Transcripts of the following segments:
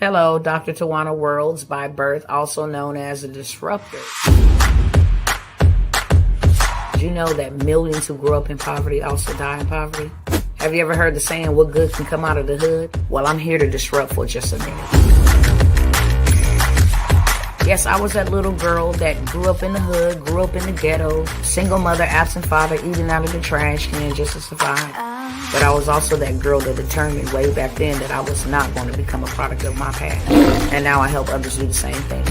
Hello, Dr. Tawana Worlds by birth, also known as a disruptor. Did you know that millions who grow up in poverty also die in poverty? Have you ever heard the saying, what good can come out of the hood? Well, I'm here to disrupt for just a minute. Yes, I was that little girl that grew up in the hood, grew up in the ghetto, single mother, absent father, eating out of the trash can just to survive. But I was also that girl that determined way back then that I was not going to become a product of my past. And now I help others do the same thing.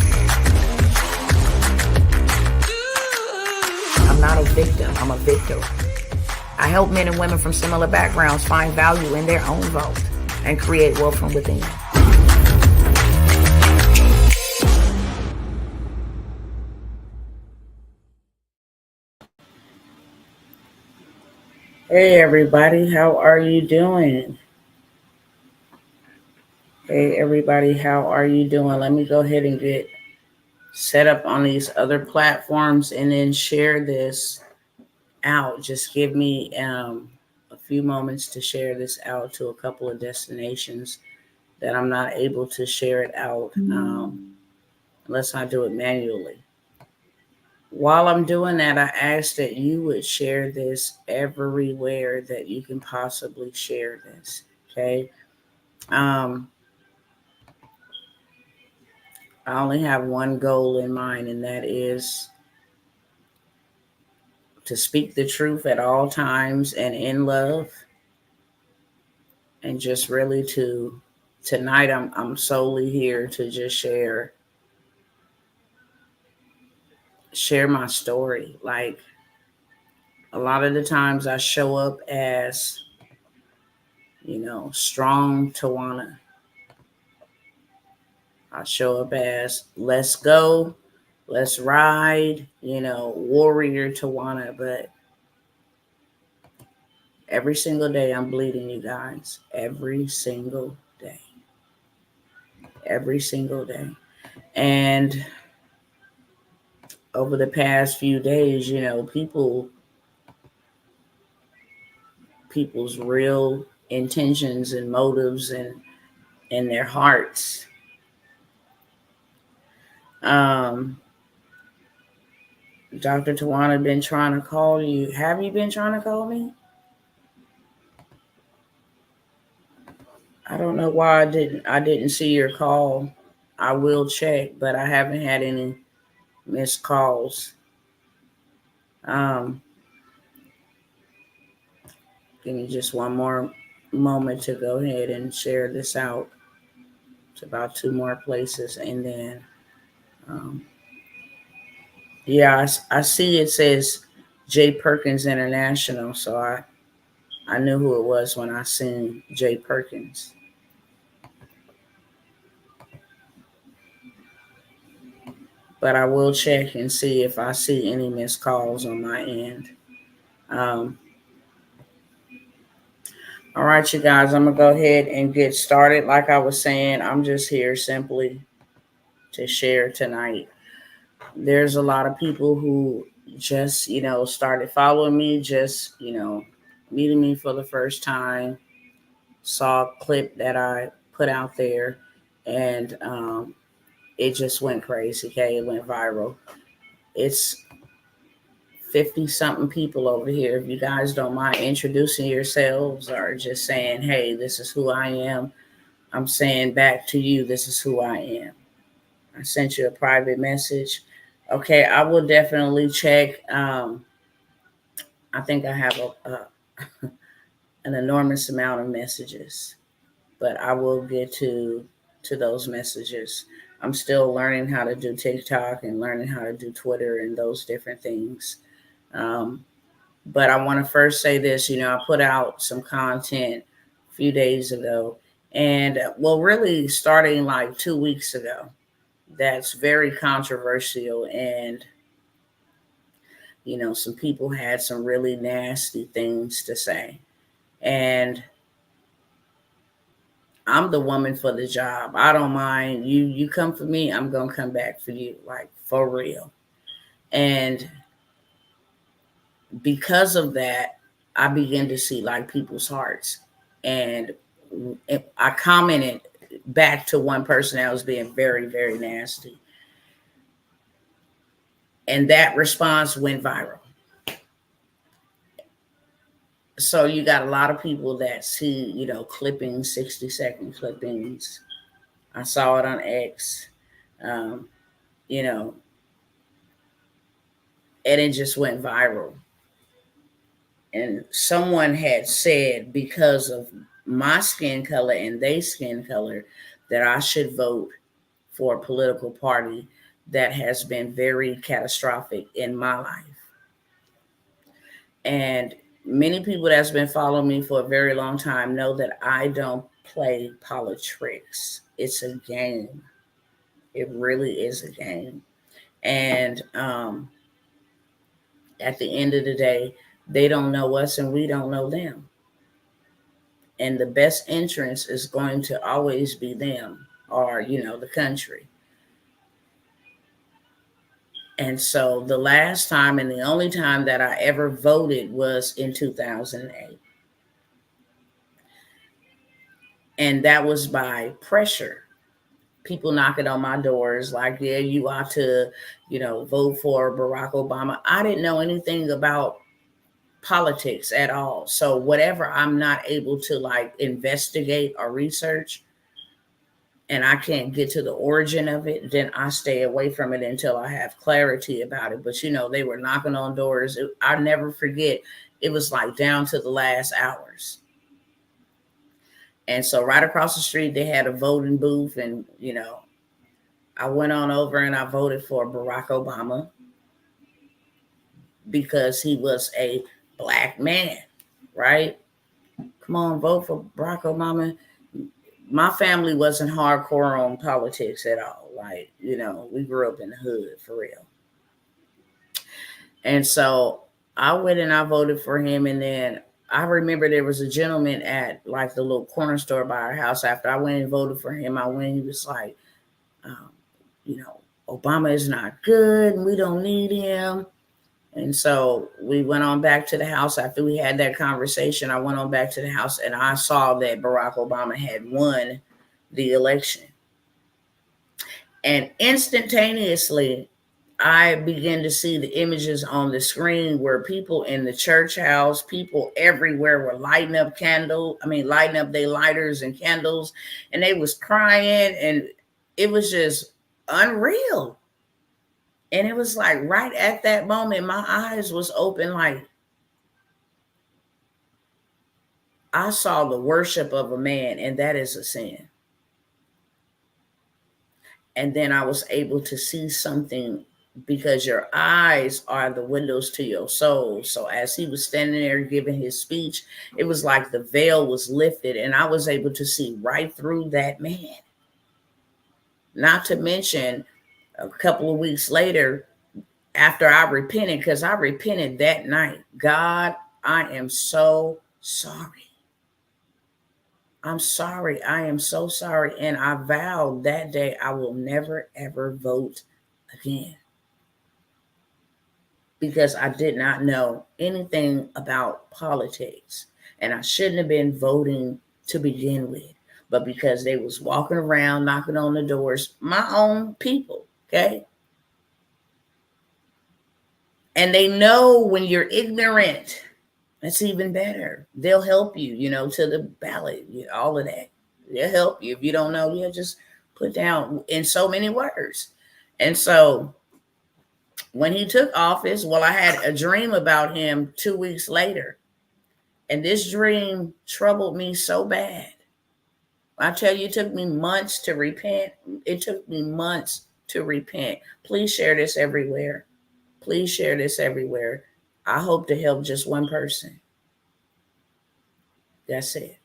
I'm not a victim, I'm a victor. I help men and women from similar backgrounds find value in their own vault and create wealth from within. Hey everybody, how are you doing? Hey everybody, how are you doing? Let me go ahead and get set up on these other platforms and then share this out. Just give me a few moments to share this out to a couple of destinations that I'm not able to share it out unless I do it manually. While I'm doing that, I ask that you would share this everywhere that you can possibly share this. Okay. I only have one goal in mind, and that is to speak the truth at all times and in love. And just really tonight I'm solely here to just share my story. Like, a lot of the times I show up as, strong Tawana. I show up as let's go, let's ride, warrior Tawana. But every single day I'm bleeding, you guys. Every single day. Every single day. And over the past few days, people's real intentions and motives and their hearts. Dr. Tawana been trying to call you. Have you been trying to call me? I don't know why I didn't see your call. I will check, but I haven't had any missed calls. Give me just one more moment to go ahead and share this out to about 2 more places, and then I see it says J. Perkins International, so I knew who it was when I seen J. Perkins. But I will check and see if I see any missed calls on my end. All right, you guys, I'm going to go ahead and get started. Like I was saying, I'm just here simply to share tonight. There's a lot of people who just, started following me, just, meeting me for the first time, saw a clip that I put out there, and it just went crazy, okay? It went viral. It's 50-something people over here. If you guys don't mind introducing yourselves or just saying, hey, this is who I am, I'm saying back to you, this is who I am. I sent you a private message. Okay, I will definitely check. I think I have an enormous amount of messages, but I will get to those messages. I'm still learning how to do TikTok and learning how to do Twitter and those different things. But I want to first say this, I put out some content a few days ago, and really starting like 2 weeks ago, that's very controversial. And, some people had some really nasty things to say. And I'm the woman for the job. I don't mind. You come for me, I'm going to come back for you, like for real. And because of that, I begin to see like people's hearts. And I commented back to one person that was being very, very nasty. And that response went viral. So you got a lot of people that see, clippings, 60-second clippings. I saw it on X, um, you know, and it just went viral. And someone had said, because of my skin color and their skin color, that I should vote for a political party that has been very catastrophic in my life. And many people that's been following me for a very long time know that I don't play politics. It's a game. It really is a game. And at the end of the day, they don't know us and we don't know them. And the best entrance is going to always be them, or, the country. And so the last time and the only time that I ever voted was in 2008. And that was by pressure. People knocking on my doors like, yeah, you ought to, vote for Barack Obama. I didn't know anything about politics at all. So whatever I'm not able to investigate or research, and I can't get to the origin of it, then I stay away from it until I have clarity about it. But, they were knocking on doors. I'll never forget. It was down to the last hours. And so right across the street, they had a voting booth. And, I went on over and I voted for Barack Obama because he was a Black man, right? Come on, vote for Barack Obama. My family wasn't hardcore on politics at all. We grew up in the hood for real. And so I went and I voted for him. And then I remember there was a gentleman at the little corner store by our house. After I went and voted for him, he was like, Obama is not good and we don't need him. And so we went on back to the house after we had that conversation. I went on back to the house and I saw that Barack Obama had won the election. And instantaneously, I began to see the images on the screen where people in the church house, people everywhere were lighting up their lighters and candles, and they was crying, and it was just unreal. And it was right at that moment, my eyes was open. I saw the worship of a man, and that is a sin. And then I was able to see something, because your eyes are the windows to your soul. So as he was standing there giving his speech, it was like the veil was lifted, and I was able to see right through that man. Not to mention, a couple of weeks later, after I repented, because I repented that night. God, I am so sorry. I'm sorry. I am so sorry. And I vowed that day I will never, ever vote again, because I did not know anything about politics, and I shouldn't have been voting to begin with. But because they was walking around knocking on the doors, my own people, okay? And they know when you're ignorant, that's even better. They'll help you, to the ballot, all of that. They'll help you. If you don't know, just put down in so many words. And so when he took office, I had a dream about him 2 weeks later. And this dream troubled me so bad. I tell you, it took me months to repent. It took me months to repent. Please share this everywhere. Please share this everywhere. I hope to help just one person. That's it.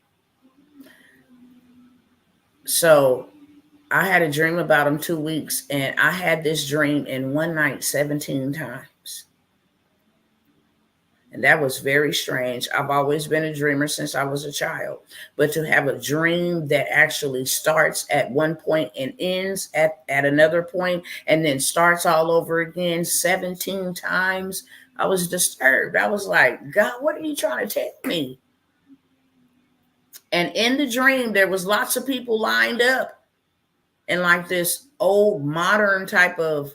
So I had a dream about him 2 weeks, and I had this dream in one night 17 times. And that was very strange. I've always been a dreamer since I was a child. But to have a dream that actually starts at one point and ends at another point, and then starts all over again 17 times, I was disturbed. I was like, God, what are you trying to tell me? And in the dream, there was lots of people lined up in like this old modern type of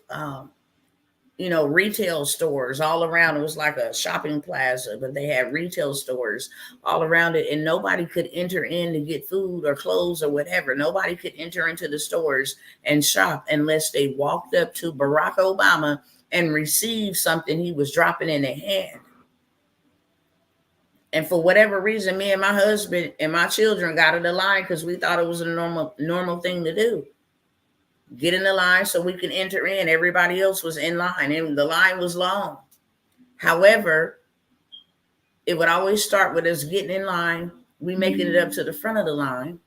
retail stores all around. It was like a shopping plaza, but they had retail stores all around it, and nobody could enter in to get food or clothes or whatever. Nobody could enter into the stores and shop unless they walked up to Barack Obama and received something he was dropping in their hand. And for whatever reason, me and my husband and my children got in the line because we thought it was a normal thing to do. Get in the line so we can enter in. Everybody else was in line, and the line was long. However, it would always start with us getting in line, we making it up to the front of the line.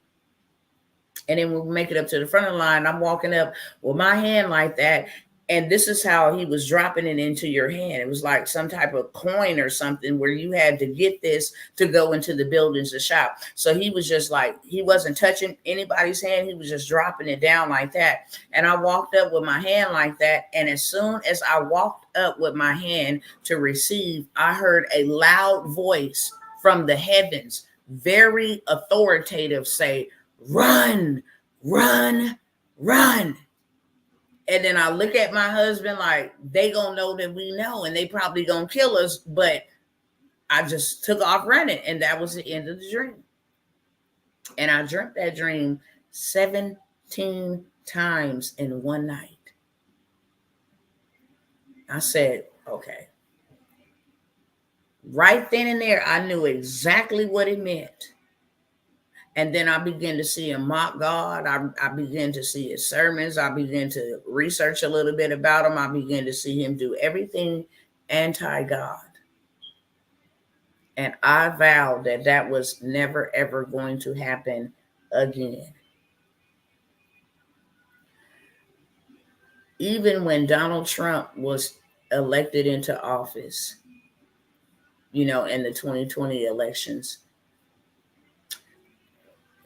And then when we make it up to the front of the line, I'm walking up with my hand like that. And this is how he was dropping it into your hand. It was like some type of coin or something where you had to get this to go into the buildings to shop. So he was just like, he wasn't touching anybody's hand. He was just dropping it down like that. And I walked up with my hand like that. And as soon as I walked up with my hand to receive, I heard a loud voice from the heavens, very authoritative, say, "Run, run, run." And then I look at my husband like, they gonna know that we know, and they probably gonna kill us. But I just took off running, and that was the end of the dream. And I dreamt that dream 17 times in one night. I said, okay. Right then and there, I knew exactly what it meant. And then I began to see him mock God. I began to see his sermons. I began to research a little bit about him. I began to see him do everything anti-God. And I vowed that that was never, ever going to happen again. Even when Donald Trump was elected into office, in the 2020 elections,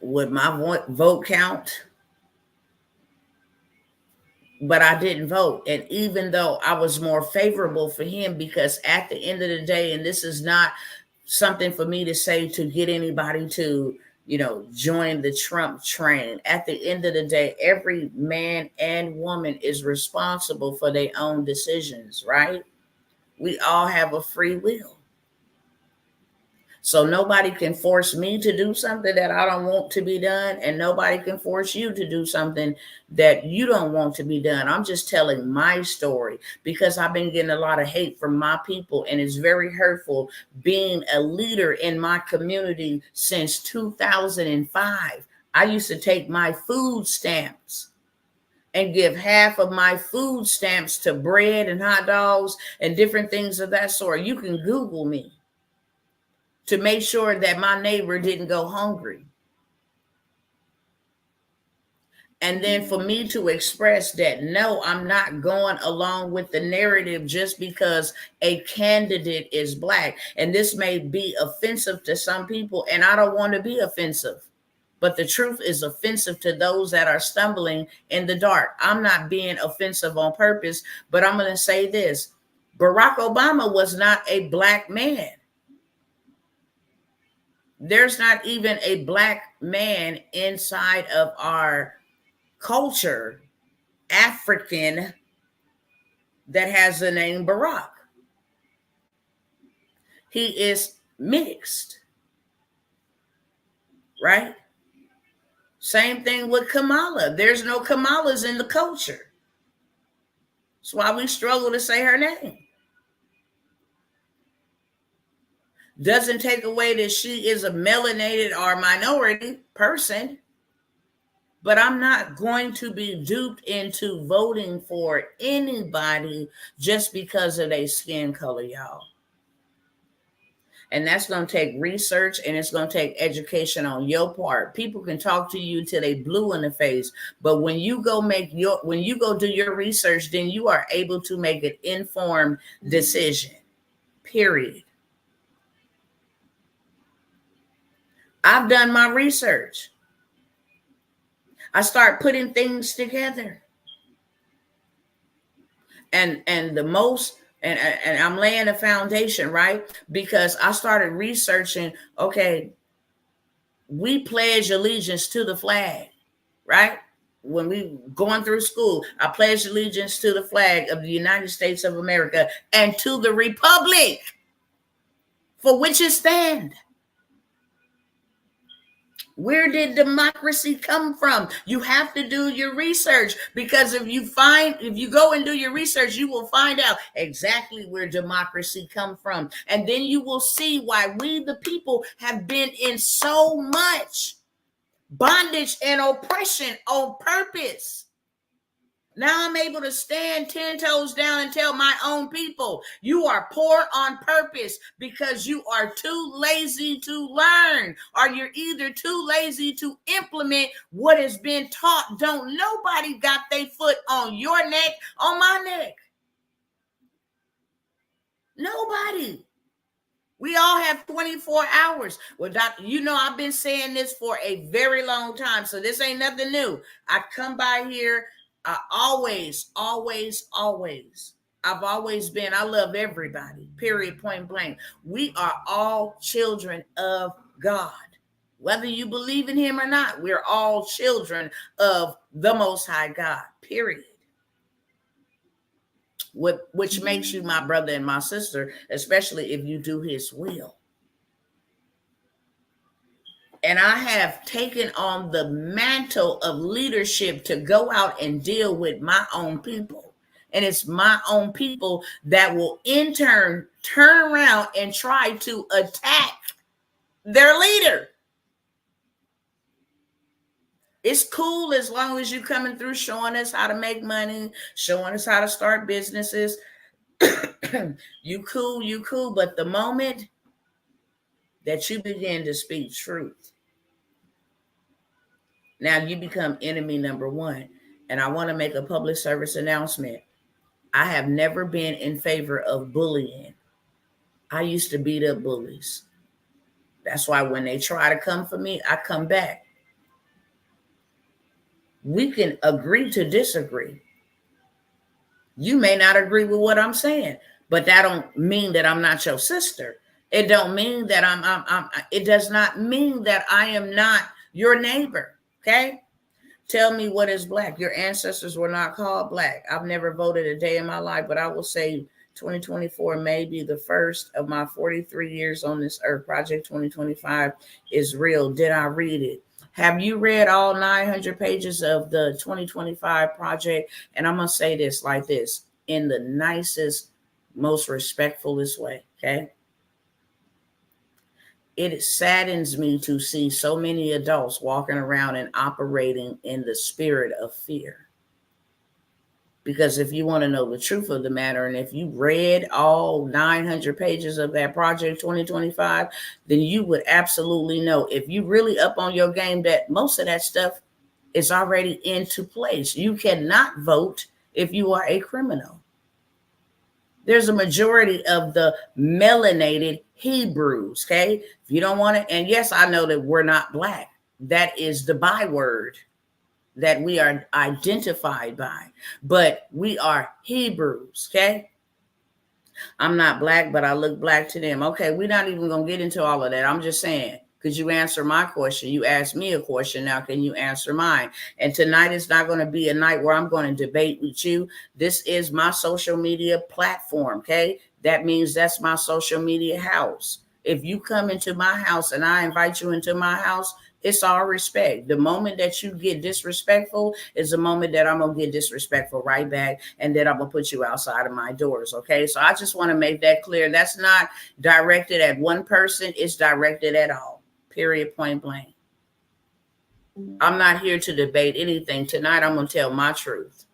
would my vote count? But I didn't vote. And even though I was more favorable for him, because at the end of the day, and this is not something for me to say to get anybody to, join the Trump train. At the end of the day, every man and woman is responsible for their own decisions, right? We all have a free will. So nobody can force me to do something that I don't want to be done, and nobody can force you to do something that you don't want to be done. I'm just telling my story because I've been getting a lot of hate from my people, and it's very hurtful being a leader in my community since 2005. I used to take my food stamps and give half of my food stamps to bread and hot dogs and different things of that sort. You can Google me, to make sure that my neighbor didn't go hungry. And then for me to express that, no, I'm not going along with the narrative just because a candidate is Black. And this may be offensive to some people, and I don't want to be offensive. But the truth is offensive to those that are stumbling in the dark. I'm not being offensive on purpose, but I'm going to say this. Barack Obama was not a Black man. There's not even a Black man inside of our culture, African, that has the name Barack. He is mixed, right? Same thing with Kamala. There's no Kamalas in the culture. That's why we struggle to say her name. Doesn't take away that she is a melanated or minority person. But I'm not going to be duped into voting for anybody just because of their skin color, y'all. And that's going to take research, and it's going to take education on your part. People can talk to you till they blue in the face, but when you go do your research, then you are able to make an informed decision. Period. I've done my research. I start putting things together. And I'm laying a foundation, right? Because I started researching, okay, we pledge allegiance to the flag, right? When we going through school, I pledge allegiance to the flag of the United States of America and to the republic for which it stands. Where did democracy come from? You have to do your research, because if you go and do your research, you will find out exactly where democracy come from. And then you will see why we, the people, have been in so much bondage and oppression on purpose. Now I'm able to stand 10 toes down and tell my own people, you are poor on purpose because you are too lazy to learn, or you're either too lazy to implement what has been taught. Don't nobody got their foot on your neck, on my neck. Nobody. We all have 24 hours. Well, Doctor, I've been saying this for a very long time, so this ain't nothing new. I come by here. Always. I've always been, I love everybody, period, point blank. We are all children of God. Whether you believe in him or not, we're all children of the Most High God, period. Which makes you my brother and my sister, especially if you do his will. And I have taken on the mantle of leadership to go out and deal with my own people. And it's my own people that will in turn turn around and try to attack their leader. It's cool as long as you're coming through showing us how to make money, showing us how to start businesses. You cool. But the moment that you begin to speak truth, now you become enemy number one. And I want to make a public service announcement. I have never been in favor of bullying. I used to beat up bullies. That's why when they try to come for me, I come back. We can agree to disagree. You may not agree with what I'm saying, but that don't mean that I'm not your sister. It don't mean that it does not mean that I am not your neighbor. Okay? Tell me what is black. Your ancestors were not called black. I've never voted a day in my life, but I will say 2024 may be the first of my 43 years on this earth. Project 2025 is real. Did I read it? Have you read all 900 pages of the 2025 project? And I'm going to say this like this, in the nicest, most respectfulest way, okay? It saddens me to see so many adults walking around and operating in the spirit of fear. Because if you want to know the truth of the matter, and if you read all 900 pages of that Project 2025, then you would absolutely know, if you really up on your game, that most of that stuff is already into place. You cannot vote if you are a criminal. There's a majority of the melanated Hebrews, okay? If you don't want to, and yes, I know that we're not black. That is the byword that we are identified by, but we are Hebrews, okay? I'm not black, but I look black to them. Okay, we're not even going to get into all of that. I'm just saying, could you answer my question? You asked me a question. Now, can you answer mine? And tonight is not going to be a night where I'm going to debate with you. This is my social media platform, okay? That means that's my social media house. If you come into my house and I invite you into my house, it's all respect. The moment that you get disrespectful is the moment that I'm going to get disrespectful right back, and then I'm going to put you outside of my doors, okay? So I just want to make that clear. That's not directed at one person. It's directed at all, period, point blank. I'm not here to debate anything. Tonight, I'm going to tell my truth.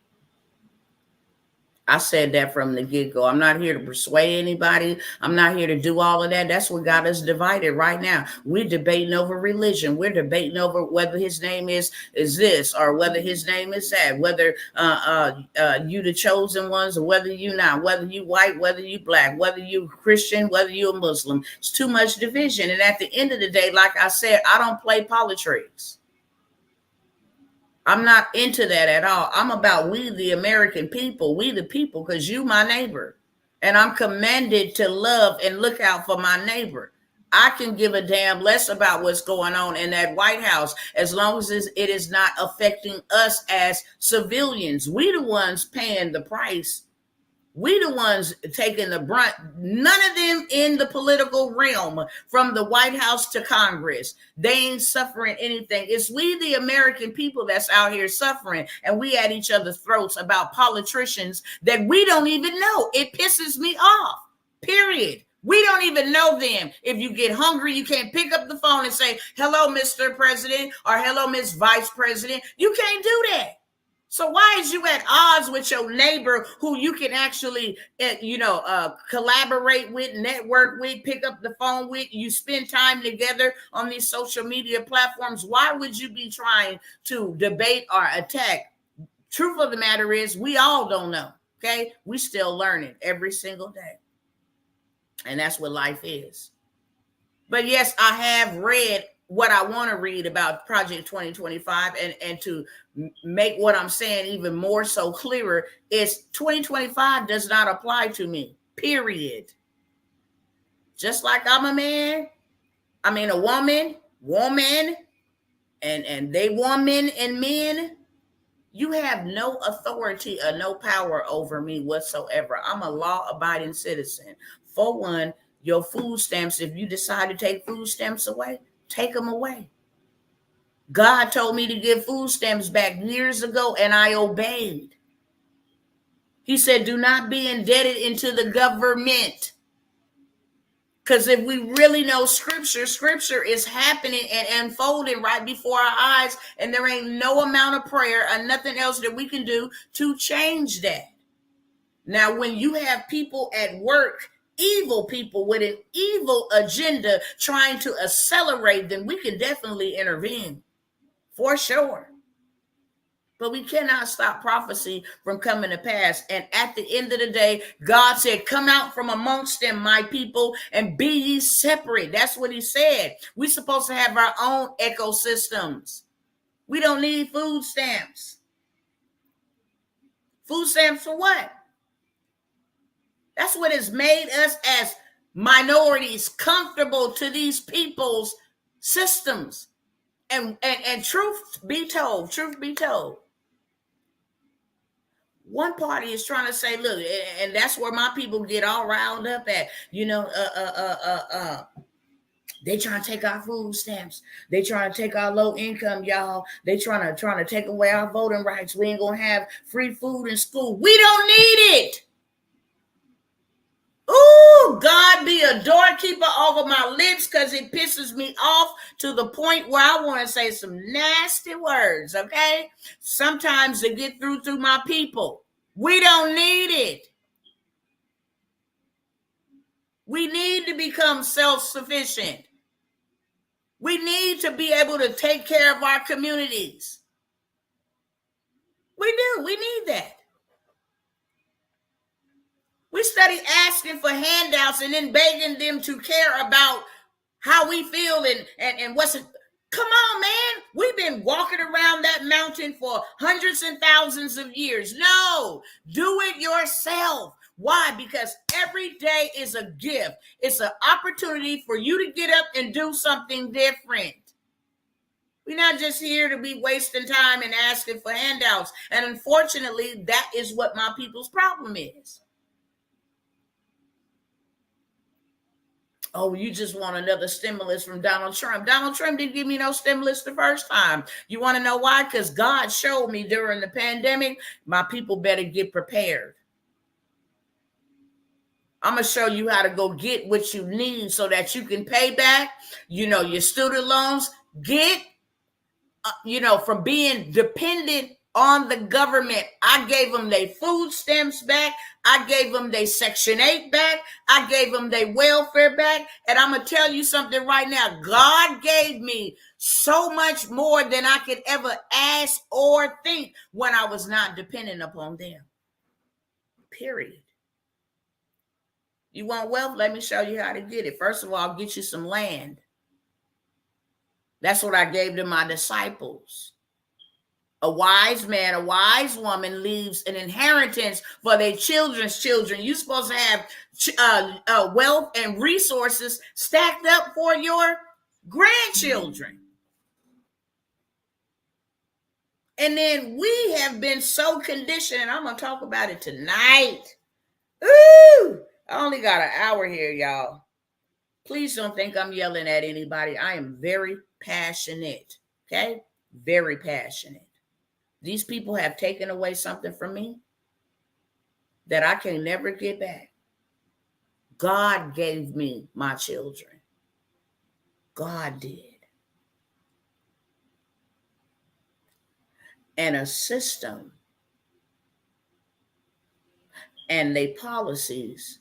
I said that from the get-go. I'm not here to persuade anybody. I'm not here to do all of that. That's what got us divided right now. We're debating over religion. We're debating over whether his name is this or whether his name is that, whether you the chosen ones or whether you not, whether you white, whether you black, whether you Christian, whether you a Muslim. It's too much division. And at the end of the day, like I said, I don't play politics. I'm not into that at all. I'm about we, the American people, we the people, because you my neighbor. And I'm commanded to love and look out for my neighbor. I can give a damn less about what's going on in that White House as long as it is not affecting us as civilians. We the ones paying the price. We the ones taking the brunt. None of them in the political realm, from the White House to Congress, they ain't suffering anything. It's we, the American people, that's out here suffering, and we at each other's throats about politicians that we don't even know. It pisses me off, period. We don't even know them. If you get hungry, you can't pick up the phone and say, hello, Mr. President, or hello, Miss Vice President. You can't do that. So why is you at odds with your neighbor who you can actually, collaborate with, network with, pick up the phone with? You spend time together on these social media platforms. Why would you be trying to debate or attack? Truth of the matter is, we all don't know, okay? We still learning every single day. And that's what life is. But yes, I have read what I want to read about Project 2025, and to make what I'm saying even more so clearer is 2025 does not apply to me, period. Just like I'm a man, a woman, and they woman and men, you have no authority or no power over me whatsoever. I'm a law-abiding citizen. For one, your food stamps, if you decide to take food stamps away, take them away. God told me to give food stamps back years ago, and I obeyed. He said, do not be indebted into the government. Because if we really know scripture is happening and unfolding right before our eyes, and there ain't no amount of prayer or nothing else that we can do to change that. Now, when you have people at work, evil people with an evil agenda trying to accelerate, then we can definitely intervene, for sure. But we cannot stop prophecy from coming to pass. And at the end of the day, God said, come out from amongst them, my people, and be ye separate. That's what he said. We're supposed to have our own ecosystems. We don't need food stamps. Food stamps for what? That's what has made us as minorities comfortable to these people's systems. And truth be told, one party is trying to say, look, and that's where my people get all riled up at, they trying to take our food stamps. They trying to take our low income, y'all. They trying to take away our voting rights. We ain't gonna have free food in school. We don't need it. Ooh, God be a doorkeeper over my lips, because it pisses me off to the point where I want to say some nasty words, okay? Sometimes to get through my people. We don't need it. We need to become self-sufficient. We need to be able to take care of our communities. We do. We need that. We study asking for handouts and then begging them to care about how we feel and what's it. Come on, man. We've been walking around that mountain for hundreds and thousands of years. No, do it yourself. Why? Because every day is a gift. It's an opportunity for you to get up and do something different. We're not just here to be wasting time and asking for handouts. And unfortunately, that is what my people's problem is. Oh, you just want another stimulus from Donald Trump. Donald Trump didn't give me no stimulus the first time. You want to know why? Because God showed me during the pandemic, my people better get prepared. I'm going to show you how to go get what you need so that you can pay back, your student loans. Get, from being dependent on the government. I gave them their food stamps back. I gave them their Section 8 back. I gave them their welfare back. And I'm going to tell you something right now. God gave me so much more than I could ever ask or think when I was not dependent upon them. Period. You want wealth? Let me show you how to get it. First of all, I'll get you some land. That's what I gave to my disciples. A wise man, a wise woman leaves an inheritance for their children's children. You're supposed to have wealth and resources stacked up for your grandchildren. And then we have been so conditioned, and I'm going to talk about it tonight. Ooh, I only got an hour here, y'all. Please don't think I'm yelling at anybody. I am very passionate, okay? Very passionate. These people have taken away something from me that I can never get back. God gave me my children. God did. And a system and their policies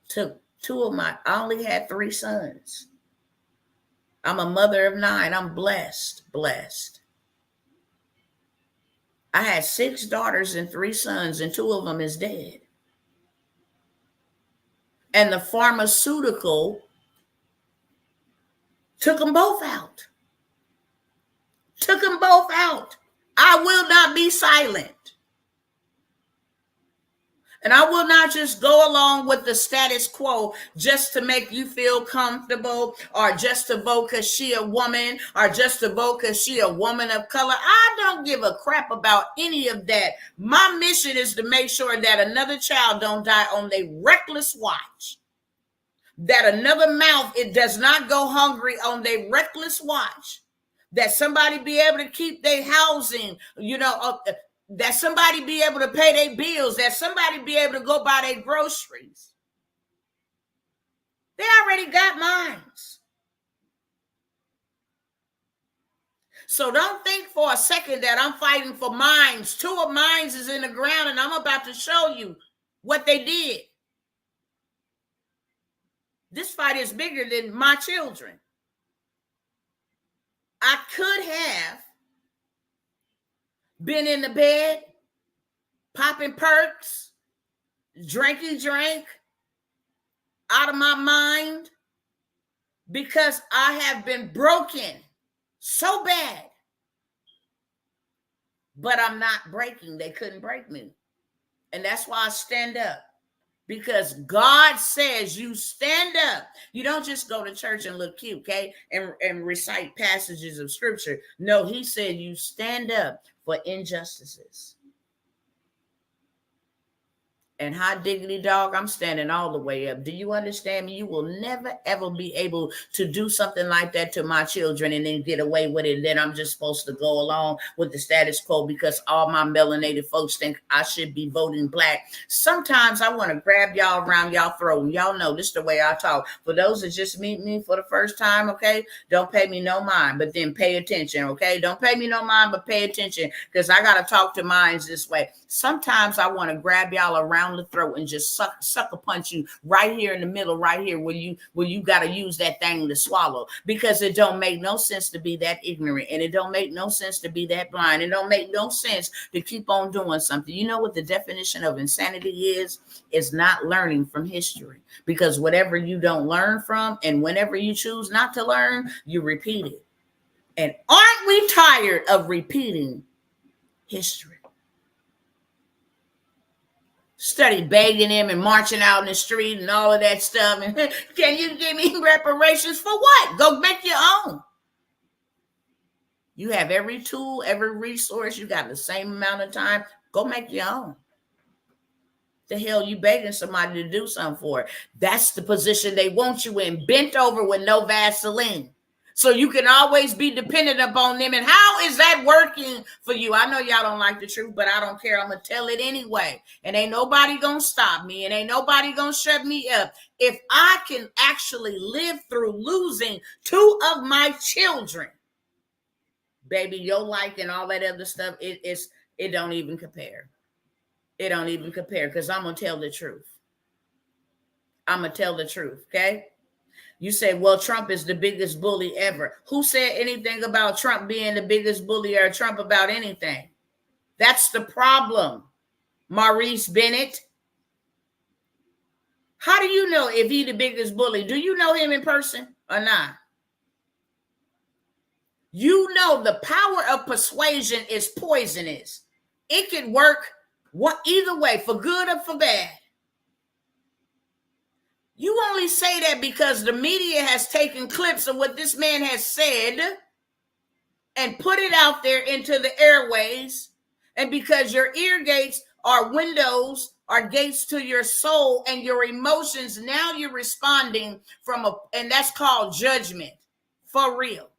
took I only had 3 sons. I'm a mother of 9. I'm blessed. I had 6 daughters and 3 sons, and 2 of them is dead. And the pharmaceutical took them both out. I will not be silent. And I will not just go along with the status quo just to make you feel comfortable, or just to vote because she a woman, or just to vote because she a woman of color. I don't give a crap about any of that. My mission is to make sure that another child don't die on their reckless watch. That another mouth, it does not go hungry on their reckless watch. That somebody be able to keep their housing, that somebody be able to pay their bills, that somebody be able to go buy their groceries. They already got mines. So don't think for a second that I'm fighting for mines. 2 of mines is in the ground, and I'm about to show you what they did. This fight is bigger than my children. I could have been in the bed, popping perks, drinking drink, out of my mind, because I have been broken so bad. But I'm not breaking. They couldn't break me. And that's why I stand up. Because God says you stand up. You don't just go to church and look cute, okay? And recite passages of scripture. No, he said you stand up for injustices. And hot diggity dog, I'm standing all the way up. Do you understand me? You will never, ever be able to do something like that to my children and then get away with it. And then I'm just supposed to go along with the status quo because all my melanated folks think I should be voting black. Sometimes I want to grab y'all around y'all throat. And y'all know this is the way I talk. For those that just meet me for the first time, okay, don't pay me no mind, but then pay attention, okay? Don't pay me no mind, but pay attention, because I got to talk to minds this way. Sometimes I want to grab y'all around the throat and just sucker punch you right here in the middle, right here where you got to use that thing to swallow, because it don't make no sense to be that ignorant, and it don't make no sense to be that blind. It don't make no sense to keep on doing something. You know what the definition of insanity is? It's not learning from history, because whatever you don't learn from, and whenever you choose not to learn, you repeat it. And aren't we tired of repeating history? Study begging him and marching out in the street and all of that stuff. And can you give me reparations for what? Go make your own. You have every tool, every resource. You got the same amount of time. Go make your own. The hell you begging somebody to do something for? That's the position they want you in, bent over with no Vaseline. So you can always be dependent upon them. And how is that working for you? I know y'all don't like the truth, but I don't care. I'm going to tell it anyway. And ain't nobody going to stop me. And ain't nobody going to shut me up. If I can actually live through losing 2 of my children, baby, your life and all that other stuff, it don't even compare. It don't even compare, because I'm going to tell the truth. I'm going to tell the truth, okay? You say, well, Trump is the biggest bully ever. Who said anything about Trump being the biggest bully, or Trump about anything? That's the problem, Maurice Bennett. How do you know if he's the biggest bully? Do you know him in person or not? You know the power of persuasion is poisonous. It can work either way, for good or for bad. You only say that because the media has taken clips of what this man has said and put it out there into the airways, and because your ear gates are windows, are gates to your soul and your emotions. Now you're responding and that's called judgment. For real.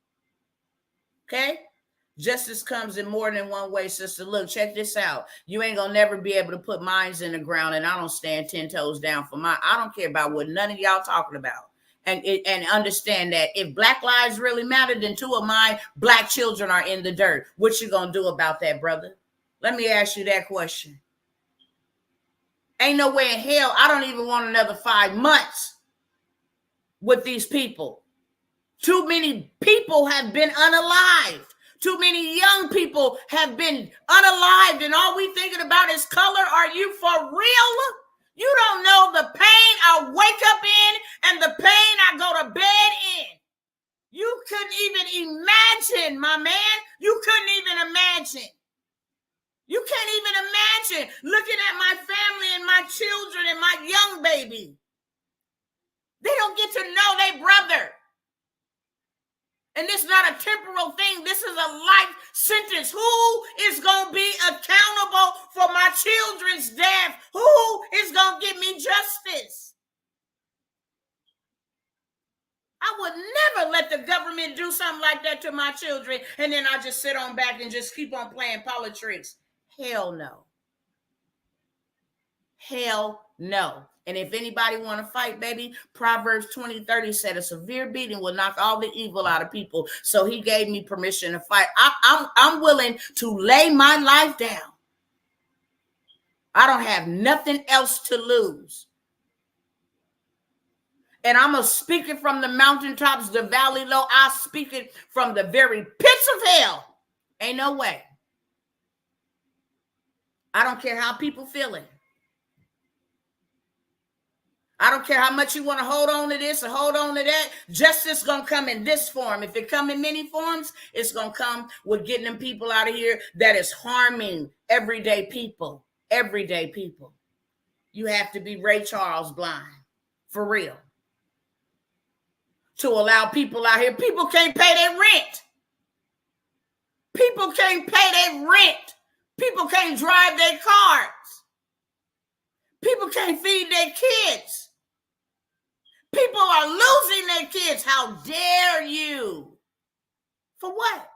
Okay? Justice comes in more than one way, sister. Look, check this out. You ain't gonna never be able to put mines in the ground, and I don't stand 10 toes down for mine. I don't care about what none of y'all talking about. And understand that if Black lives really matter, then 2 of my Black children are in the dirt. What you gonna do about that, brother? Let me ask you that question. Ain't no way in hell I don't even want another 5 months with these people. Too many people have been unalived. Too many young people have been unalived, and all we thinking about is color. Are you for real? You don't know the pain I wake up in and the pain I go to bed in. You couldn't even imagine, my man. You couldn't even imagine. You can't even imagine looking at my family and my children and my young baby. They don't get to know their brother. And this is not a temporal thing. This is a life sentence. Who is going to be accountable for my children's death? Who is going to give me justice? I would never let the government do something like that to my children, and then I just sit on back and just keep on playing politics. Hell no. Hell no. And if anybody want to fight, baby, Proverbs 20:30 said a severe beating will knock all the evil out of people. So he gave me permission to fight. I'm willing to lay my life down. I don't have nothing else to lose. And I'm going to speak it from the mountaintops, the valley low. I speak it from the very pits of hell. Ain't no way. I don't care how people feeling. I don't care how much you want to hold on to this or hold on to that. Justice going to come in this form. If it come in many forms, it's going to come with getting them people out of here that is harming everyday people. Everyday people. You have to be Ray Charles blind. For real. To allow people out here. People can't pay their rent. People can't pay their rent. People can't drive their cars. People can't feed their kids. People are losing their kids. How dare you? For what?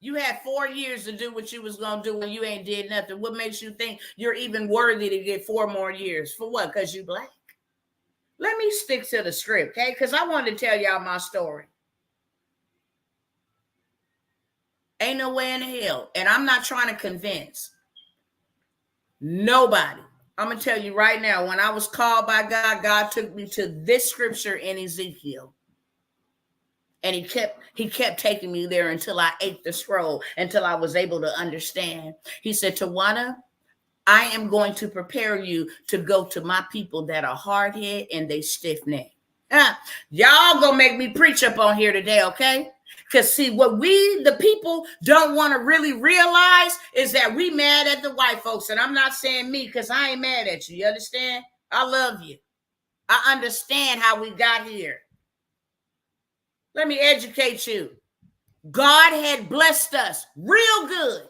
You had 4 years to do what you was going to do and you ain't did nothing. What makes you think you're even worthy to get 4 more years? For what? Because you Black. Let me stick to the script, okay? Because I wanted to tell y'all my story. Ain't no way in hell. And I'm not trying to convince nobody. I'm going to tell you right now, when I was called by God, God took me to this scripture in Ezekiel. And he kept taking me there until I ate the scroll, until I was able to understand. He said, Tawana, I am going to prepare you to go to my people that are hard-headed and they stiff-necked. Y'all gonna make me preach up on here today, okay? Because see, what we, the people, don't want to really realize is that we mad at the white folks. And I'm not saying me, because I ain't mad at you. You understand? I love you. I understand how we got here. Let me educate you. God had blessed us real good.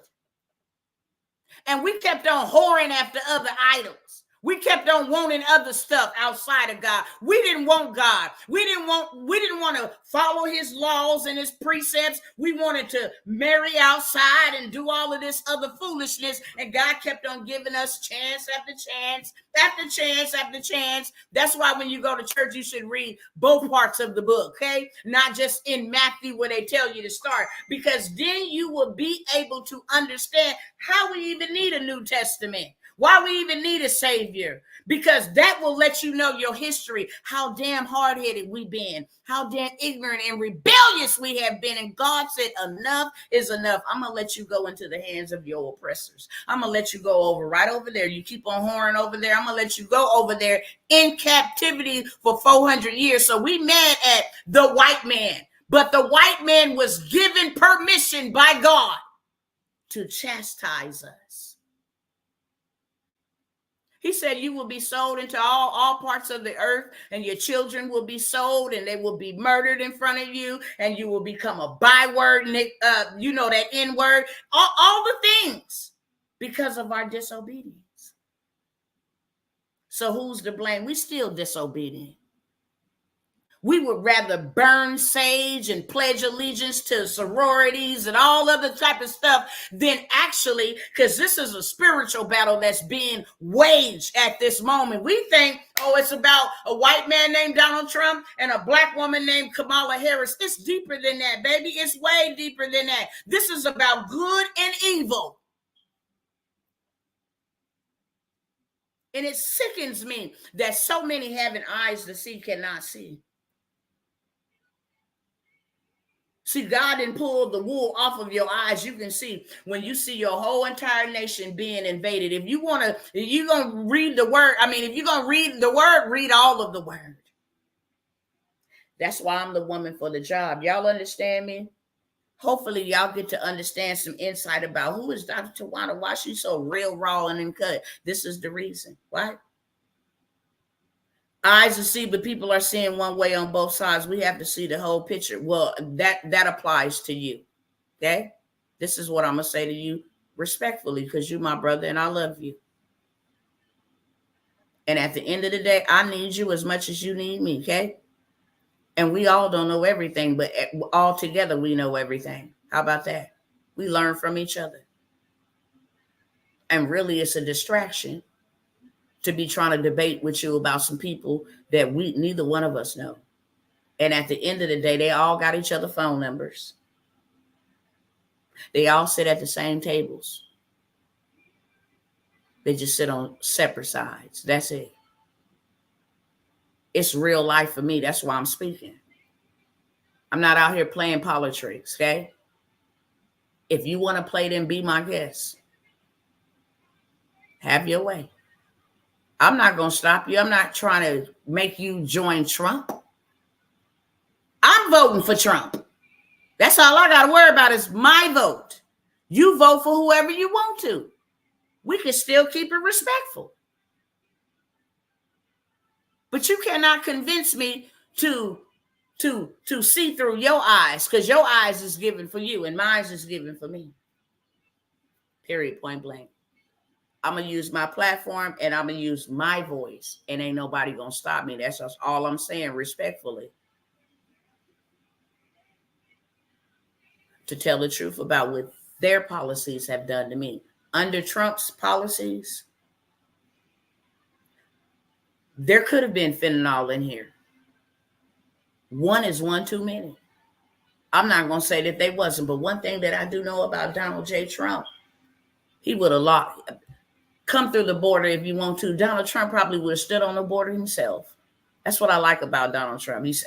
And we kept on whoring after other idols. We kept on wanting other stuff outside of God. We didn't want God. We didn't want to follow his laws and his precepts. We wanted to marry outside and do all of this other foolishness. And God kept on giving us chance after chance, after chance, after chance. That's why when you go to church, you should read both parts of the book, okay? Not just in Matthew where they tell you to start, because then you will be able to understand how we even need a New Testament. Why we even need a savior, because that will let you know your history, how damn hard-headed we've been, how damn ignorant and rebellious we have been. And God said, enough is enough. I'm going to let you go into the hands of your oppressors. I'm going to let you go right over there. You keep on whoring over there. I'm going to let you go over there in captivity for 400 years. So we mad at the white man. But the white man was given permission by God to chastise us. He said, you will be sold into all parts of the earth, and your children will be sold, and they will be murdered in front of you, and you will become a byword, that N word, all the things because of our disobedience. So who's to blame? We still disobedient. We would rather burn sage and pledge allegiance to sororities and all other type of stuff than actually, because this is a spiritual battle that's being waged at this moment. We think, it's about a white man named Donald Trump and a black woman named Kamala Harris. It's deeper than that, baby. It's way deeper than that. This is about good and evil. And it sickens me that so many having eyes to see cannot see. See, God didn't pull the wool off of your eyes. You can see when you see your whole entire nation being invaded. If you're going to read the word, if you're going to read the word, read all of the word. That's why I'm the woman for the job. Y'all understand me? Hopefully y'all get to understand some insight about who is Dr. Tawana, why she's so real, raw, and uncut. This is the reason. Why? Eyes to see, but people are seeing one way on both sides. We have to see the whole picture. Well, that applies to you. Okay? This is what I'm going to say to you respectfully, because you're my brother and I love you. And at the end of the day, I need you as much as you need me, okay? And we all don't know everything, but all together we know everything. How about that? We learn from each other. And really, it's a distraction to be trying to debate with you about some people that neither one of us know. And at the end of the day, they all got each other phone numbers. They all sit at the same tables. They just sit on separate sides. That's it. It's real life for me. That's why I'm speaking. I'm not out here playing politics, okay? If you want to play, then be my guest. Have your way. I'm not going to stop you. I'm not trying to make you join Trump. I'm voting for Trump. That's all I got to worry about is my vote. You vote for whoever you want to. We can still keep it respectful. But you cannot convince me to see through your eyes, because your eyes is given for you and mine is given for me. Period, point blank. I'm going to use my platform and I'm going to use my voice, and ain't nobody going to stop me. That's just all I'm saying, respectfully. To tell the truth about what their policies have done to me. Under Trump's policies, there could have been fentanyl in here. One is one too many. I'm not going to say that they wasn't, but one thing that I do know about Donald J. Trump, he would have come through the border if you want to. Donald Trump probably would have stood on the border himself. That's what I like about Donald Trump. He's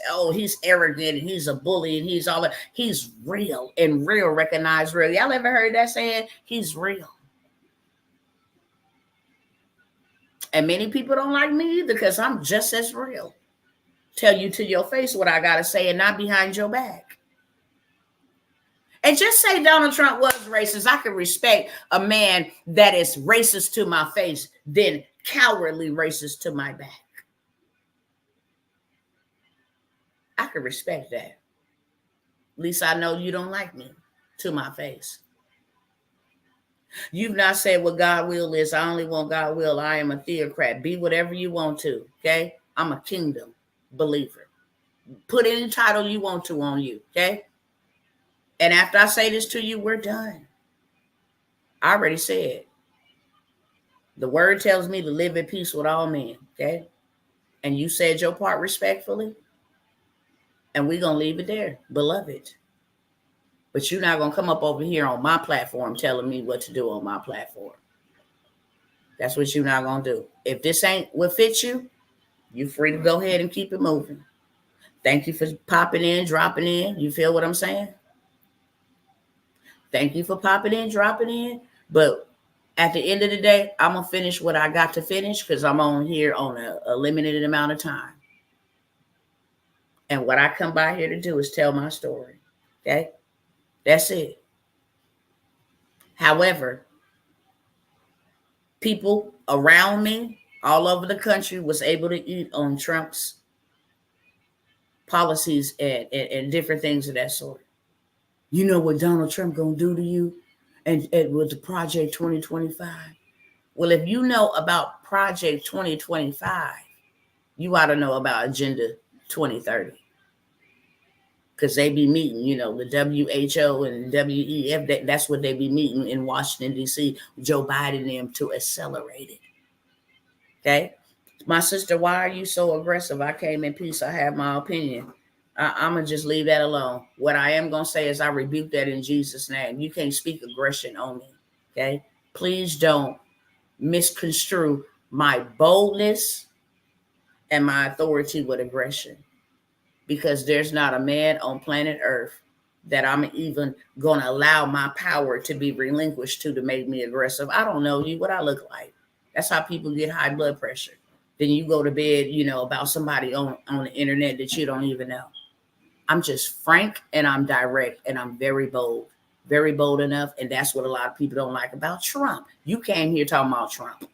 arrogant and he's a bully and he's all that. He's real, and real recognize real. Y'all ever heard that saying? He's real. And many people don't like me either, because I'm just as real. Tell you to your face what I got to say and not behind your back. And just say Donald Trump was racist. I can respect a man that is racist to my face than cowardly racist to my back. I can respect that. At least I know you don't like me to my face. You've not said what God will is. I only want God will. I am a theocrat. Be whatever you want to, okay? I'm a kingdom believer. Put any title you want to on you, okay? And after I say this to you, we're done. I already said. The word tells me to live at peace with all men, okay? And you said your part respectfully. And we're going to leave it there, beloved. But you're not going to come up over here on my platform telling me what to do on my platform. That's what you're not going to do. If this ain't what fits you, you're free to go ahead and keep it moving. Thank you for popping in, dropping in. You feel what I'm saying? Thank you for popping in, dropping in. But at the end of the day, I'm going to finish what I got to finish, because I'm on here on a limited amount of time. And what I come by here to do is tell my story. Okay? That's it. However, people around me all over the country was able to eat on Trump's policies and different things of that sort. You know what Donald Trump gonna do to you and with the Project 2025? Well, if you know about Project 2025, you ought to know about Agenda 2030. Because they be meeting, the WHO and WEF, that's what they be meeting in Washington, D.C., Joe Biden and them to accelerate it. Okay? My sister, why are you so aggressive? I came in peace. I have my opinion. I'm going to just leave that alone. What I am going to say is I rebuke that in Jesus' name. You can't speak aggression on me. Okay? Please don't misconstrue my boldness and my authority with aggression. Because there's not a man on planet Earth that I'm even going to allow my power to be relinquished to make me aggressive. I don't know you, what I look like. That's how people get high blood pressure. Then you go to bed, about somebody on the internet that you don't even know. I'm just frank and I'm direct and I'm very bold enough. And that's what a lot of people don't like about Trump. You came here talking about Trump.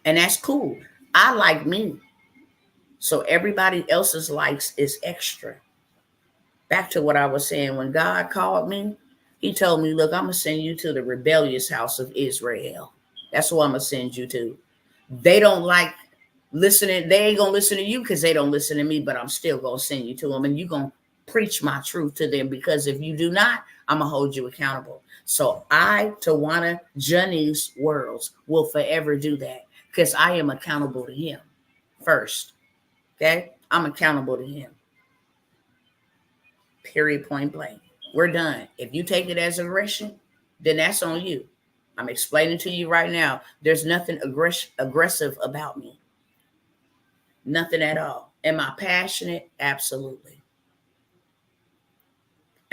And that's cool. I like me. So everybody else's likes is extra. Back to what I was saying, when God called me, he told me, look, I'm going to send you to the rebellious house of Israel. That's who I'm going to send you to. They don't like listening. They ain't going to listen to you because they don't listen to me, but I'm still going to send you to them. And you're going to preach my truth to them, because if you do not, I'm going to hold you accountable. So I, Tawana Janice Worlds, will forever do that because I am accountable to him first. Okay? I'm accountable to him. Period, point blank. We're done. If you take it as aggression, then that's on you. I'm explaining to you right now, there's nothing aggressive about me. Nothing at all. Am I passionate? Absolutely.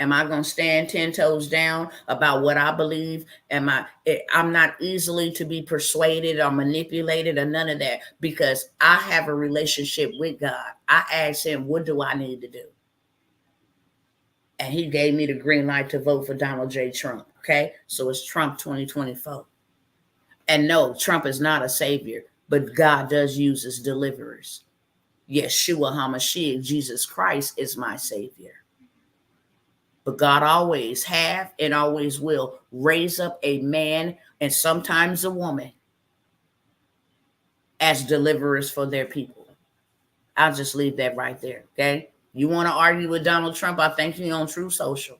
Am I going to stand 10 toes down about what I believe? I'm not easily to be persuaded or manipulated or none of that, because I have a relationship with God. I asked him, what do I need to do? And he gave me the green light to vote for Donald J. Trump. Okay. So it's Trump 2024. And no, Trump is not a savior, but God does use his deliverers. Yeshua HaMashiach, Jesus Christ, is my savior. But God always have and always will raise up a man and sometimes a woman as deliverers for their people. I'll just leave that right there. Okay. You want to argue with Donald Trump? I think you're on True Social.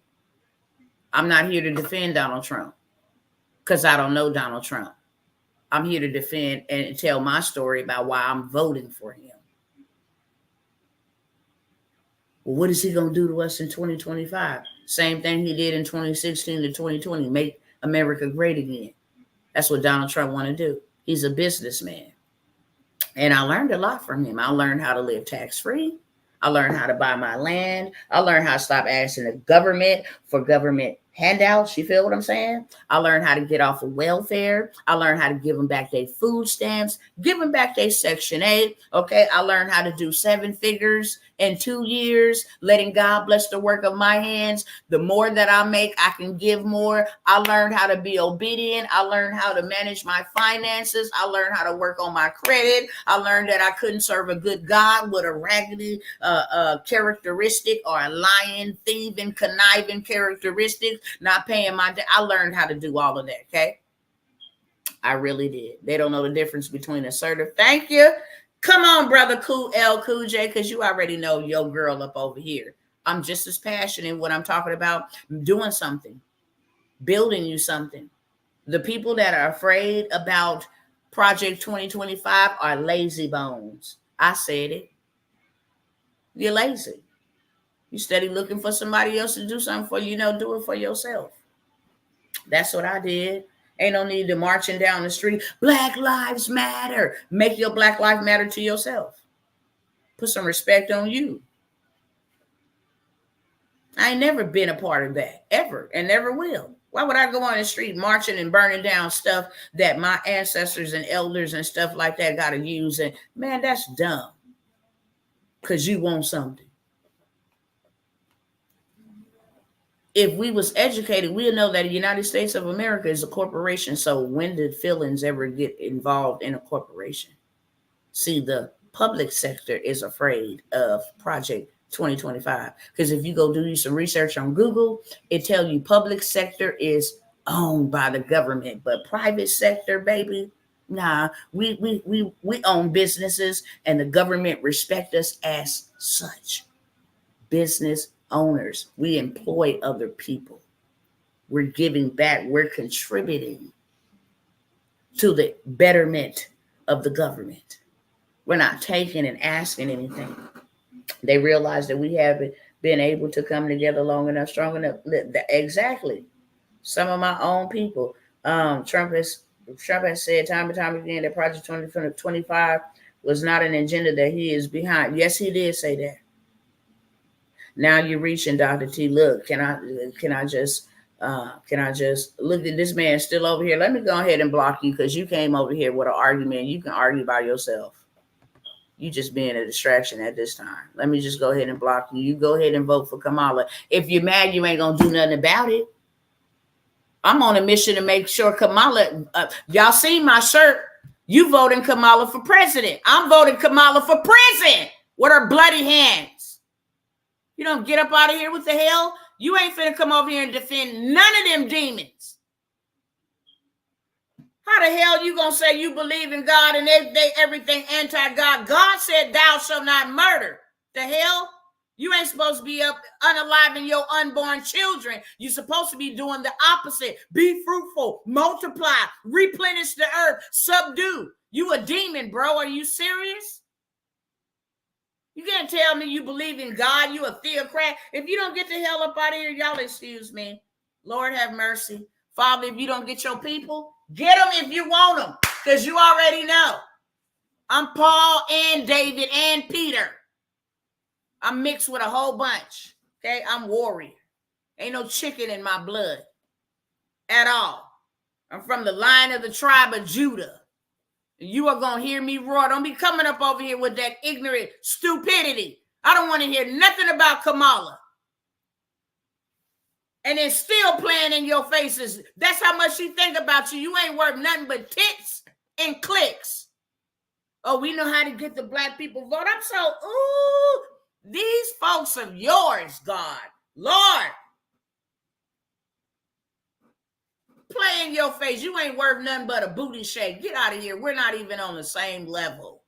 I'm not here to defend Donald Trump because I don't know Donald Trump. I'm here to defend and tell my story about why I'm voting for him. Well, what is he going to do to us in 2025? Same thing he did in 2016 to 2020, make America great again. That's what Donald Trump want to do. He's a businessman. And I learned a lot from him. I learned how to live tax-free. I learned how to buy my land. I learned how to stop asking the government for government handouts. You feel what I'm saying? I learned how to get off of welfare. I learned how to give them back their food stamps, give them back their Section 8. Okay. I learned how to do 7 figures in 2 years, letting God bless the work of my hands. The more that I make, I can give more. I learned how to be obedient. I learned how to manage my finances. I learned how to work on my credit. I learned that I couldn't serve a good God with a raggedy characteristic or a lying, thieving, conniving characteristic, not paying my debt. I learned how to do all of that. Okay. I really did. They don't know the difference between assertive. Thank you. Come on, brother Cool J, because you already know your girl up over here. I'm just as passionate when I'm talking about doing something, building you something. The people that are afraid about Project 2025 are lazy bones. I said it. You're lazy. You steady looking for somebody else to do something for you, do it for yourself. That's what I did. Ain't no need to marching down the street. Black lives matter. Make your Black life matter to yourself. Put some respect on you. I ain't never been a part of that, ever, and never will. Why would I go on the street marching and burning down stuff that my ancestors and elders and stuff like that got to use? And man, that's dumb. because you want something. If we was educated, we'd know that the United States of America is a corporation. So when did feelings ever get involved in a corporation? See, the public sector is afraid of Project 2025. Because if you go do some research on Google, it tells you public sector is owned by the government, but private sector, baby, nah, we own businesses and the government respect us as such. Business owners, we employ other people. We're giving back, we're contributing to the betterment of the government. We're not taking and asking anything. They realize that we haven't been able to come together long enough, strong enough. Exactly. Some of my own people. Trump has said time and time again that Project 2025 was not an agenda that he is behind. Yes, he did say that. Now you're reaching, Dr. T. Look, can I just look at this man still over here? Let me go ahead and block you because you came over here with an argument. You can argue by yourself. You just being a distraction at this time. Let me just go ahead and block you. You go ahead and vote for Kamala. If you're mad, you ain't gonna do nothing about it. I'm on a mission to make sure Kamala, y'all see my shirt. You voting Kamala for president. I'm voting Kamala for president with her bloody hands. You don't get up out of here. What the hell? You ain't finna come over here and defend none of them demons. How the hell you gonna say you believe in God and they everything anti-God? God said thou shalt not murder. The hell? You ain't supposed to be up unaliving your unborn children. You're supposed to be doing the opposite. Be fruitful, multiply, replenish the earth, subdue. You a demon, bro. Are you serious? You can't tell me you believe in God. You a theocrat. If you don't get the hell up out of here, y'all excuse me. Lord have mercy. Father, if you don't get your people, get them if you want them, because you already know. I'm Paul and David and Peter. I'm mixed with a whole bunch. Okay, I'm warrior. Ain't no chicken in my blood at all. I'm from the line of the tribe of Judah. You are going to hear me roar. Don't be coming up over here with that ignorant stupidity. I don't want to hear nothing about Kamala. And then still playing in your faces. That's how much she think about you. You ain't worth nothing but tits and clicks. Oh, we know how to get the black people vote. I'm so, ooh, these folks of yours, God, Lord. Play in your face. You ain't worth nothing but a booty shake. Get out of here. We're not even on the same level.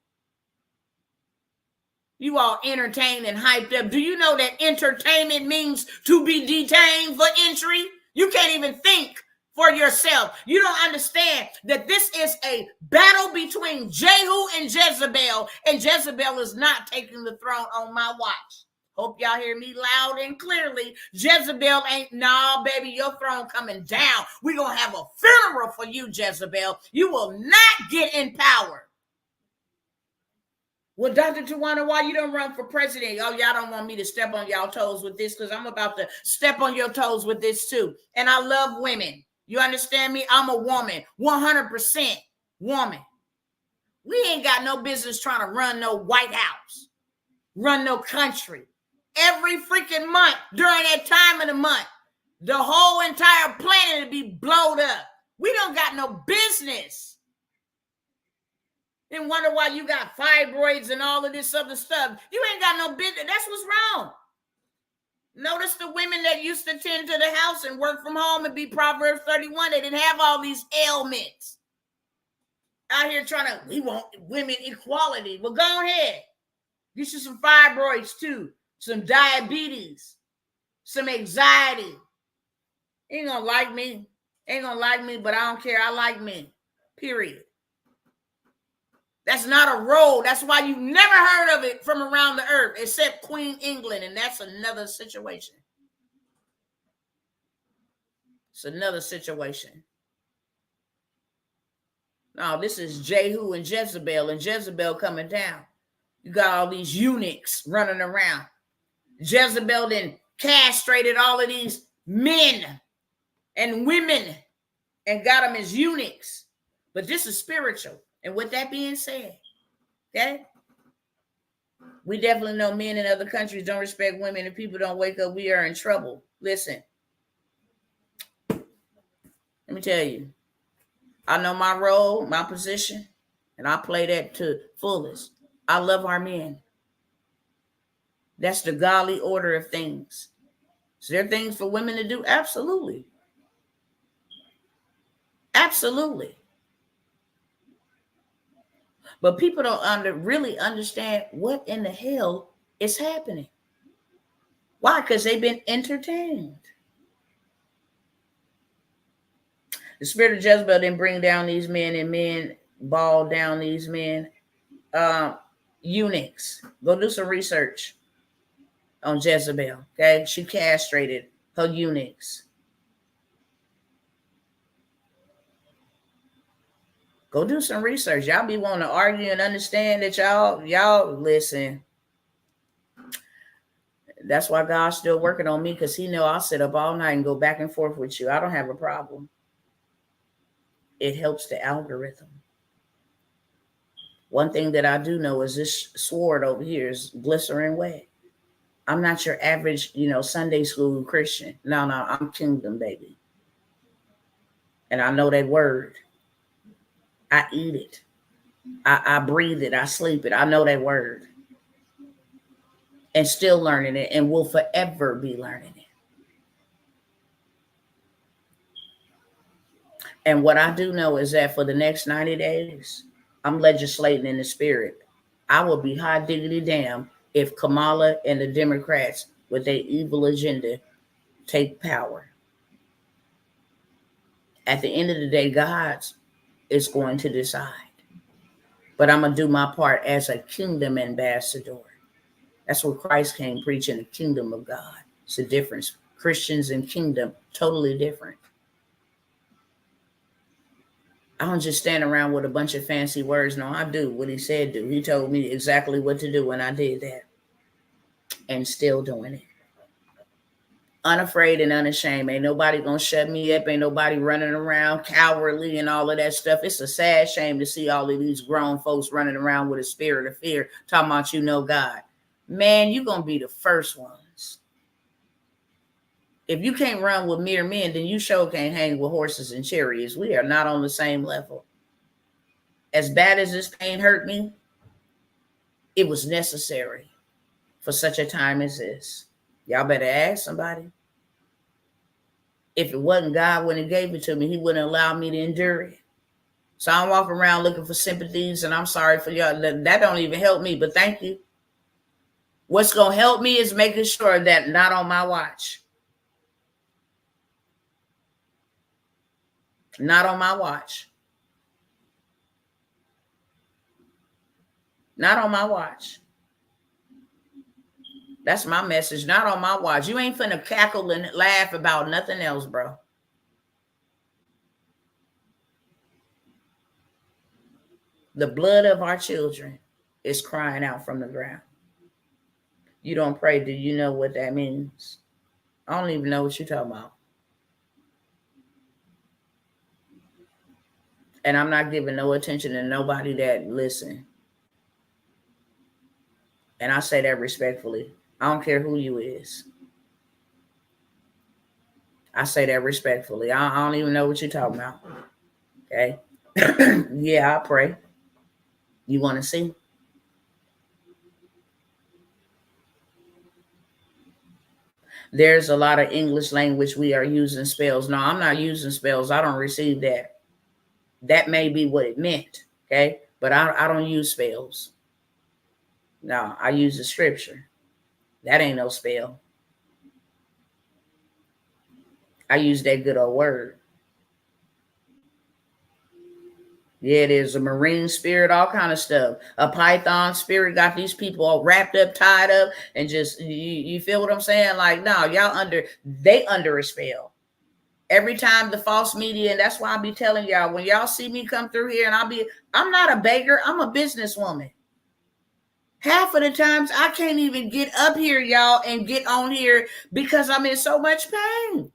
You all entertained and hyped up. Do you know that entertainment means to be detained for entry? You can't even think for yourself. You don't understand that this is a battle between Jehu and Jezebel is not taking the throne on my watch. Hope y'all hear me loud and clearly. Jezebel ain't, nah, baby, your throne coming down. We're going to have a funeral for you, Jezebel. You will not get in power. Well, Dr. Tawana, why you don't run for president? Oh, y'all don't want me to step on y'all toes with this because I'm about to step on your toes with this too. And I love women. You understand me? I'm a woman, 100% woman. We ain't got no business trying to run no White House, run no country. Every freaking month, during that time of the month, the whole entire planet will be blowed up. We don't got no business. Then wonder why you got fibroids and all of this other stuff. You ain't got no business. That's what's wrong. Notice the women that used to tend to the house and work from home and be Proverbs 31. They didn't have all these ailments. Out here trying to, we want women equality. Well, go ahead. Get you some fibroids too. Some diabetes. Some anxiety. Ain't gonna like me. Ain't gonna like me, but I don't care. I like men. Period. That's not a role. That's why you've never heard of it from around the earth, except Queen England, and that's another situation. It's another situation. No, this is Jehu and Jezebel coming down. You got all these eunuchs running around. Jezebel then castrated all of these men and women and got them as eunuchs. But this is spiritual. And with that being said, okay, We definitely know men in other countries don't respect women. If people don't wake up, we are in trouble. Listen, let me tell you, I know my role, my position, and I play that to fullest. I love our men. That's the godly order of things. Is there things for women to do? Absolutely. Absolutely. But people don't really understand what in the hell is happening. Why? Because they've been entertained. The spirit of Jezebel didn't bring down these men, and men balled down these men. Eunuchs. Go do some research on Jezebel. Okay, she castrated her eunuchs. Go do some research. Y'all be wanting to argue and understand that y'all listen. That's why God's still working on me, because he know I'll sit up all night and go back and forth with you. I don't have a problem. It helps the algorithm. One thing that I do know is this sword over here is glycerin wet. I'm not your average, Sunday school Christian. No, I'm kingdom, baby. And I know that word. I eat it. I breathe it. I sleep it. I know that word. And still learning it, and will forever be learning it. And what I do know is that for the next 90 days, I'm legislating in the spirit. I will be hot diggity damn if Kamala and the Democrats with their evil agenda take power. At the end of the day, God is going to decide. But I'm going to do my part as a kingdom ambassador. That's what Christ came preaching, the kingdom of God. It's a difference. Christians and kingdom, totally different. I don't just stand around with a bunch of fancy words. No, I do what he said do. He told me exactly what to do, and I did that. And still doing it. Unafraid and unashamed. Ain't nobody gonna shut me up. Ain't nobody running around cowardly and all of that stuff. It's a sad shame to see all of these grown folks running around with a spirit of fear, talking about God. Man, you're gonna be the first ones. If you can't run with mere men, then you sure can't hang with horses and chariots. We are not on the same level. As bad as this pain hurt me, it was necessary for such a time as this. Y'all better ask somebody. If it wasn't God when he gave it to me, he wouldn't allow me to endure it. So I'm walking around looking for sympathies, and I'm sorry for y'all. That don't even help me, but thank you. What's going to help me is making sure that not on my watch. Not on my watch. Not on my watch. That's my message. Not on my watch. You ain't finna cackle and laugh about nothing else, bro. The blood of our children is crying out from the ground. You don't pray. Do you know what that means? I don't even know what you're talking about. And I'm not giving no attention to nobody that listen. And I say that respectfully. I don't care who you is. I say that respectfully. I don't even know what you're talking about. Okay? Yeah, I pray. You want to see? There's a lot of English language we are using spells. No, I'm not using spells. I don't receive that. That may be what it meant. Okay? But I don't use spells. No, I use the scripture. That ain't no spell. I use that good old word. Yeah, there's a marine spirit, all kind of stuff. A python spirit got these people all wrapped up, tied up, and just, you feel what I'm saying? Like, no, they under a spell. Every time the false media, and that's why I be telling y'all, when y'all see me come through here, and I'm not a beggar, I'm a businesswoman. Half of the times I can't even get up here, y'all, and get on here because I'm in so much pain.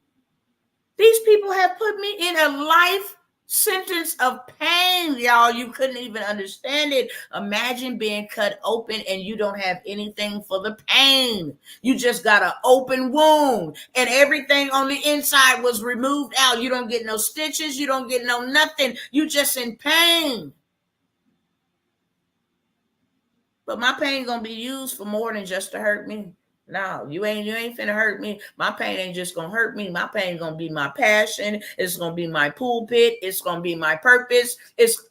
These people have put me in a life Sentence of pain, y'all. You couldn't even understand it. Imagine being cut open and you don't have anything for the pain. You just got an open wound and everything on the inside was removed out. You don't get no stitches. You don't get no nothing. You just in pain. But my pain gonna be used for more than just to hurt me. No, you ain't finna hurt me. My pain ain't just gonna hurt me. My pain gonna be my passion. It's gonna be my pulpit. It's gonna be my purpose.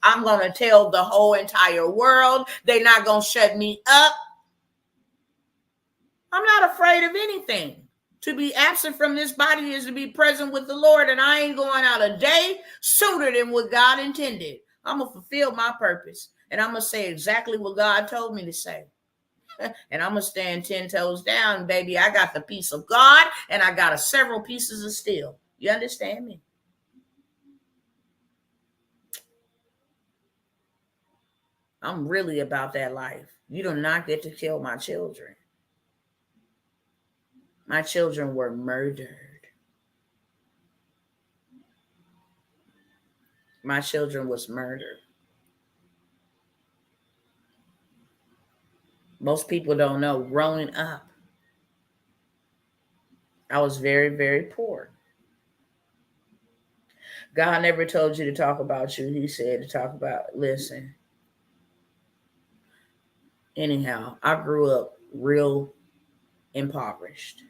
I'm gonna tell the whole entire world. They not gonna shut me up. I'm not afraid of anything. To be absent from this body is to be present with the Lord, and I ain't going out a day sooner than what God intended. I'm gonna fulfill my purpose, and I'm gonna say exactly what God told me to say. And I'm going to stand 10 toes down, baby. I got the peace of God and I got several pieces of steel. You understand me? I'm really about that life. You do not get to kill my children. My children were murdered. My children was murdered. Most people don't know. Growing up, I was very, very poor. God never told you to talk about you. He said to talk about, listen. Anyhow, I grew up real impoverished.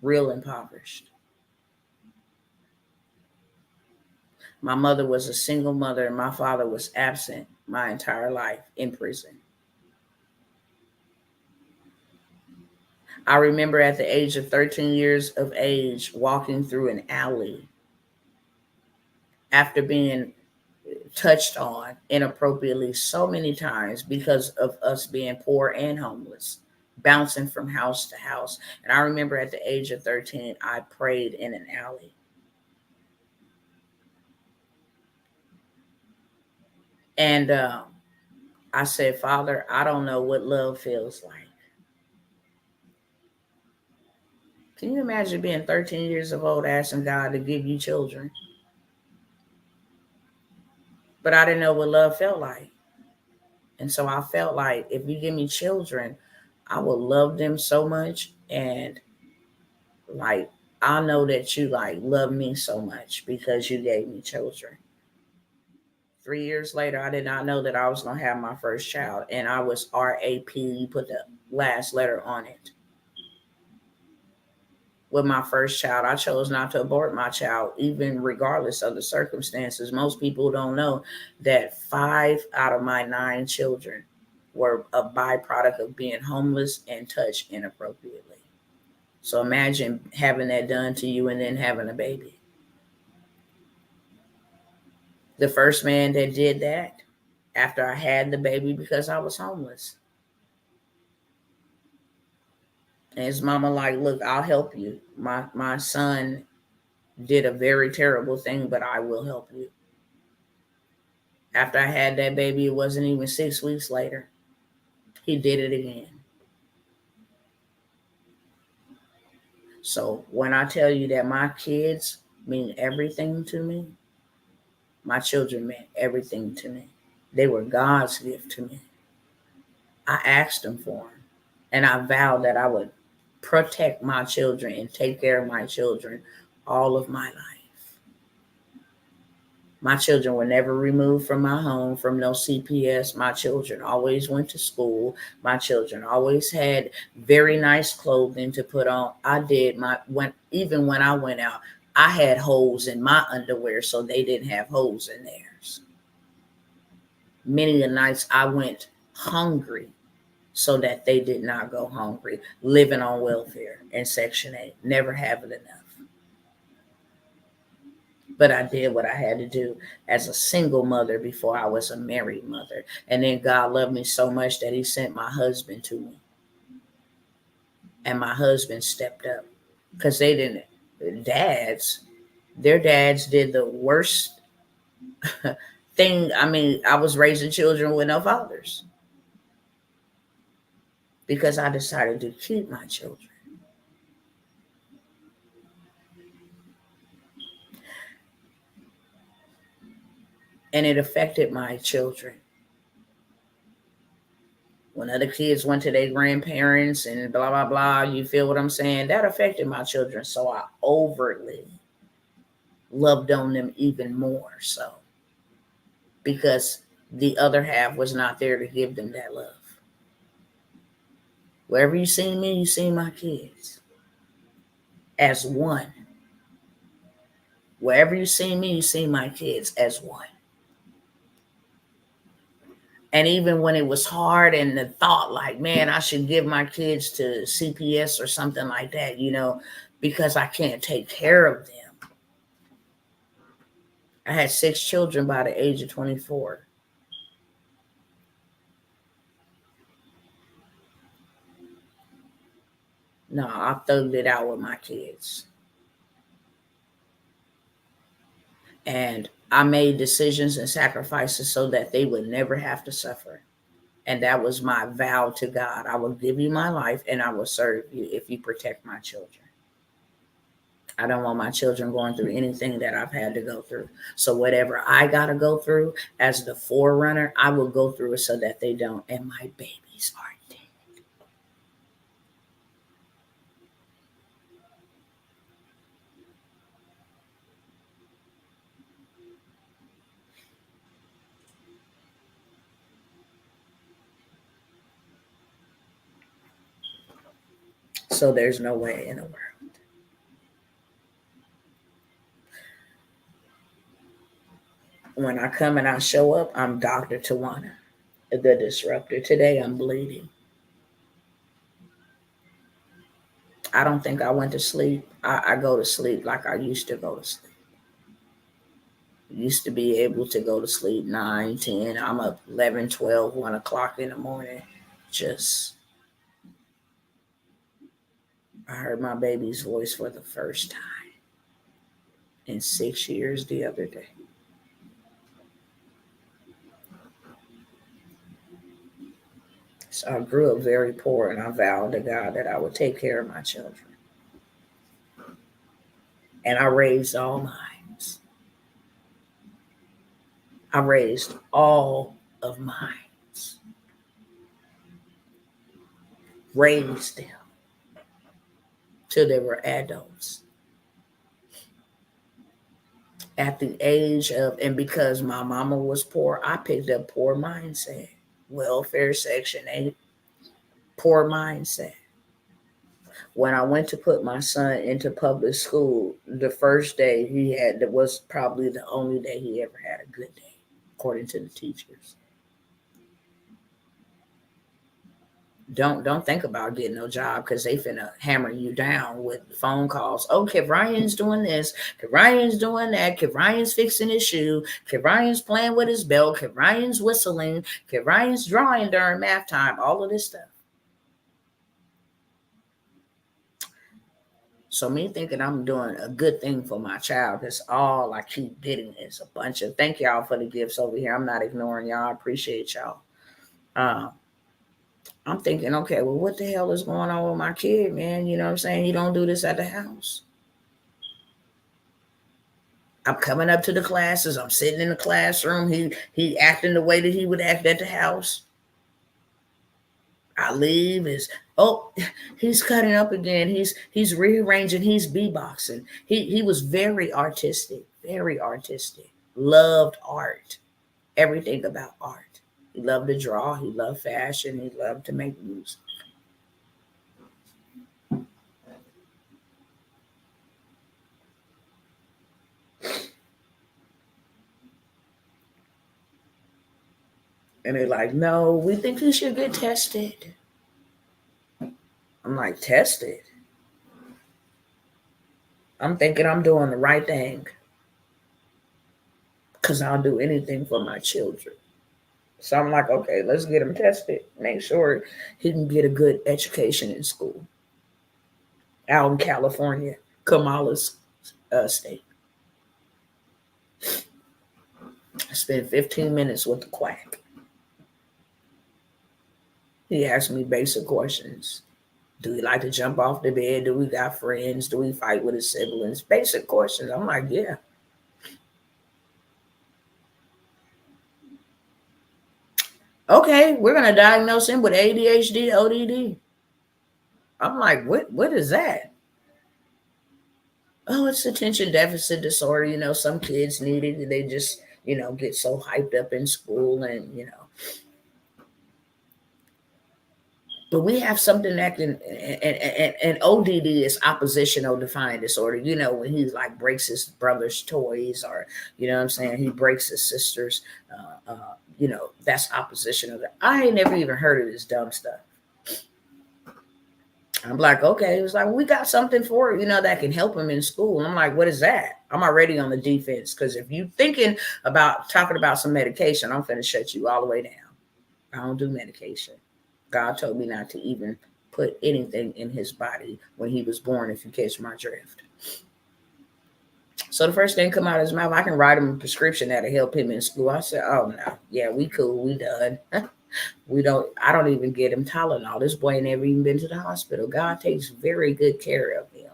Real impoverished. My mother was a single mother and my father was absent my entire life in prison. I remember at the age of 13 years of age walking through an alley after being touched on inappropriately so many times because of us being poor and homeless, bouncing from house to house. And I remember at the age of 13, I prayed in an alley. And I said, Father, I don't know what love feels like. Can you imagine being 13 years of old asking God to give you children? But I didn't know what love felt like. And so I felt like if you give me children, I will love them so much. And like, I know that you like love me so much because you gave me children. 3 years later, I did not know that I was going to have my first child. And I was RAP. You put the last letter on it. With my first child, I chose not to abort my child, even regardless of the circumstances. Most people don't know that 5 out of my 9 children were a byproduct of being homeless and touched inappropriately. So imagine having that done to you and then having a baby. The first man that did that after I had the baby because I was homeless. And his mama like, look, I'll help you. My son did a very terrible thing, but I will help you. After I had that baby, it wasn't even 6 weeks later. He did it again. So when I tell you that my kids mean everything to me, my children meant everything to me. They were God's gift to me. I asked him for them. And I vowed that I would protect my children and take care of my children all of my life. My children were never removed from my home from no CPS. My children always went to school. My children always had very nice clothing to put on. I did even when I went out, I had holes in my underwear so they didn't have holes in theirs. Many a nights I went hungry so that they did not go hungry, living on welfare and Section 8, never having enough. But I did what I had to do as a single mother before I was a married mother. And then God loved me so much that he sent my husband to me. And my husband stepped up because they didn't, their dads did the worst thing. I mean, I was raising children with no fathers because I decided to keep my children. And it affected my children. When other kids went to their grandparents and blah, blah, blah, you feel what I'm saying? That affected my children. So I overtly loved on them even more so, because the other half was not there to give them that love. Wherever you see me, you see my kids as one. Wherever you see me, you see my kids as one. And even when it was hard and the thought like, man, I should give my kids to CPS or something like that, because I can't take care of them. I had 6 children by the age of 24. No, I thugged it out with my kids. And I made decisions and sacrifices so that they would never have to suffer. And that was my vow to God. I will give you my life and I will serve you if you protect my children. I don't want my children going through anything that I've had to go through. So whatever I got to go through as the forerunner, I will go through it so that they don't. And my babies are dead. So there's no way in the world. When I come and I show up, I'm Dr. Tawana, the disruptor. Today I'm bleeding. I don't think I went to sleep. I go to sleep like I used to go to sleep. Used to be able to go to sleep 9, 10. I'm up 11, 12, 1 o'clock in the morning. I heard my baby's voice for the first time in 6 years the other day. So I grew up very poor, and I vowed to God that I would take care of my children. And I raised all mines. I raised all of mines. Raised them till they were adults. At the age of, and because my mama was poor, I picked up poor mindset, welfare, Section 8, poor mindset. When I went to put my son into public school, the first day that was probably the only day he ever had a good day, according to the teachers. Don't think about getting no job because they finna hammer you down with phone calls. Oh, Kid Ryan's doing this. Kid Ryan's doing that. Kid Ryan's fixing his shoe. Kid Ryan's playing with his belt. Kid Ryan's whistling. Kid Ryan's drawing during math time. All of this stuff. So me thinking I'm doing a good thing for my child, that's all I keep getting is a bunch of thank y'all for the gifts over here. I'm not ignoring y'all. I appreciate y'all. I'm thinking, okay, well, what the hell is going on with my kid, man? You know what I'm saying? He don't do this at the house. I'm coming up to the classes. I'm sitting in the classroom. He acting the way that he would act at the house. I leave. He's cutting up again. He's rearranging. He's beatboxing. He was very artistic. Very artistic. Loved art. Everything about art. He loved to draw. He loved fashion. He loved to make music. And they're like, no, we think you should get tested. I'm like, tested? I'm thinking I'm doing the right thing because I'll do anything for my children. So I'm like, okay, let's get him tested. Make sure he can get a good education in school. Out in California, Kamala's state. I spent 15 minutes with the quack. He asked me basic questions. Do we like to jump off the bed? Do we got friends? Do we fight with his siblings? Basic questions. I'm like, yeah. Okay, we're going to diagnose him with ADHD, ODD. I'm like, what is that? Oh, it's attention deficit disorder. Some kids need it. They just, get so hyped up in school and. But we have something that can, and ODD is oppositional defiant disorder. When he like breaks his brother's toys, or what I'm saying, he breaks his sister's. That's oppositional. I ain't never even heard of this dumb stuff. I'm like, okay. It was like, we got something for it, that can help him in school. And I'm like, what is that? I'm already on the defense, because if you thinking about talking about some medication, I'm finna shut you all the way down. I don't do medication. God told me not to even put anything in his body when he was born, if you catch my drift. So the first thing come out of his mouth, I can write him a prescription that'll help him in school. I said, oh no, yeah, we cool, we done. I don't even get him Tylenol. This boy ain't never even been to the hospital. God takes very good care of him.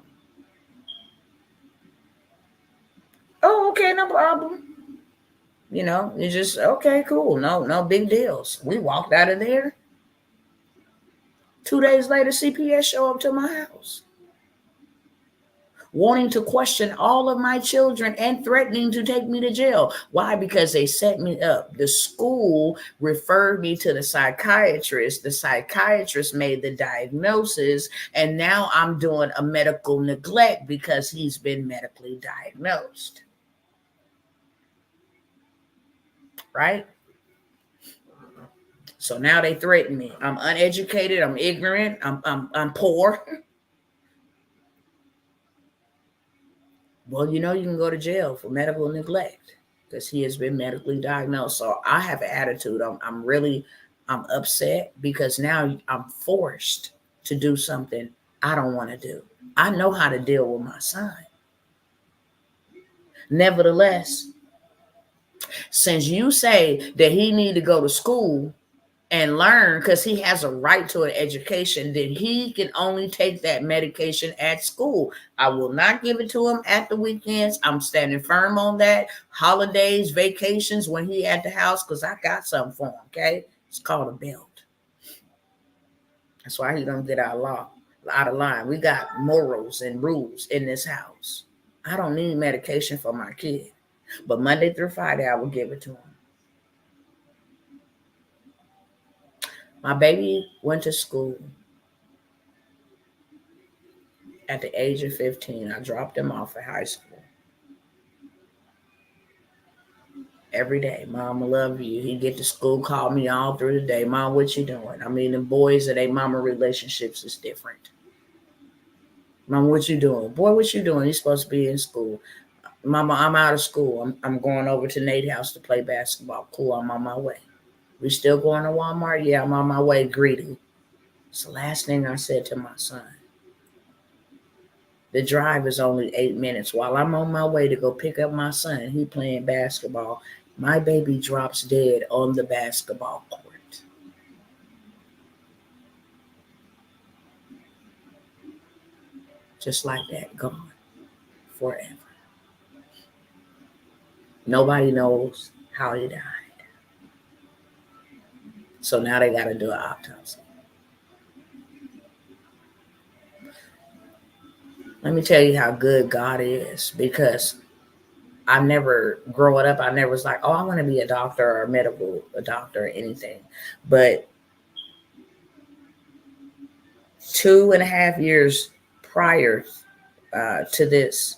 Oh, okay, no problem. It's just, okay, cool. No big deals. We walked out of there. 2 days later, CPS show up to my house, wanting to question all of my children and threatening to take me to jail. Why? Because they set me up. The school referred me to the psychiatrist. The psychiatrist made the diagnosis, and now I'm doing a medical neglect because he's been medically diagnosed. Right? So now they threaten me. I'm uneducated. I'm ignorant. I'm poor. Well, you can go to jail for medical neglect because he has been medically diagnosed. So I have an attitude. I'm upset because now I'm forced to do something I don't want to do. I know how to deal with my son. Nevertheless, since you say that he need to go to school and learn because he has a right to an education, then he can only take that medication at school. I will not give it to him at the weekends. I'm standing firm on that. Holidays, vacations, when he at the house, because I got something for him, okay? It's called a belt. That's why he don't get out of line. We got morals and rules in this house. I don't need medication for my kid. But Monday through Friday, I will give it to him. My baby went to school at the age of 15. I dropped him off at high school. Every day, Mom, I love you. He get to school, call me all through the day. Mom, what you doing? I mean, the boys and their mama relationships is different. Mom, what you doing? Boy, what you doing? He's supposed to be in school. Mama, I'm out of school. I'm going over to Nate's house to play basketball. Cool, I'm on my way. We still going to Walmart? Yeah, I'm on my way. Greedy. It's the last thing I said to my son. The drive is only 8 minutes. While I'm on my way to go pick up my son, he playing basketball. My baby drops dead on the basketball court. Just like that, gone forever. Nobody knows how he died. So now they got to do an autopsy. Let me tell you how good God is, because growing up, I never was like, oh, I want to be a doctor or a doctor or anything. But 2.5 years prior to this,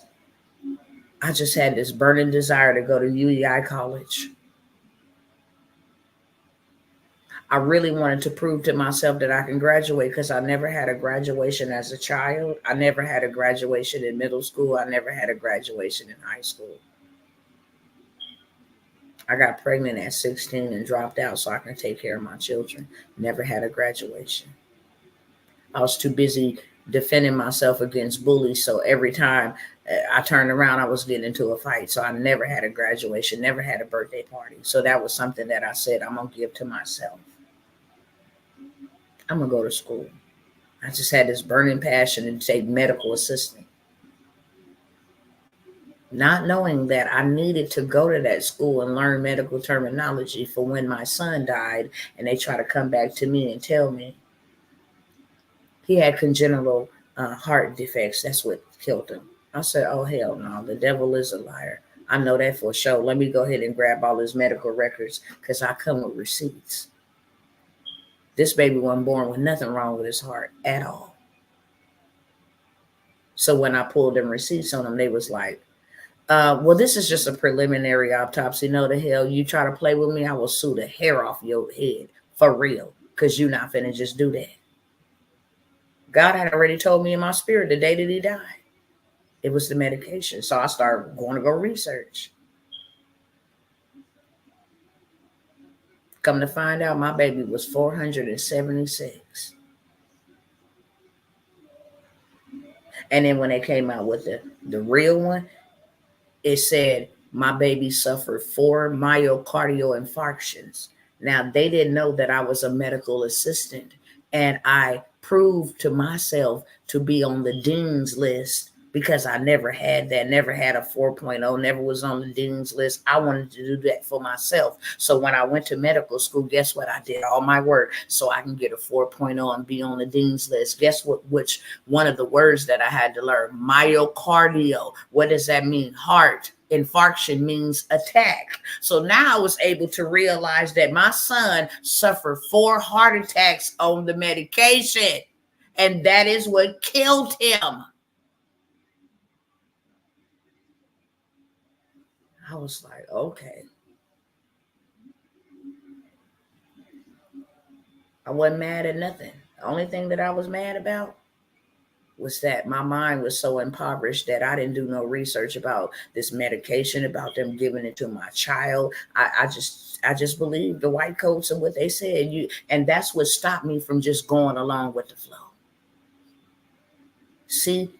I just had this burning desire to go to UEI college. I really wanted to prove to myself that I can graduate, because I never had a graduation as a child. I never had a graduation in middle school. I never had a graduation in high school. I got pregnant at 16 and dropped out so I can take care of my children. Never had a graduation. I was too busy defending myself against bullies. So every time I turned around, I was getting into a fight. So I never had a graduation, never had a birthday party. So that was something that I said, I'm going to give to myself. I'm going to go to school. I just had this burning passion to take medical assistant. not knowing that I needed to go to that school and learn medical terminology for when my son died, and they try to come back to me and tell me he had congenital heart defects. That's what killed him. I said, oh, hell no, the devil is a liar. I know that for sure. Let me go ahead and grab all his medical records because I come with receipts. This baby wasn't born with nothing wrong with his heart at all. So when I pulled them receipts on them, they was like, well, this is just a preliminary autopsy. No, the hell, you try to play with me, I will sue the hair off your head for real, because you're not finna just do that. God had already told me in my spirit the day that he died. It was the medication. So I started going to go research. Come to find out, my baby was 476. And then when they came out with the real one, it said my baby suffered 4 myocardial infarctions. Now, they didn't know that I was a medical assistant, and I proved to myself to be on the dean's list because I never had that, never had a 4.0, never was on the dean's list. I wanted to do that for myself. So when I went to medical school, guess what? I did all my work so I can get a 4.0 and be on the dean's list. Guess what? Which one of the words that I had to learn? Myocardial. What does that mean? Heart. Infarction means attack. So now I was able to realize that my son suffered 4 heart attacks on the medication, and that is what killed him. I was like, okay. I wasn't mad at nothing. The only thing that I was mad about was that my mind was so impoverished that I didn't do no research about this medication, about them giving it to my child. I just believed the white coats and what they said. And that's what stopped me from just going along with the flow. See,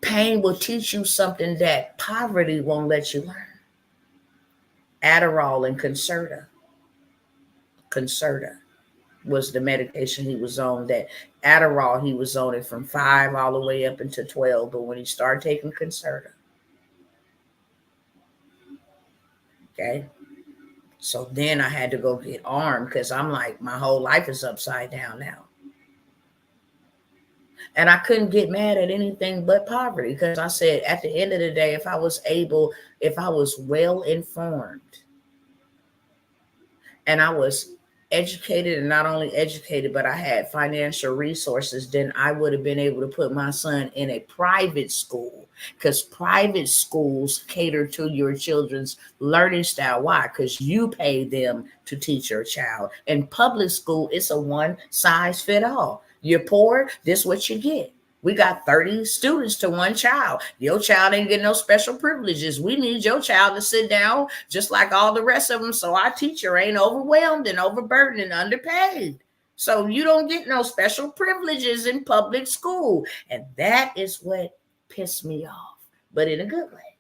pain will teach you something that poverty won't let you learn. Adderall and Concerta was the medication he was on. That Adderall, he was on it from 5 all the way up into 12. But when he started taking Concerta, okay, so then I had to go get armed because I'm like, my whole life is upside down now. And I couldn't get mad at anything but poverty because I said at the end of the day, if I was well informed and I was educated, and not only educated, but I had financial resources, then I would have been able to put my son in a private school, because private schools cater to your children's learning style. Why? Because you pay them to teach your child. In public school, it's a one size fit all. You're poor, this is what you get. We got 30 students to one child. Your child ain't getting no special privileges. We need your child to sit down just like all the rest of them, so our teacher ain't overwhelmed and overburdened and underpaid. So you don't get no special privileges in public school. And that is what pissed me off, but in a good way.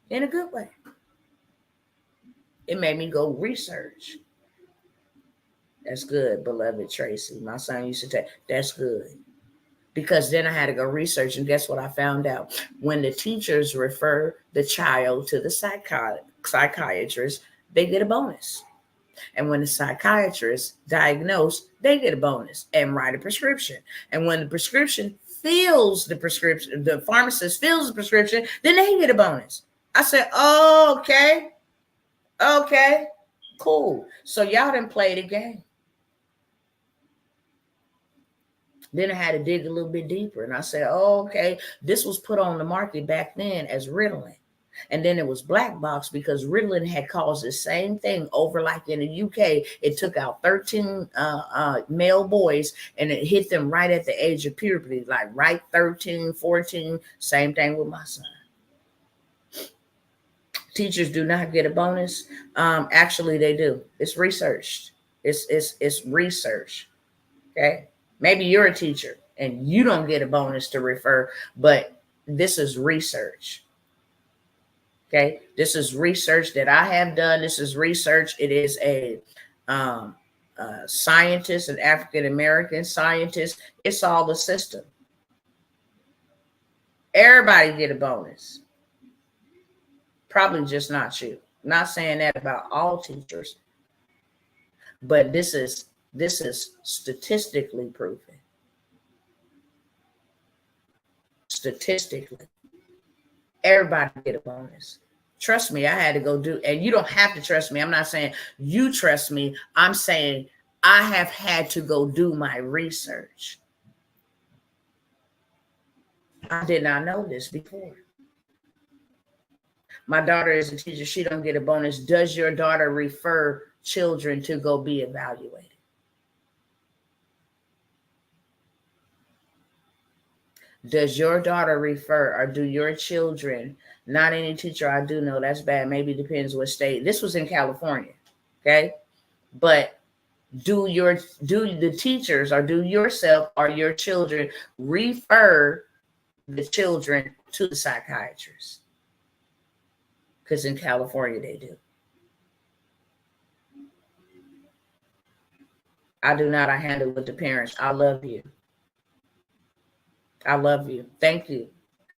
In a good way. It made me go research. That's good, beloved Tracy. My son used to say, that's good. Because then I had to go research, and guess what I found out? When the teachers refer the child to the psychiatrist, they get a bonus. And when the psychiatrist diagnose, they get a bonus and write a prescription. And when the prescription fills the prescription, the pharmacist fills the prescription, then they get a bonus. I said, oh, okay, cool. So y'all didn't play the game. Then I had to dig a little bit deeper, and I said, oh, okay, this was put on the market back then as Ritalin. And then it was black box because Ritalin had caused the same thing over, like in the UK. It took out 13 male boys, and it hit them right at the age of puberty, like right 13, 14. Same thing with my son. Teachers do not get a bonus. Actually, they do. It's researched. It's research. Okay. Maybe you're a teacher and you don't get a bonus to refer, but this is research. Okay. This is research that I have done. This is research. It is a scientist, an African American scientist. It's all the system. Everybody get a bonus. Probably just not you. Not saying that about all teachers, but this is statistically proven. Statistically, everybody get a bonus. Trust me, I had to go do, and you don't have to trust me. I'm not saying you trust me. I'm saying I have had to go do my research. I did not know this before. My daughter is a teacher. She don't get a bonus. Does your daughter refer children to go be evaluated? Does your daughter refer, or do your children, not any teacher I do know, that's bad, maybe depends what state. This was in California, okay? But do the teachers, or do yourself or your children refer the children to the psychiatrist? Because in California they do. I do not. I handle with the parents. I love you. I love you. Thank you.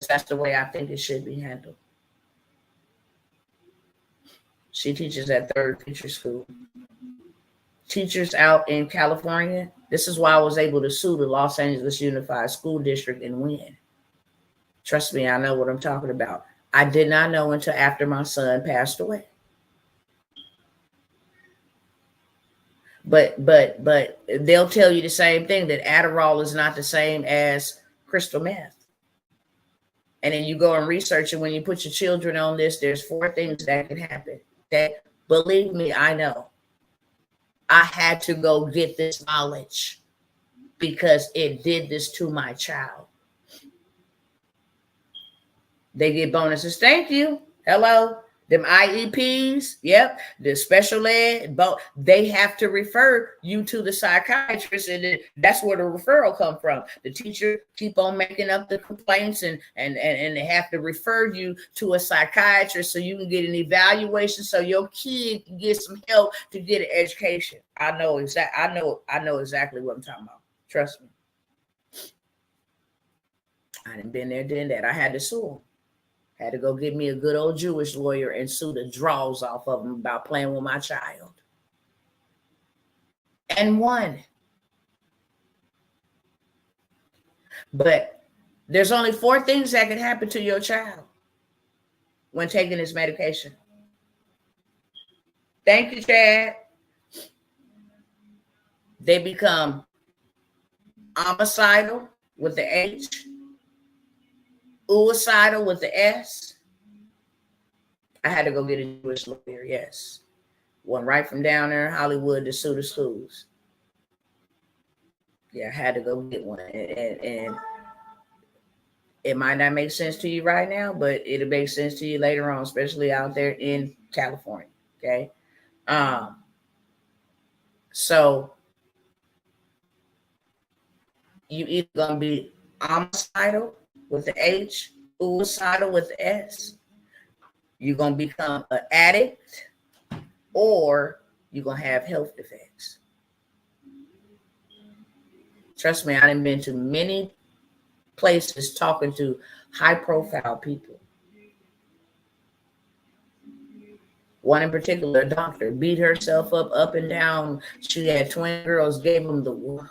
That's the way I think it should be handled. She teaches at Third Teacher School. Teachers out in California, this is why I was able to sue the Los Angeles Unified School District and win. Trust me, I know what I'm talking about. I did not know until after my son passed away. But they'll tell you the same thing, that Adderall is not the same as crystal meth. And then you go and research it. When you put your children on this, there's 4 things that can happen. That, believe me, I know. I had to go get this knowledge because it did this to my child. They get bonuses. Thank you. Hello. Them IEPs, yep, the special ed, but they have to refer you to the psychiatrist, and that's where the referral come from. The teacher keep on making up the complaints, and they have to refer you to a psychiatrist so you can get an evaluation, so your kid can get some help to get an education. I know exactly what I'm talking about. Trust me. I done been there, did that. I had to sue them. Had to go get me a good old Jewish lawyer and sue the draws off of them about playing with my child. And won. But there's only 4 things that can happen to your child when taking this medication. Thank you, Chad. They become homicidal with the H, suicidal with the S. I had to go get a Jewish lawyer, yes. One right from down there in Hollywood to sue the schools. Yeah, I had to go get one. And it might not make sense to you right now, but it'll make sense to you later on, especially out there in California, okay? So you either going to be homicidal with the H, suicidal with the S. You're going to become an addict, or you're going to have health defects. Trust me, I done been to many places talking to high-profile people. One in particular, a doctor, beat herself up and down. She had twin girls, gave them the world.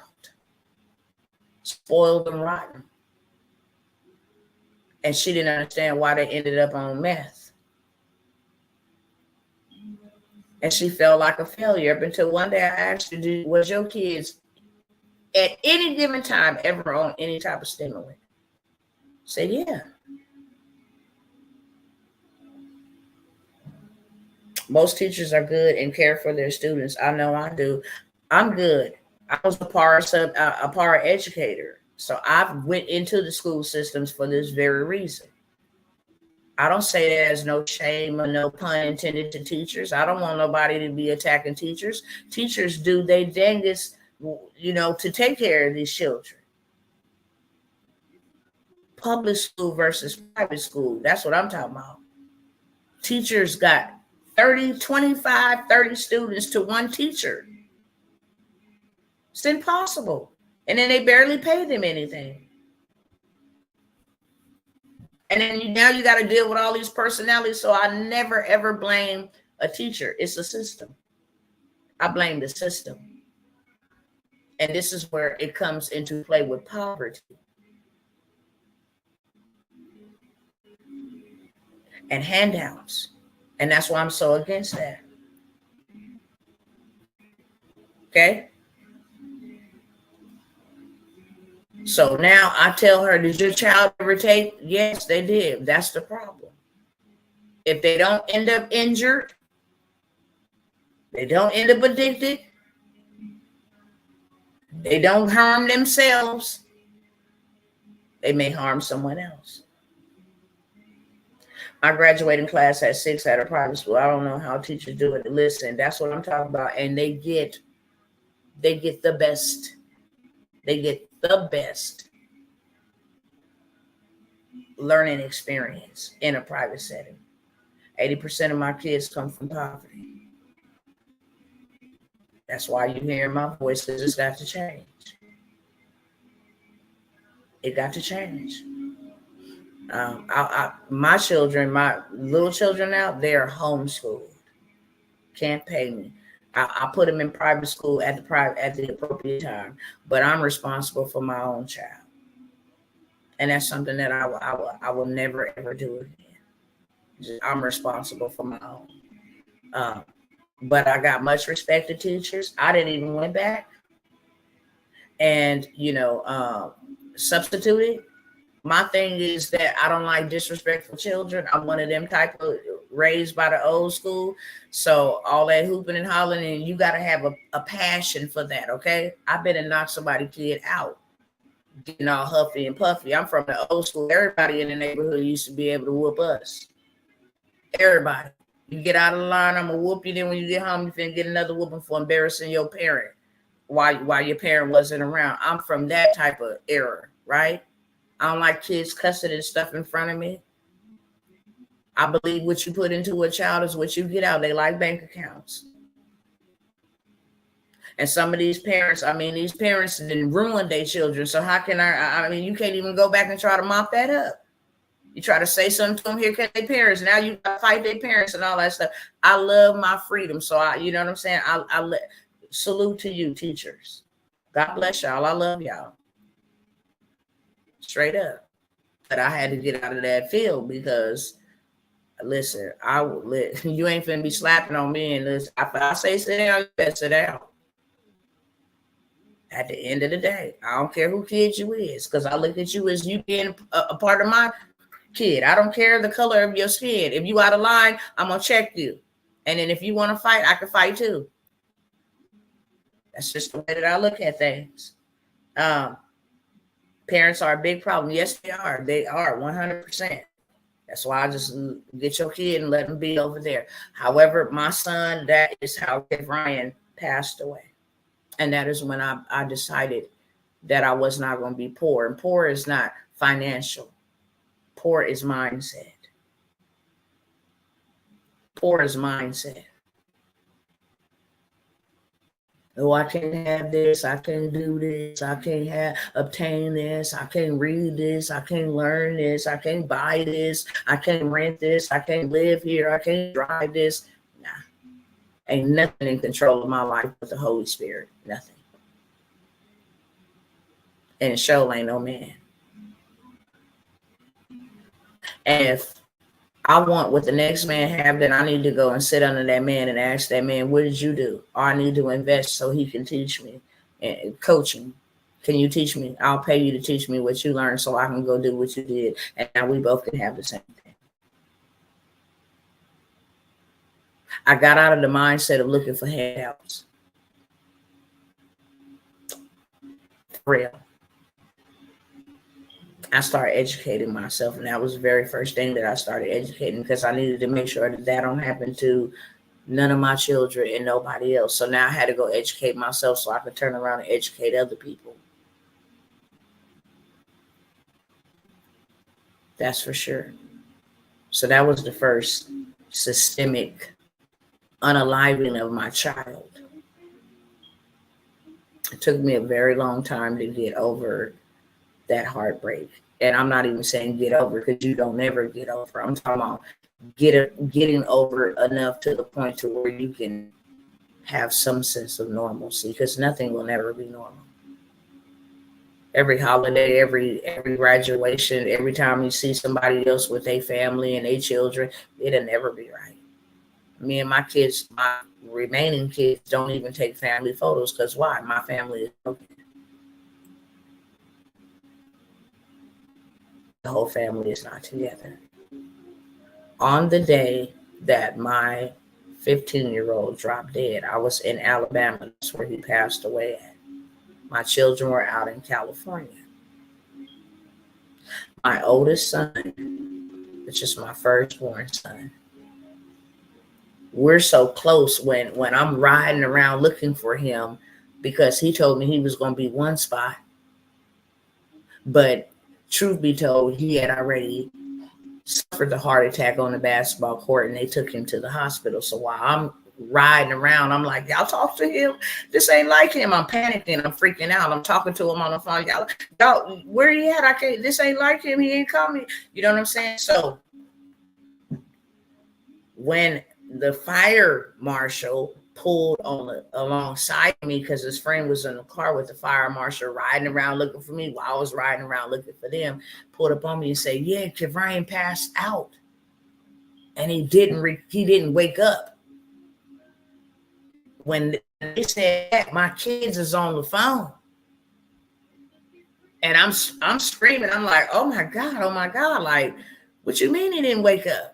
Spoiled them rotten. And she didn't understand why they ended up on meth. And she felt like a failure up until one day I asked her, was your kids at any given time ever on any type of stimulant? Said, yeah. Most teachers are good and care for their students. I know I do. I'm good. I was a para educator. So I went into the school systems for this very reason. I don't say there's no shame or no pun intended to teachers. I don't want nobody to be attacking teachers. Teachers do their dangest, to take care of these children. Public school versus private school. That's what I'm talking about. Teachers got 25, 30 students to one teacher. It's impossible. And then they barely pay them anything. And then now you got to deal with all these personalities. So I never, ever blame a teacher. It's a system. I blame the system. And this is where it comes into play with poverty and handouts. And that's why I'm so against that. Okay? So now I tell her, did your child ever take? Yes, they did. That's the problem. If they don't end up injured, they don't end up addicted, they don't harm themselves, they may harm someone else. My graduating class had 6 at a private school. I don't know how teachers do it. Listen, that's what I'm talking about. And they get the best. They get the best learning experience in a private setting. 80% of my kids come from poverty. That's why you hear my voice, because it's got to change. It got to change. My children, my little children now, they're homeschooled. Can't pay me. I put them in private school at the appropriate time, but I'm responsible for my own child, and that's something that I will never ever do again. I'm responsible for my own. But I got much respect to teachers. I didn't even went back and substituted. My thing is that I don't like disrespectful children. I'm one of them type of raised by the old school. So all that hooping and hollering, and you got to have a passion for that, okay? I've been to knock somebody's kid out, getting all huffy and puffy. I'm from the old school. Everybody in the neighborhood used to be able to whoop us. Everybody. You get out of the line, I'm going to whoop you. Then when you get home, you finna get another whooping for embarrassing your parent while your parent wasn't around. I'm from that type of era, right? I don't like kids cussing and stuff in front of me. I believe what you put into a child is what you get out. They like bank accounts. And some of these parents didn't ruin their children. So how can you can't even go back and try to mop that up. You try to say something to them, here come their parents. Now you got to fight their parents and all that stuff. I love my freedom. So you know what I'm saying? I salute to you, teachers. God bless y'all. I love y'all. Straight up. But I had to get out of that field because, listen, you ain't finna be slapping on me. And listen, if I say sit down, you better sit down. At the end of the day, I don't care who kid you is, because I look at you as you being a part of my kid. I don't care the color of your skin. If you out of line, I'm gonna check you. And then if you want to fight, I can fight too. That's just the way that I look at things. Parents are a big problem. Yes, they are. They are 100%. That's why I just get your kid and let him be over there. However, my son, that is how Ryan passed away. And that is when I decided that I was not going to be poor. And poor is not financial. Poor is mindset. Poor is mindset. Oh, I can't have this. I can't do this. I can't obtain this. I can't read this. I can't learn this. I can't buy this. I can't rent this. I can't live here. I can't drive this. Nah. Ain't nothing in control of my life but the Holy Spirit. Nothing. And it sure ain't no man. And if I want what the next man have, then I need to go and sit under that man and ask that man, what did you do? Or I need to invest so he can teach me and coach me. Can you teach me? I'll pay you to teach me what you learned so I can go do what you did. And now we both can have the same thing. I got out of the mindset of looking for handouts. For real. I started educating myself, and that was the very first thing that I started educating, because I needed to make sure that don't happen to none of my children and nobody else. So now I had to go educate myself so I could turn around and educate other people. That's for sure. So that was the first systemic unaliving of my child. It took me a very long time to get over that heartbreak. And I'm not even saying get over, because you don't never get over. I'm talking about getting over enough to the point to where you can have some sense of normalcy, because nothing will never be normal. Every holiday, every graduation, every time you see somebody else with their family and their children, it'll never be right. Me and my kids, my remaining kids, don't even take family photos, because why? My family is broken. The whole family is not together. On the day that my 15-year-old dropped dead, I was in Alabama. That's where he passed away at. My children were out in California. My oldest son, which is my firstborn son, we're so close. When I'm riding around looking for him, because he told me he was going to be one spot, but truth be told, he had already suffered a heart attack on the basketball court, and they took him to the hospital. So while I'm riding around, I'm like, y'all talk to him. This ain't like him. I'm panicking. I'm freaking out. I'm talking to him on the phone. Y'all, where he at? I can't. This ain't like him. He ain't coming. You know what I'm saying? So when the fire marshal pulled alongside me, because his friend was in the car with the fire marshal riding around looking for me while I was riding around looking for them, pulled up on me and said, yeah, Ryan passed out. And he didn't wake up. When they said that, my kids is on the phone. And I'm screaming. I'm like, oh my God. Like, what you mean he didn't wake up?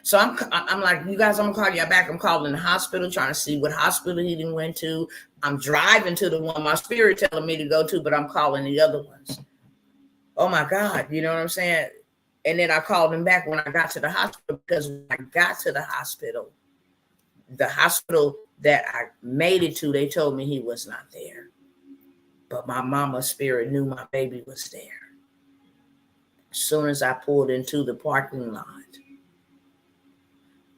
So I'm like, you guys, I'm gonna call you back. I'm calling the hospital, trying to see what hospital he didn't went to. I'm driving to the one my spirit telling me to go to, but I'm calling the other ones. Oh my God, you know what I'm saying? And then I called him back when I got to the hospital, because when I got to the hospital that I made it to, they told me he was not there. But my mama's spirit knew my baby was there. As soon as I pulled into the parking lot,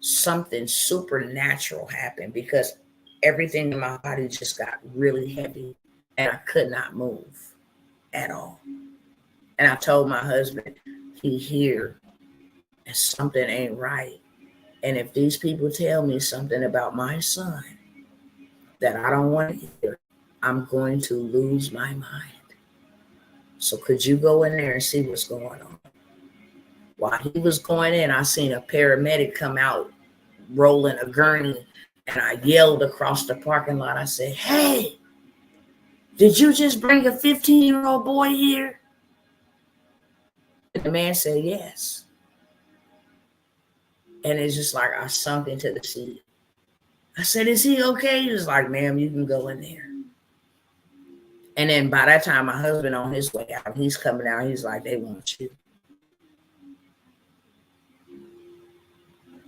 something supernatural happened, because everything in my body just got really heavy and I could not move at all. And I told my husband, he here and something ain't right. And if these people tell me something about my son that I don't want to hear, I'm going to lose my mind. So could you go in there and see what's going on? While he was going in, I seen a paramedic come out rolling a gurney, and I yelled across the parking lot. I said, hey, did you just bring a 15-year-old boy here? And the man said, yes. And it's just like I sunk into the seat. I said, is he okay? He was like, ma'am, you can go in there. And then by that time, my husband on his way out, he's coming out. He's like, they want you.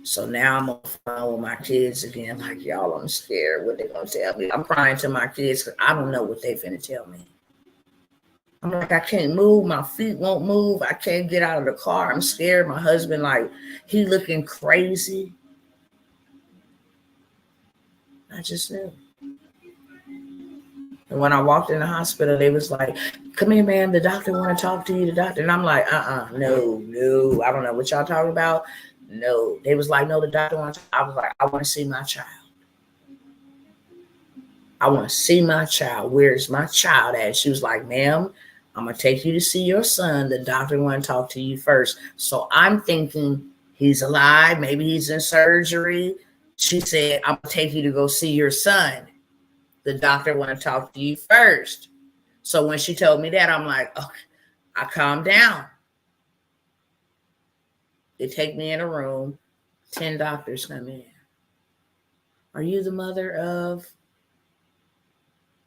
So now I'm on the phone with my kids again, like, y'all, I'm scared. What they gonna tell me? I'm crying to my kids because I don't know what they finna tell me. I'm like, I can't move. My feet won't move. I can't get out of the car. I'm scared. My husband, like, he looking crazy. I just knew. And when I walked in the hospital, they was like, come here, man. The doctor want to talk to you, the doctor. And I'm like, no. I don't know what y'all talking about. No. They was like, no, the doctor wants to. I was like, I want to see my child. I want to see my child. Where's my child at? She was like, ma'am, I'm going to take you to see your son. The doctor want to talk to you first. So I'm thinking he's alive. Maybe he's in surgery. She said, I'm going to take you to go see your son. The doctor want to talk to you first. So when she told me that, I'm like, okay, I calmed down. They take me in a room. 10 doctors come in. Are you the mother of?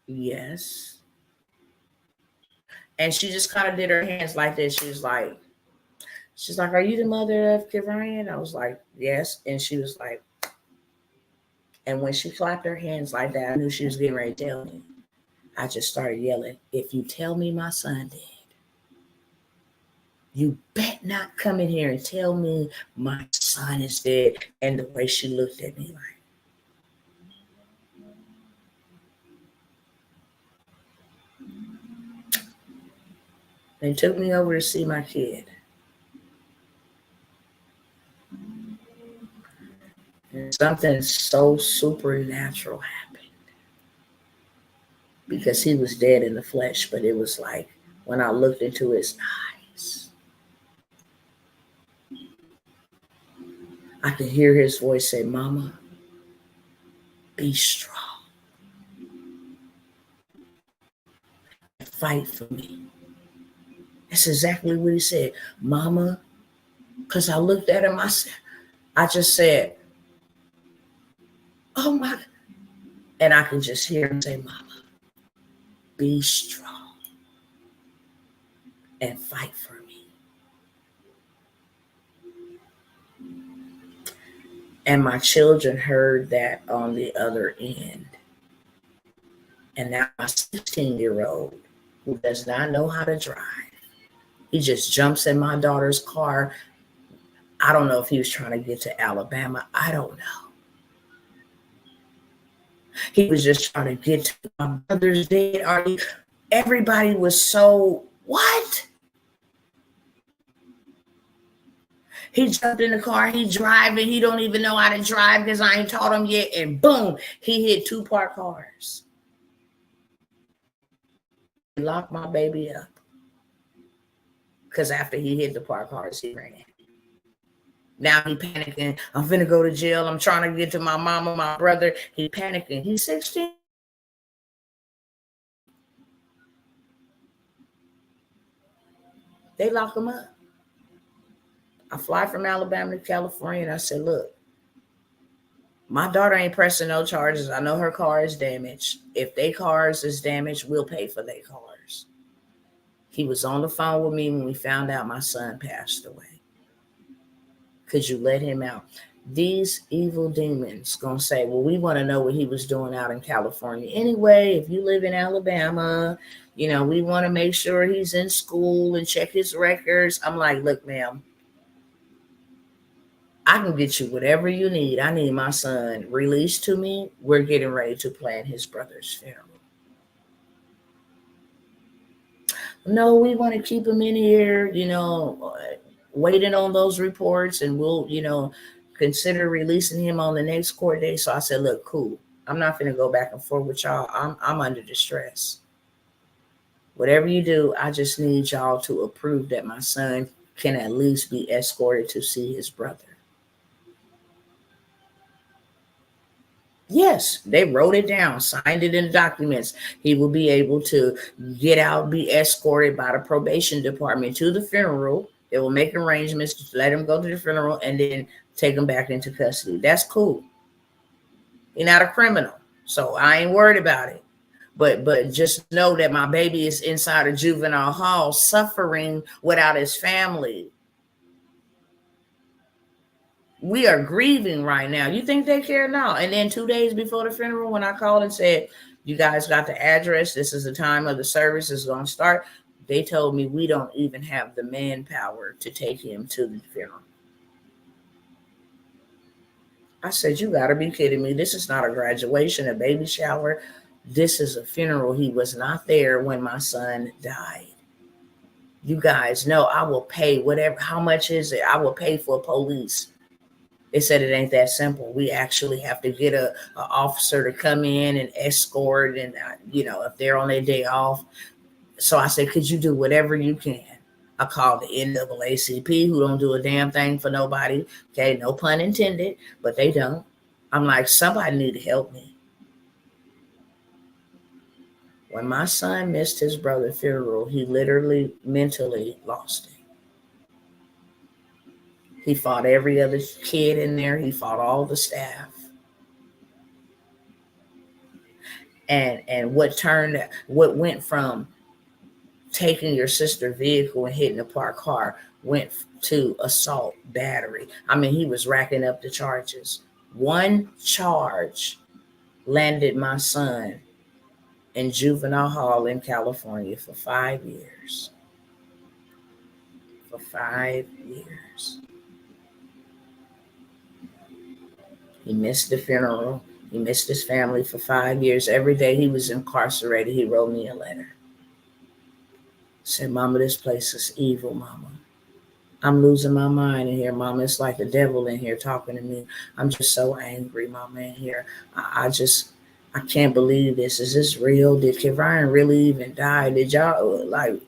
Yes. And she just kind of did her hands like this. She's like, are you the mother of Ryan? I was like, yes. And she was like, and when she clapped her hands like that, I knew she was getting ready to tell me. I just started yelling, if you tell me my son dead, you bet not come in here and tell me my son is dead. And the way she looked at me like, They took me over to see my kid. And something so supernatural happened because he was dead in the flesh, but it was like when I looked into his eyes, I could hear his voice say, "Mama, be strong. Fight for me." That's exactly what he said. "Mama," because I looked at him, I just said, "Oh my," and I could just hear him say, "Mama, be strong and fight for me." And my children heard that on the other end. And now my 16-year-old, who does not know how to drive, he just jumps in my daughter's car. I don't know if he was trying to get to Alabama. I don't know. He was just trying to get to my brother's dead. Everybody was so, what? He jumped in the car, he driving, he don't even know how to drive because I ain't taught him yet, and boom, he hit 2 parked cars. He locked my baby up because after he hit the parked cars, he ran. Now he panicking. I'm finna go to jail. I'm trying to get to my mama, my brother. He panicking. He's 16. They lock him up. I fly from Alabama to California, and I said, look, my daughter ain't pressing no charges. I know her car is damaged. If their cars is damaged, we'll pay for their cars. He was on the phone with me when we found out my son passed away. Could you let him out? These evil demons gonna say, well, we want to know what he was doing out in California. Anyway, if you live in Alabama, we want to make sure he's in school and check his records. I'm like, look, ma'am, I can get you whatever you need. I need my son released to me. We're getting ready to plan his brother's funeral. No, we want to keep him in here, waiting on those reports, and we'll, consider releasing him on the next court date. So I said, look, cool. I'm not going to go back and forth with y'all. I'm under distress. Whatever you do, I just need y'all to approve that my son can at least be escorted to see his brother. Yes, they wrote it down, signed it in the documents. He will be able to get out, be escorted by the probation department to the funeral. They will make arrangements to let him go to the funeral and then take him back into custody. That's cool. He's not a criminal, so I ain't worried about it. But just know that my baby is inside a juvenile hall suffering without his family. We are grieving right now. You think they care? No. And then 2 days before the funeral, when I called and said, you guys got the address, this is the time of the service is going to start, they told me we don't even have the manpower to take him to the funeral. I said, you got to be kidding me. This is not a graduation, a baby shower. This is a funeral. He was not there when my son died. You guys know I will pay whatever. How much is it? I will pay for police. They said it ain't that simple. We actually have to get a officer to come in and escort, and if they're on their day off. So I said, could you do whatever you can? I called the NAACP, who don't do a damn thing for nobody. Okay, no pun intended, but they don't. I'm like, somebody need to help me. When my son missed his brother's funeral, he literally mentally lost it. He fought every other kid in there. He fought all the staff. And what went from taking your sister's vehicle and hitting a parked car went to assault, battery. I mean, he was racking up the charges. One charge landed my son in juvenile hall in California for 5 years. For 5 years. He missed the funeral. He missed his family for 5 years. Every day he was incarcerated, he wrote me a letter. Said, Mama, this place is evil, Mama. I'm losing my mind in here, Mama. It's like the devil in here talking to me. I'm just so angry, Mama, in here. I can't believe this. Is this real? Did Kevin really even die? Did y'all, like,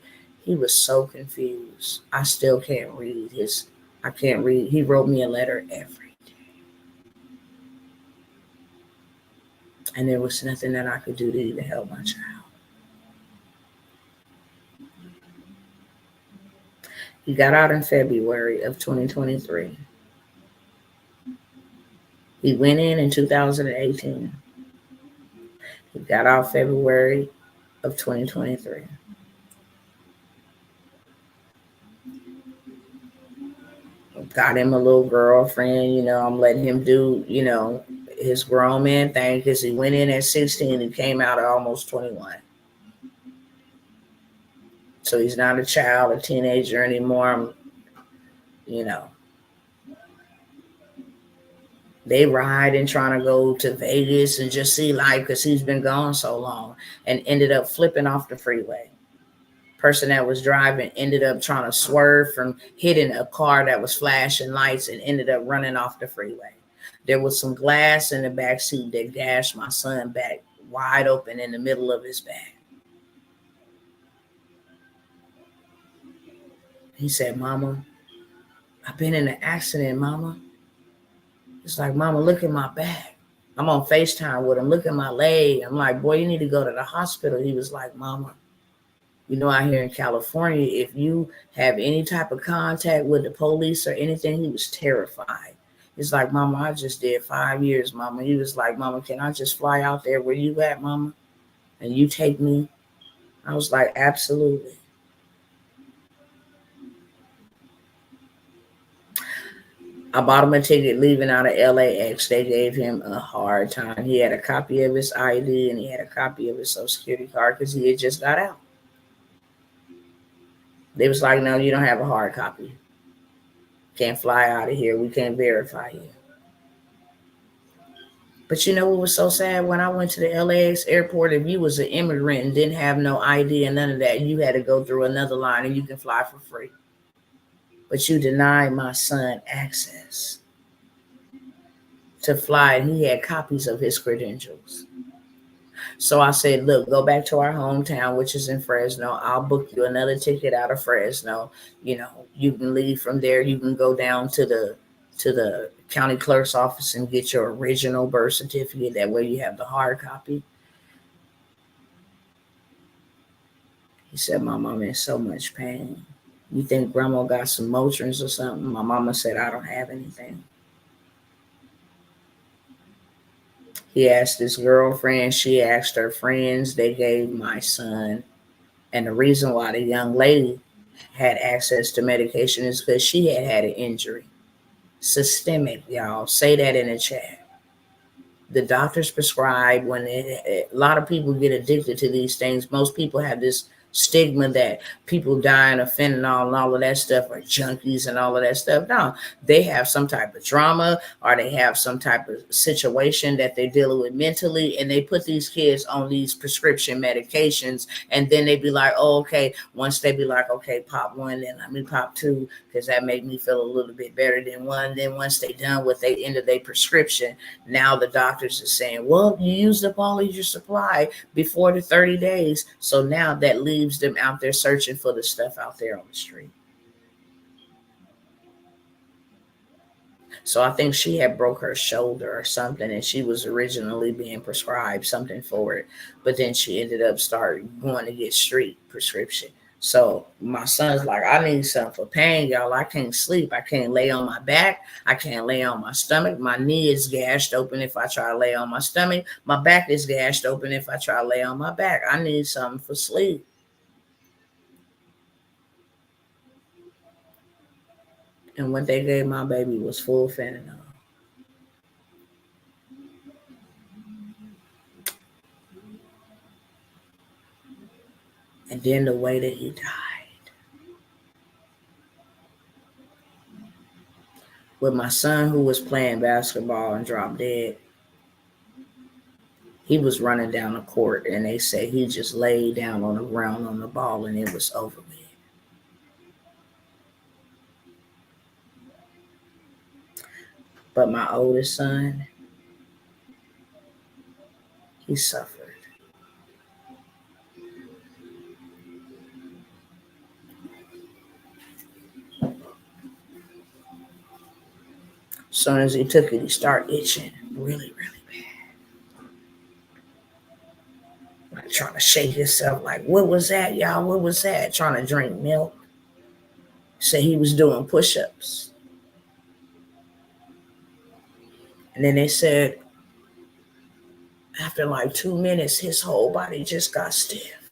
he was so confused. I still can't read his, I can't read. He wrote me a letter every day. And there was nothing that I could do to even help my child. He got out in February of 2023. He went in 2018. He got out February of 2023. Got him a little girlfriend, I'm letting him do, his grown man thing because he went in at 16 and came out at almost 21. So he's not a child, a teenager anymore. They ride and trying to go to Vegas and just see life because he's been gone so long and ended up flipping off the freeway. Person that was driving ended up trying to swerve from hitting a car that was flashing lights and ended up running off the freeway. There was some glass in the back seat that gashed my son back wide open in the middle of his back. He said, Mama, I've been in an accident, Mama. It's like, Mama, look at my back. I'm on FaceTime with him. Look at my leg. I'm like, boy, you need to go to the hospital. He was like, Mama, out here in California, if you have any type of contact with the police or anything, he was terrified. He's like, Mama, I just did 5 years, Mama. He was like, Mama, can I just fly out there where you at, Mama? And you take me? I was like, absolutely. I bought him a ticket leaving out of LAX. They gave him a hard time. He had a copy of his ID and he had a copy of his Social Security card because he had just got out. They was like, no, you don't have a hard copy. Can't fly out of here. We can't verify you. But you know what was so sad? When I went to the LAX airport, if you was an immigrant and didn't have no ID and none of that, you had to go through another line and you can fly for free. But you denied my son access to fly, and he had copies of his credentials. So I said, look, go back to our hometown, which is in Fresno. I'll book you another ticket out of Fresno. You can leave from there. You can go down to the county clerk's office and get your original birth certificate. That way you have the hard copy. He said, Mom, I'm in so much pain. You think Grandma got some Motrins or something? My mama said, I don't have anything. He asked his girlfriend. She asked her friends. They gave my son. And the reason why the young lady had access to medication is because she had an injury. Systemic, y'all. Say that in the chat. The doctors prescribe a lot of people get addicted to these things. Most people have this stigma that people dying of fentanyl and all of that stuff are junkies and all of that stuff. No, they have some type of trauma or they have some type of situation that they're dealing with mentally, and they put these kids on these prescription medications, and then they be like, oh, okay. Once they be like, okay, pop one, then let me pop two, because that made me feel a little bit better than one. Then once they done with the end of their prescription, now the doctors are saying, well, you used up all of your supply before the 30 days. So now that leaves them out there searching for the stuff out there on the street. So I think she had broke her shoulder or something, and she was originally being prescribed something for it, but then she ended up going to get street prescription. So my son's like, I need something for pain, y'all. I can't sleep. I can't lay on my back. I can't lay on my stomach. My knee is gashed open if I try to lay on my stomach. My back is gashed open if I try to lay on my back. I need something for sleep. And what they gave my baby was full fentanyl. And then the way that he died. With my son who was playing basketball and dropped dead. He was running down the court, and they say he just laid down on the ground on the ball, and it was over with. But my oldest son, he suffered. As soon as he took it, he started itching really, really bad. Like trying to shake himself, like, what was that, y'all? What was that? Trying to drink milk. Said he was doing push-ups. And then they said after like 2 minutes, his whole body just got stiff.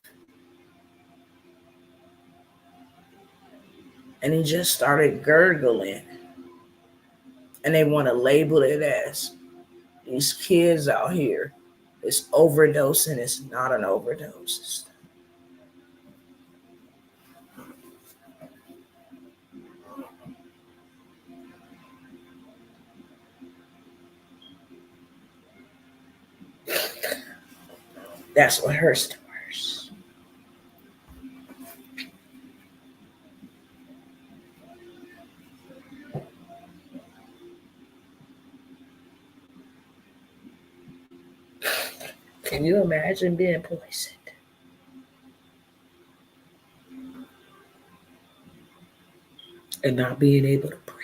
And he just started gurgling. And they want to label it as these kids out here, it's overdosing. It's not an overdose. That's what hurts the worst. Can you imagine being poisoned? And not being able to breathe?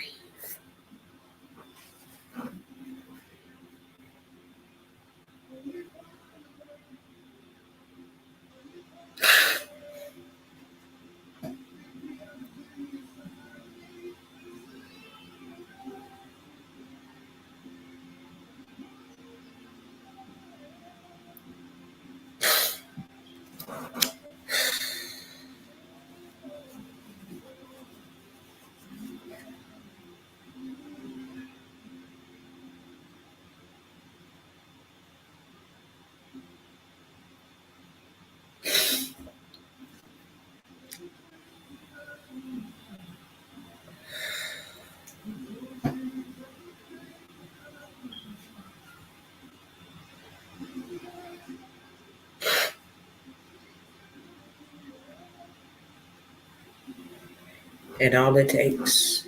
And all it takes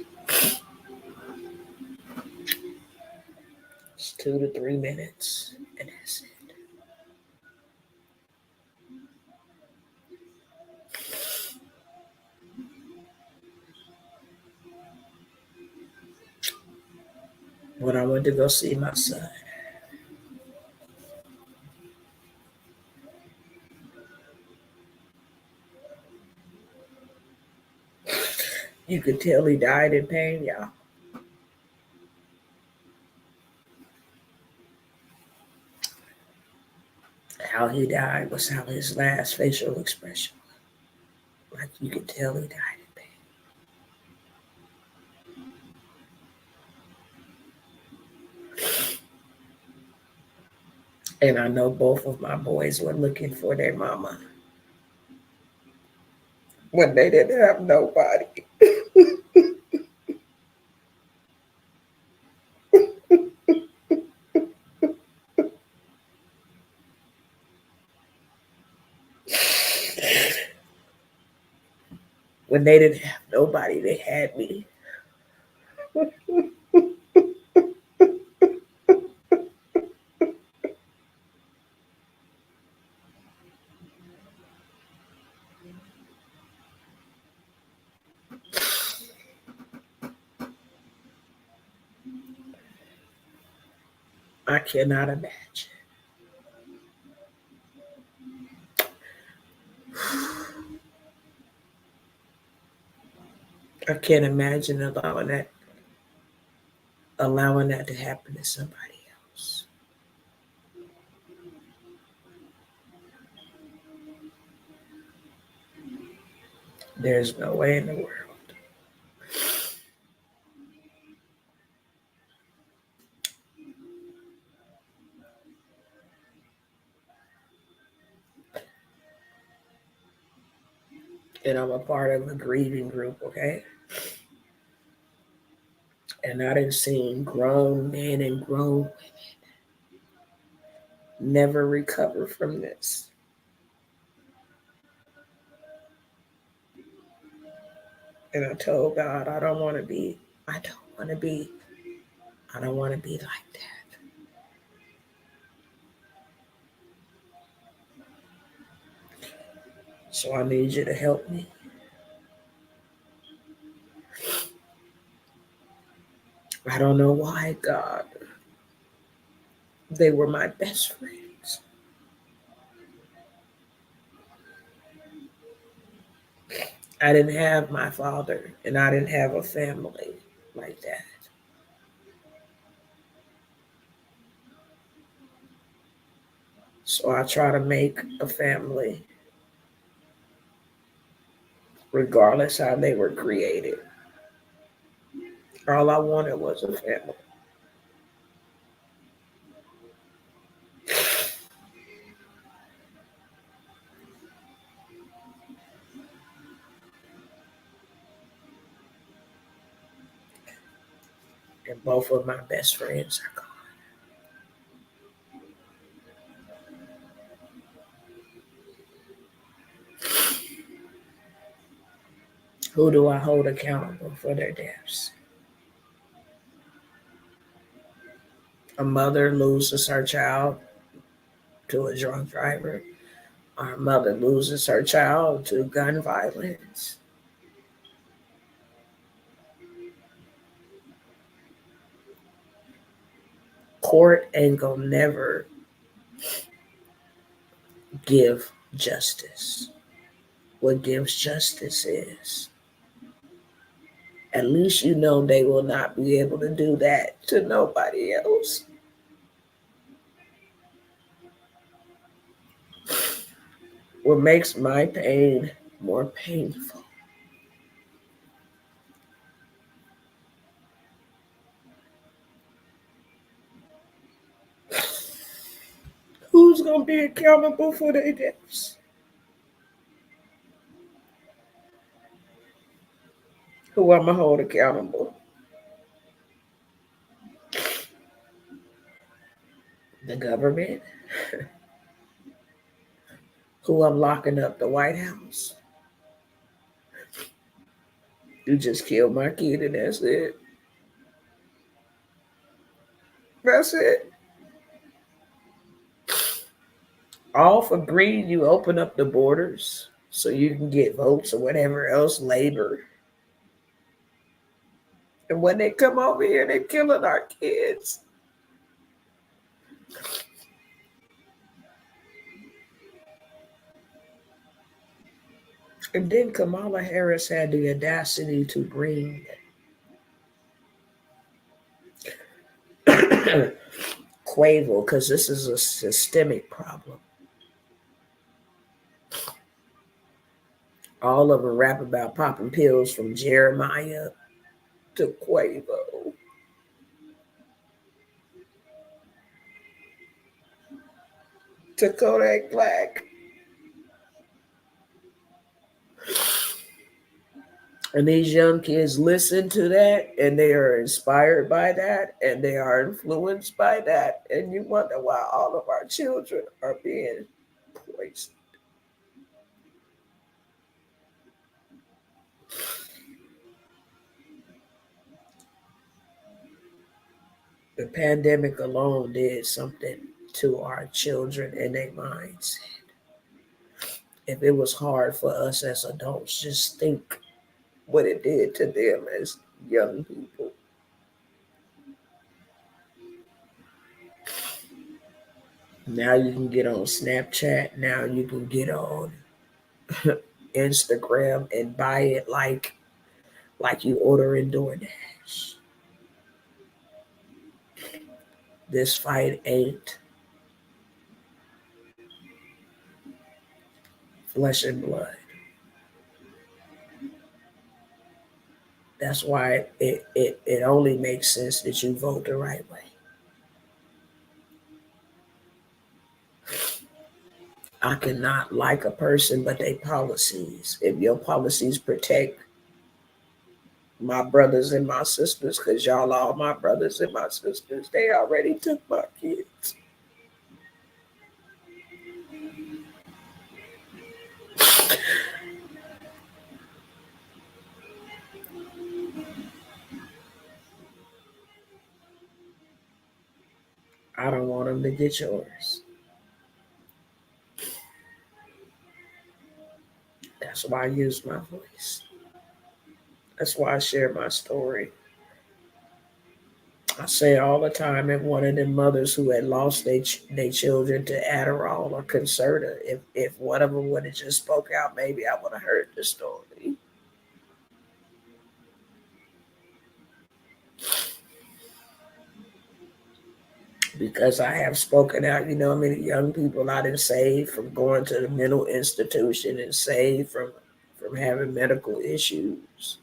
is 2 to 3 minutes, and that's it. When I went to go see my son, you could tell he died in pain, y'all. How he died was how his last facial expression was. Like you could tell he died in pain. And I know both of my boys were looking for their mama when they didn't have nobody. When they didn't have nobody, they had me. I cannot imagine. I can't imagine allowing that to happen to somebody else. There's no way in the world. And I'm a part of a grieving group, okay? And I done seen grown men and grown women never recover from this. And I told God, I don't want to be like that. So I need you to help me. I don't know why, God. They were my best friends. I didn't have my father, and I didn't have a family like that. So I try to make a family regardless how they were created. All I wanted was a family. And both of my best friends are gone. Who do I hold accountable for their deaths? A mother loses her child to a drunk driver. Our mother loses her child to gun violence. Court ain't gonna never give justice. What gives justice is at least you know they will not be able to do that to nobody else. What makes my pain more painful? Who's gonna be accountable for their deaths? Who I'm gonna hold accountable? The government? Who I'm locking up? The White House? You just killed my kid and that's it. That's it. All for greed, you open up the borders so you can get votes or whatever else, labor. And when they come over here, they're killing our kids. And then Kamala Harris had the audacity to bring Quavo, because this is a systemic problem. All of them rap about popping pills from Jeremiah to Quavo to Kodak Black. And these young kids listen to that and they are inspired by that and they are influenced by that. And you wonder why all of our children are being poisoned. The pandemic alone did something to our children and their minds. If it was hard for us as adults, just think what it did to them as young people. Now you can get on Snapchat. Now you can get on Instagram and buy it like you ordering DoorDash. This fight ain't flesh and blood. That's why it only makes sense that you vote the right way. I cannot like a person, but they policies. If your policies protect my brothers and my sisters, because y'all all my brothers and my sisters, they already took my kids. them to get yours. That's why I use my voice. That's why I share my story. I say all the time, if one of them mothers who had lost their children to Adderall or Concerta, if one of them would have just spoke out, maybe I would have heard the story. Because I have spoken out, how many young people I done saved from going to the mental institution and saved from having medical issues.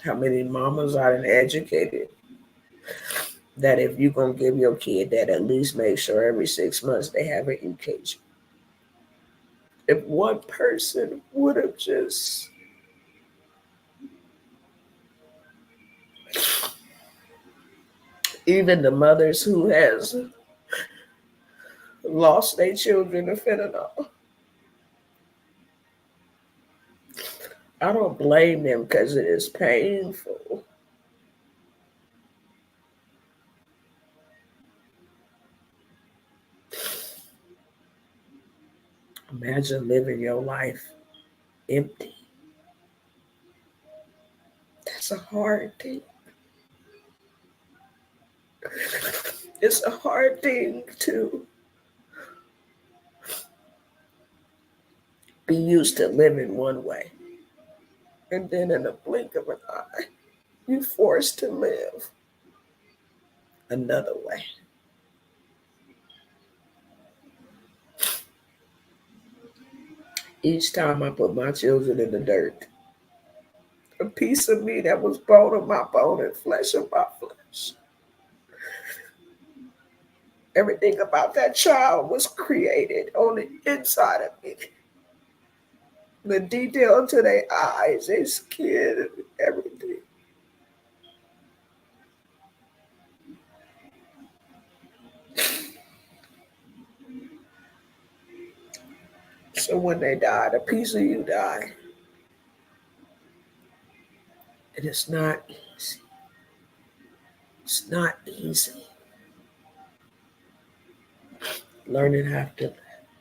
How many mamas I done educated that if you're going to give your kid that, at least make sure every 6 months they have an EKG. If one person would have just even the mothers who has lost their children to fentanyl, I don't blame them because it is painful. Imagine living your life empty. That's a hard thing. It's a hard thing to be used to living one way. And then in a blink of an eye, you're forced to live another way. Each time I put my children in the dirt, a piece of me that was bone of my bone and flesh of my flesh. Everything about that child was created on the inside of me. The detail to their eyes, their skin, everything. So when they died, a piece of you died. And it's not easy. It's not easy. Learning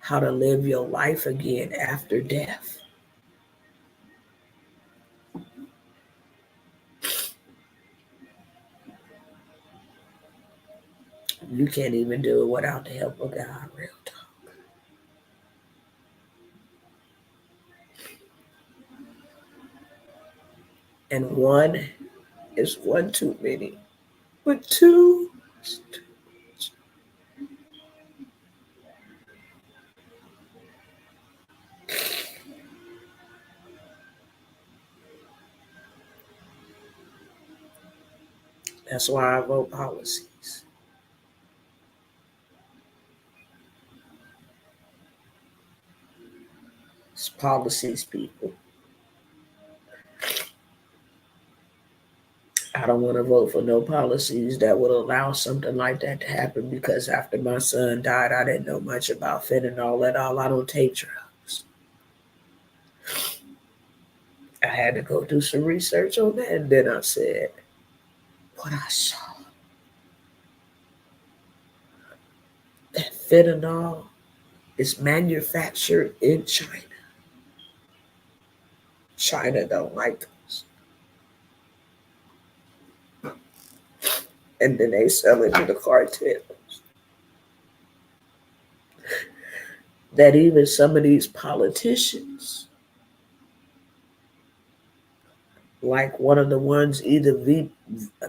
how to live your life again after death. You can't even do it without the help of God, real talk. And one is one too many, but two is too much. That's why I vote policies. It's policies, people. I don't want to vote for no policies that would allow something like that to happen because after my son died, I didn't know much about fentanyl at all. I don't take drugs. I had to go do some research on that, and then I said, what I saw, that fentanyl is manufactured in China. China don't like us. And then they sell it to the cartels. That even some of these politicians, like one of the ones,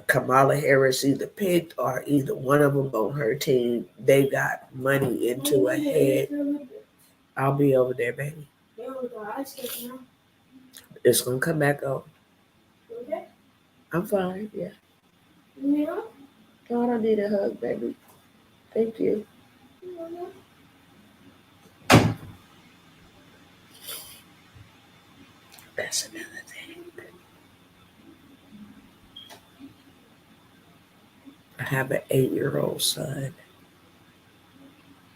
Kamala Harris either picked or either one of them on her team, they got money into a head. I'll be over there, baby. It's gonna come back on. Okay. I'm fine, yeah. No, I don't need a hug, baby. Thank you. That's another thing. I have an 8-year-old son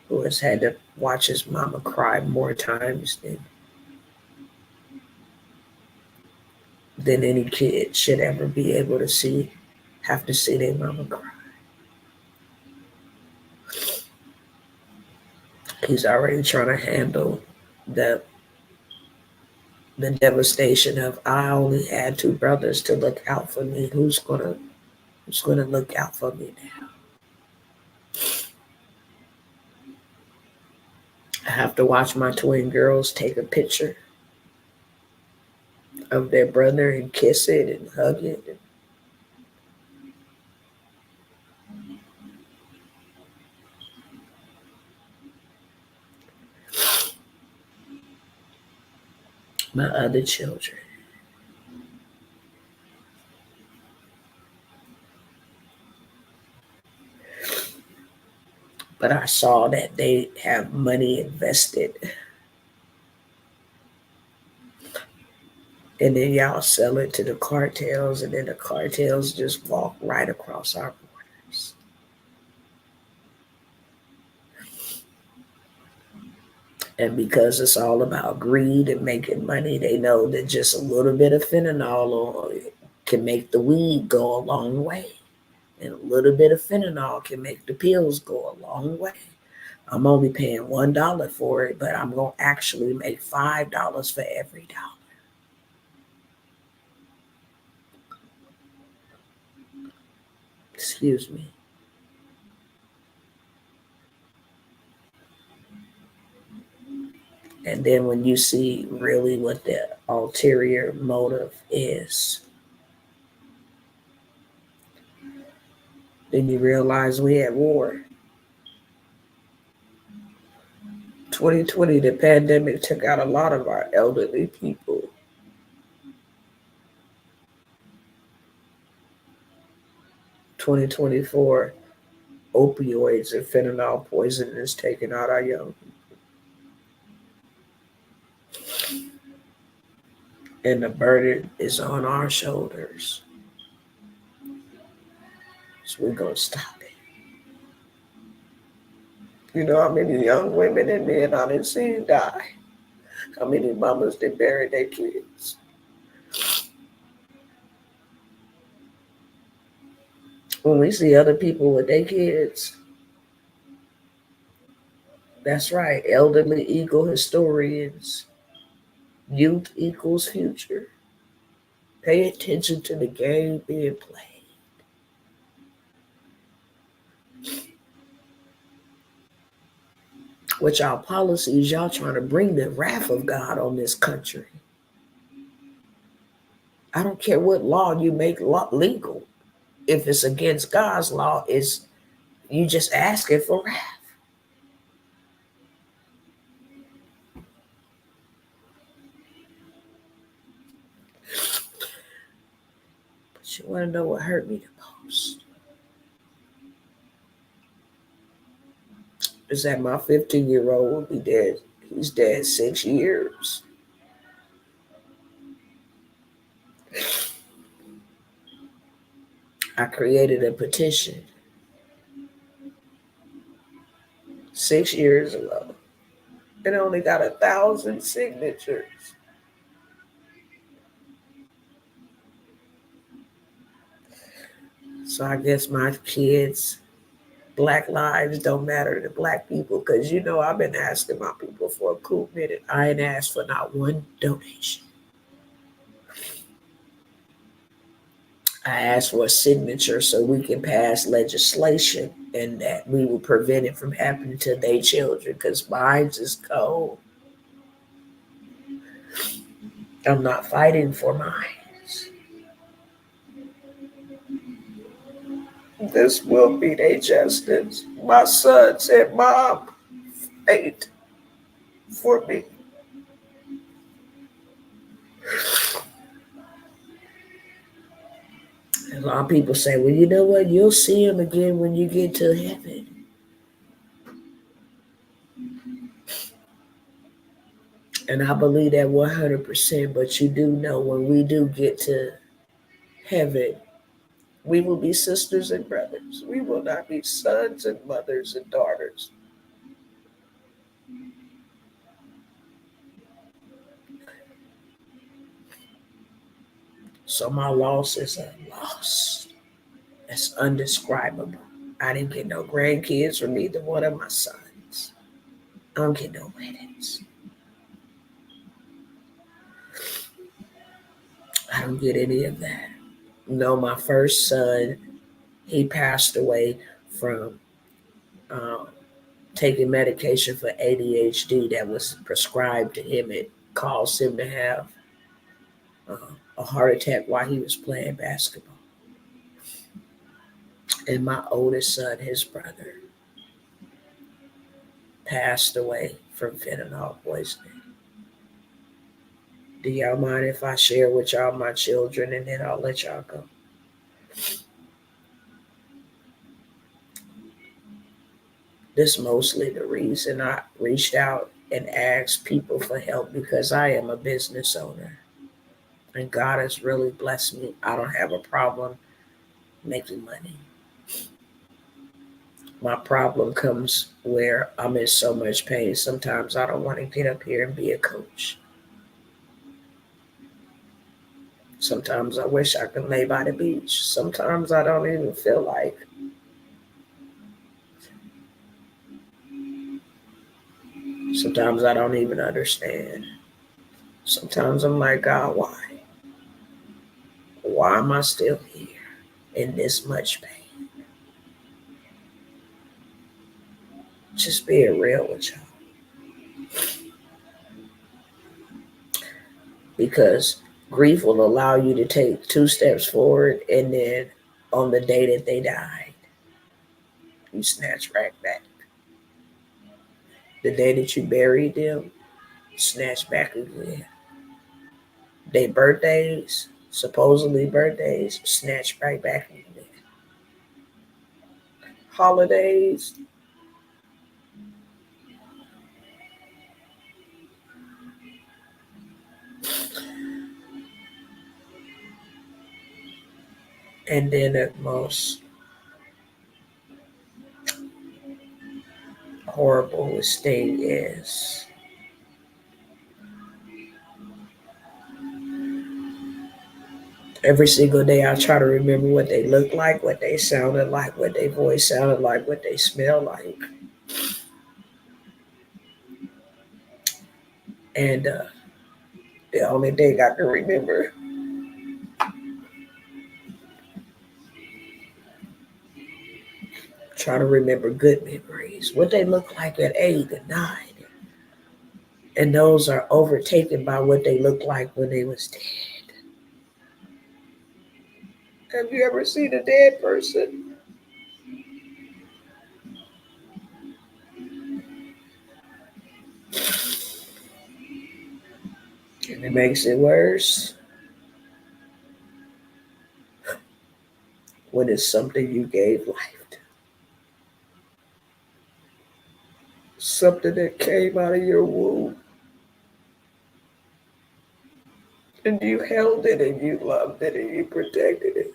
who has had to watch his mama cry more times than any kid should ever be able to have to see their mama cry. He's already trying to handle the the devastation of I only had two brothers to look out for me. Who's gonna look out for me now? I have to watch my twin girls take a picture of their brother and kiss it and hug it. And my other children. But I saw that they have money invested, and then y'all sell it to the cartels, and then the cartels just walk right across our borders. And because it's all about greed and making money, they know that just a little bit of fentanyl can make the weed go a long way. And a little bit of fentanyl can make the pills go a long way. I'm only paying $1 for it, but I'm going to actually make $5 for every dollar. Excuse me. And then when you see really what the ulterior motive is, then you realize we at war. 2020, the pandemic took out a lot of our elderly people. 2024, opioids and fentanyl poison is taking out our young. And the burden is on our shoulders. So we're going to stop it. You know how many young women and men I done seen die? How many mamas they bury their kids? When we see other people with their kids, that's right, elderly equal historians. Youth equals future. Pay attention to the game being played. With y'all policies, y'all trying to bring the wrath of God on this country. I don't care what law you make legal. If it's against God's law, it's you just asking for wrath. But you want to know what hurt me the most? Is that my 15-year-old will be dead. He's dead 6 years. I created a petition 6 years ago. It only got 1,000 signatures. So I guess my kids, Black lives don't matter to Black people, because I've been asking my people for a cool minute. I ain't asked for not one donation. I asked for a signature so we can pass legislation and that we will prevent it from happening to their children, because mine's is cold. I'm not fighting for mine. This will be their justice. My son said, Mom, fight for me. And a lot of people say, well, you know what? You'll see him again when you get to heaven. And I believe that 100%. But you do know when we do get to heaven, we will be sisters and brothers. We will not be sons and mothers and daughters. So my loss is a loss. It's undescribable. I didn't get no grandkids from either one of my sons. I don't get no weddings. I don't get any of that. No, my first son, he passed away from um, taking medication for ADHD that was prescribed to him. It caused him to have a heart attack while he was playing basketball. And my oldest son, his brother, passed away from fentanyl poisoning. Do y'all mind if I share with y'all my children and then I'll let y'all go? This is mostly the reason I reached out and asked people for help because I am a business owner and God has really blessed me. I don't have a problem making money. My problem comes where I'm in so much pain. Sometimes I don't want to get up here and be a coach. Sometimes I wish I could lay by the beach. Sometimes I don't even feel like. Sometimes I don't even understand. Sometimes I'm like, God, why? Why am I still here in this much pain? Just being real with y'all. Because grief will allow you to take 2 steps forward and then on the day that they died, you snatch right back. The day that you buried them, snatch back again. Their birthdays, supposedly birthdays, snatch right back again. Holidays, and then the most horrible thing is every single day I try to remember what they look like, what they sounded like, what their voice sounded like, what they smell like. And the only thing I can remember, try to remember good memories, what they look like at 8 and 9. And those are overtaken by what they look like when they was dead. Have you ever seen a dead person? And it makes it worse when it's something you gave life to. Something that came out of your womb. And you held it and you loved it and you protected it.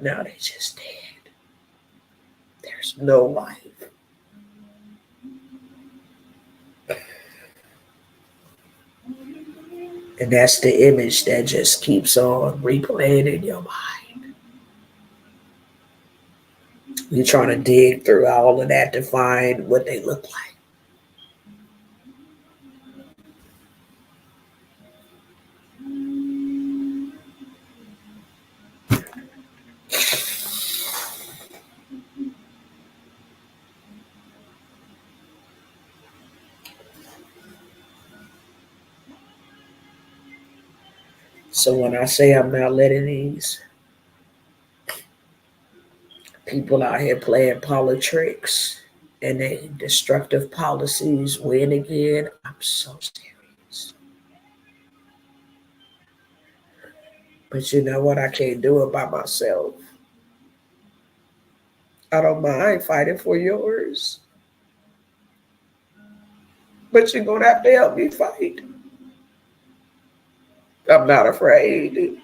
Now they just dead. There's no life. And that's the image that just keeps on replaying in your mind. You're trying to dig through all of that to find what they look like. So when I say I'm not letting these people out here playing politics and they destructive policies win again, I'm so serious. But you know what? I can't do it by myself. I don't mind fighting for yours, but you're going to have to help me fight. I'm not afraid.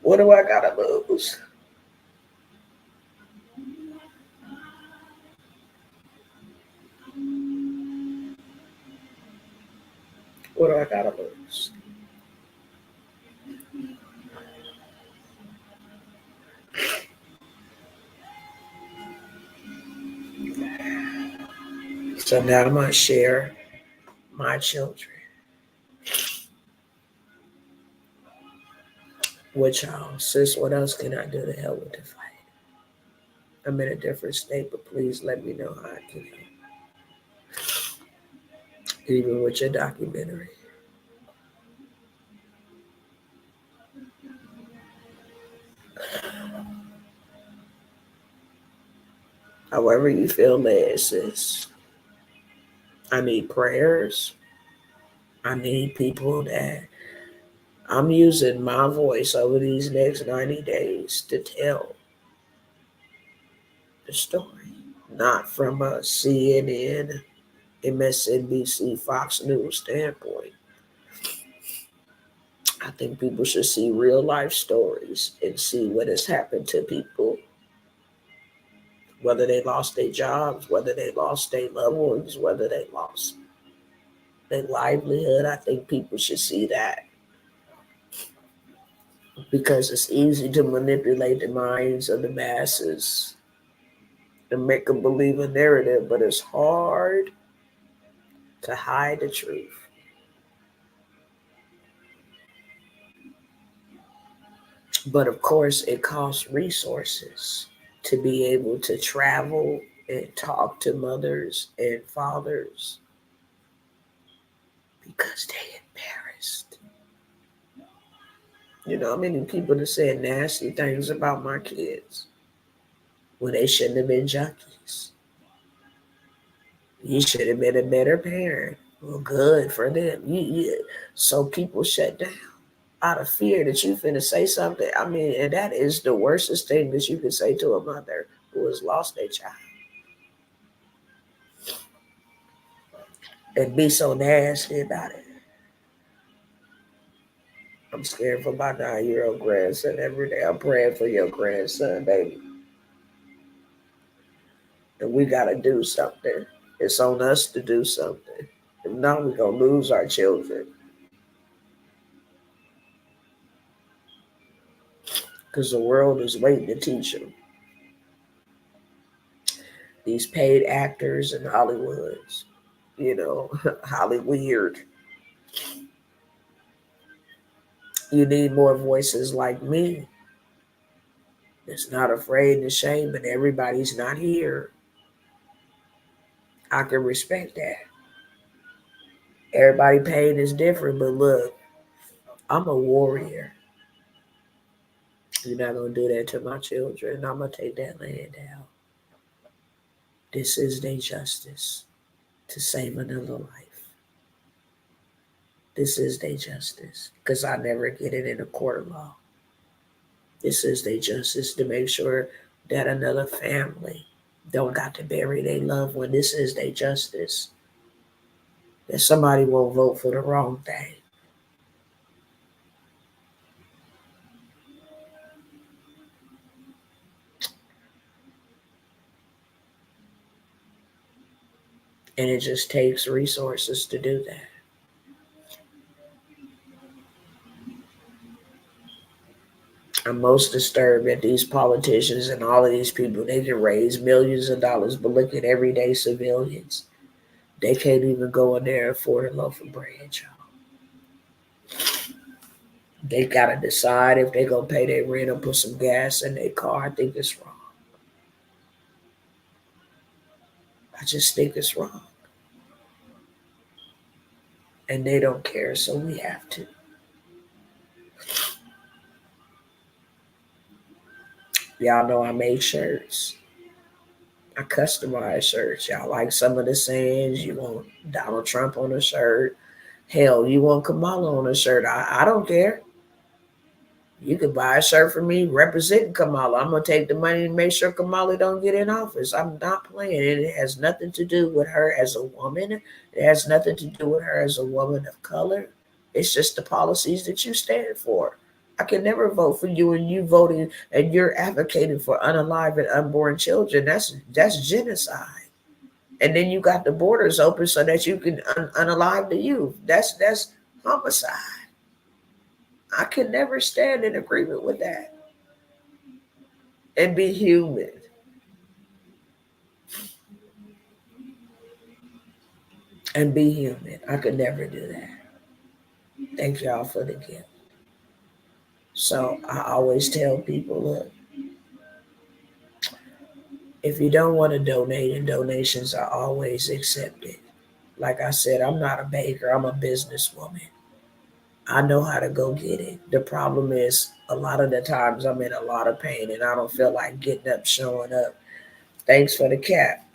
What do I got to lose? What do I got to lose? So now I'm going to share my children with y'all. Sis, what else can I do to help with the fight? I'm in a different state, but please let me know how I can help. Even with your documentary. However you feel led, sis. I need prayers. I need people that I'm using my voice over these next 90 days to tell the story. Not from a CNN, MSNBC, Fox News standpoint. I think people should see real life stories and see what has happened to people, whether they lost their jobs, whether they lost their loved ones, whether they lost their livelihood. I think people should see that because it's easy to manipulate the minds of the masses and make them believe a narrative, but it's hard to hide the truth. But of course, it costs resources to be able to travel and talk to mothers and fathers because they embarrassed. You know how many people have said nasty things about my kids when they shouldn't have been junkies? You should have been a better parent. Well, good for them. So people shut down out of fear that you finna say something. I mean, and that is the worstest thing that you could say to a mother who has lost their child. And be so nasty about it. I'm scared for my 9-year-old grandson every day. I'm praying for your grandson, baby. And we gotta do something. It's on us to do something. If not, we're gonna lose our children. Because the world is waiting to teach them. These paid actors in Hollywoods, Hollyweird. You need more voices like me. It's not afraid to shame, but everybody's not here. I can respect that. Everybody pain is different, but look, I'm a warrior. You're not gonna do that to my children. I'm gonna take that land down. This is their justice to save another life. This is their justice because I never get it in a court of law. This is their justice to make sure that another family don't got to bury their loved one. This is their justice. That somebody won't vote for the wrong thing. And it just takes resources to do that. I'm most disturbed at these politicians and all of these people. They can raise millions of dollars, but look at everyday civilians. They can't even go in there and afford a loaf of bread, y'all. They gotta decide if they're gonna pay their rent or put some gas in their car. I think it's wrong. I just think it's wrong. And they don't care, so we have to. Y'all know I make shirts. I customize shirts. Y'all like some of the sayings. You want Donald Trump on a shirt. Hell, you want Kamala on a shirt. I don't care. You could buy a shirt for me representing Kamala. I'm gonna take the money and make sure Kamala don't get in office. I'm not playing. It has nothing to do with her as a woman. It has nothing to do with her as a woman of color. It's just the policies that you stand for. I can never vote for you and you voting and you're advocating for unalive and unborn children. That's genocide. And then you got the borders open so that you can unalive the youth. That's homicide. I can never stand in agreement with that and be human. and be human. I could never do that. Thank y'all for the gift. So I always tell people, look, if you don't want to donate, and donations are always accepted. Like I said, I'm not a baker, I'm a businesswoman. I know how to go get it. The problem is, a lot of the times I'm in a lot of pain and I don't feel like getting up, showing up. Thanks for the cat.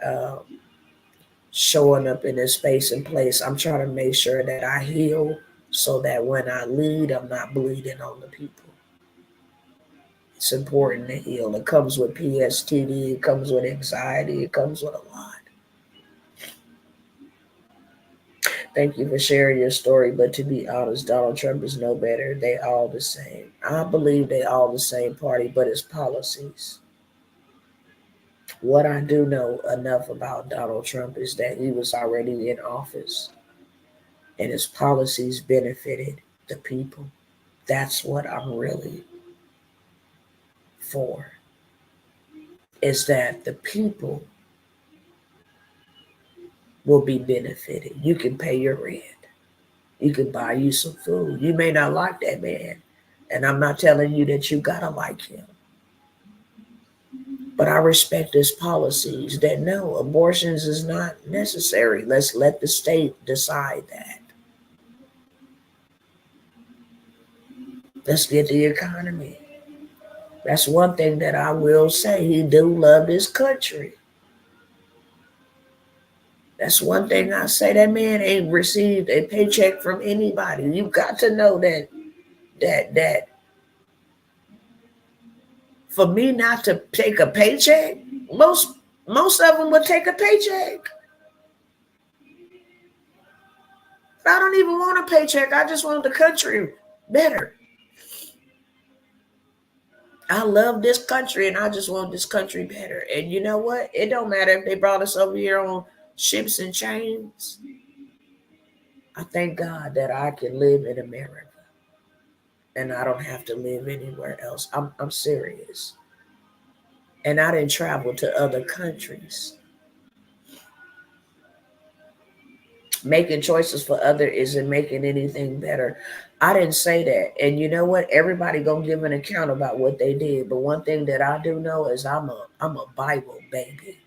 Showing up in this space and place. I'm trying to make sure that I heal so that when I lead, I'm not bleeding on the people. It's important to heal. It comes with PSTD, it comes with anxiety, it comes with a lot. Thank you for sharing your story, but to be honest, Donald Trump is no better. They all the same. I believe they all the same party, but it's policies. What I do know enough about Donald Trump is that he was already in office and his policies benefited the people. That's what I'm really for, is that the people will be benefited. You can pay your rent. You can buy you some food. You may not like that man, and I'm not telling you that you gotta like him. But I respect his policies that no, abortions is not necessary. Let's let the state decide that. Let's get the economy. That's one thing that I will say. He do love this country. That's one thing I say. That man ain't received a paycheck from anybody. You got to know that for me not to take a paycheck, most of them would take a paycheck. I don't even want a paycheck. I just want the country better. I love this country and I just want this country better. And you know what? It don't matter if they brought us over here on ships and chains. I thank God that I can live in America and I don't have to live anywhere else. I'm serious. And I didn't travel to other countries. Making choices for others isn't making anything better. I didn't say that. And you know what? Everybody gonna give an account about what they did. But one thing that I do know is I'm a Bible baby.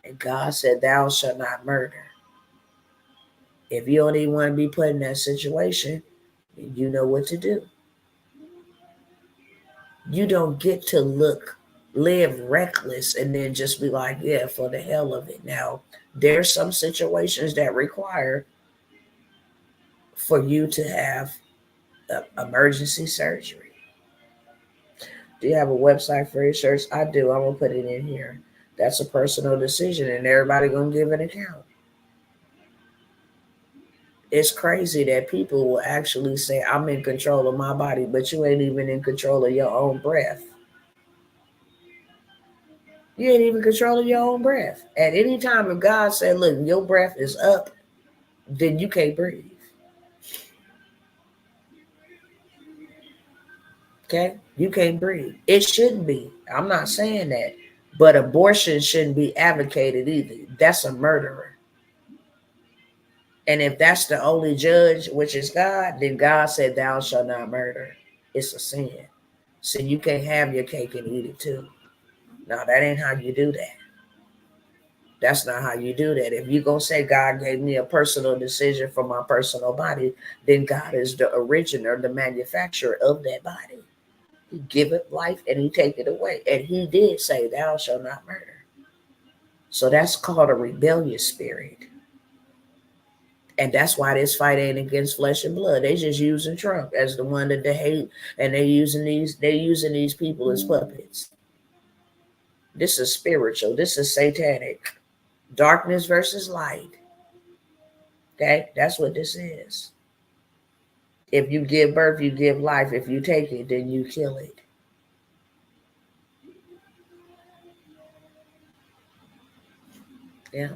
And God said, "Thou shalt not murder." If you don't even want to be put in that situation, you know what to do. You don't get to live reckless and then just be like, yeah, for the hell of it. Now, there's some situations that require for you to have emergency surgery. Do you have a website for research? I do. I'm going to put it in here. That's a personal decision and everybody going to give an account. It's crazy that people will actually say, I'm in control of my body, but you ain't even in control of your own breath. You ain't even controlling your own breath. At any time, if God said, look, your breath is up, then you can't breathe. Okay? You can't breathe. It shouldn't be. I'm not saying that. But abortion shouldn't be advocated either. That's a murderer. And if that's the only judge, which is God, then God said, thou shalt not murder. It's a sin. So you can't have your cake and eat it too. No, that ain't how you do that. That's not how you do that. If you're going to say God gave me a personal decision for my personal body, then God is the originator, the manufacturer of that body. He give it life and he take it away. And he did say, thou shalt not murder. So that's called a rebellious spirit. And that's why this fight ain't against flesh and blood. They just using Trump as the one that they hate, and they're using these people as puppets. This is spiritual. This is satanic. Darkness versus light. Okay, that's what this is. If you give birth, you give life. If you take it, then you kill it. Yeah.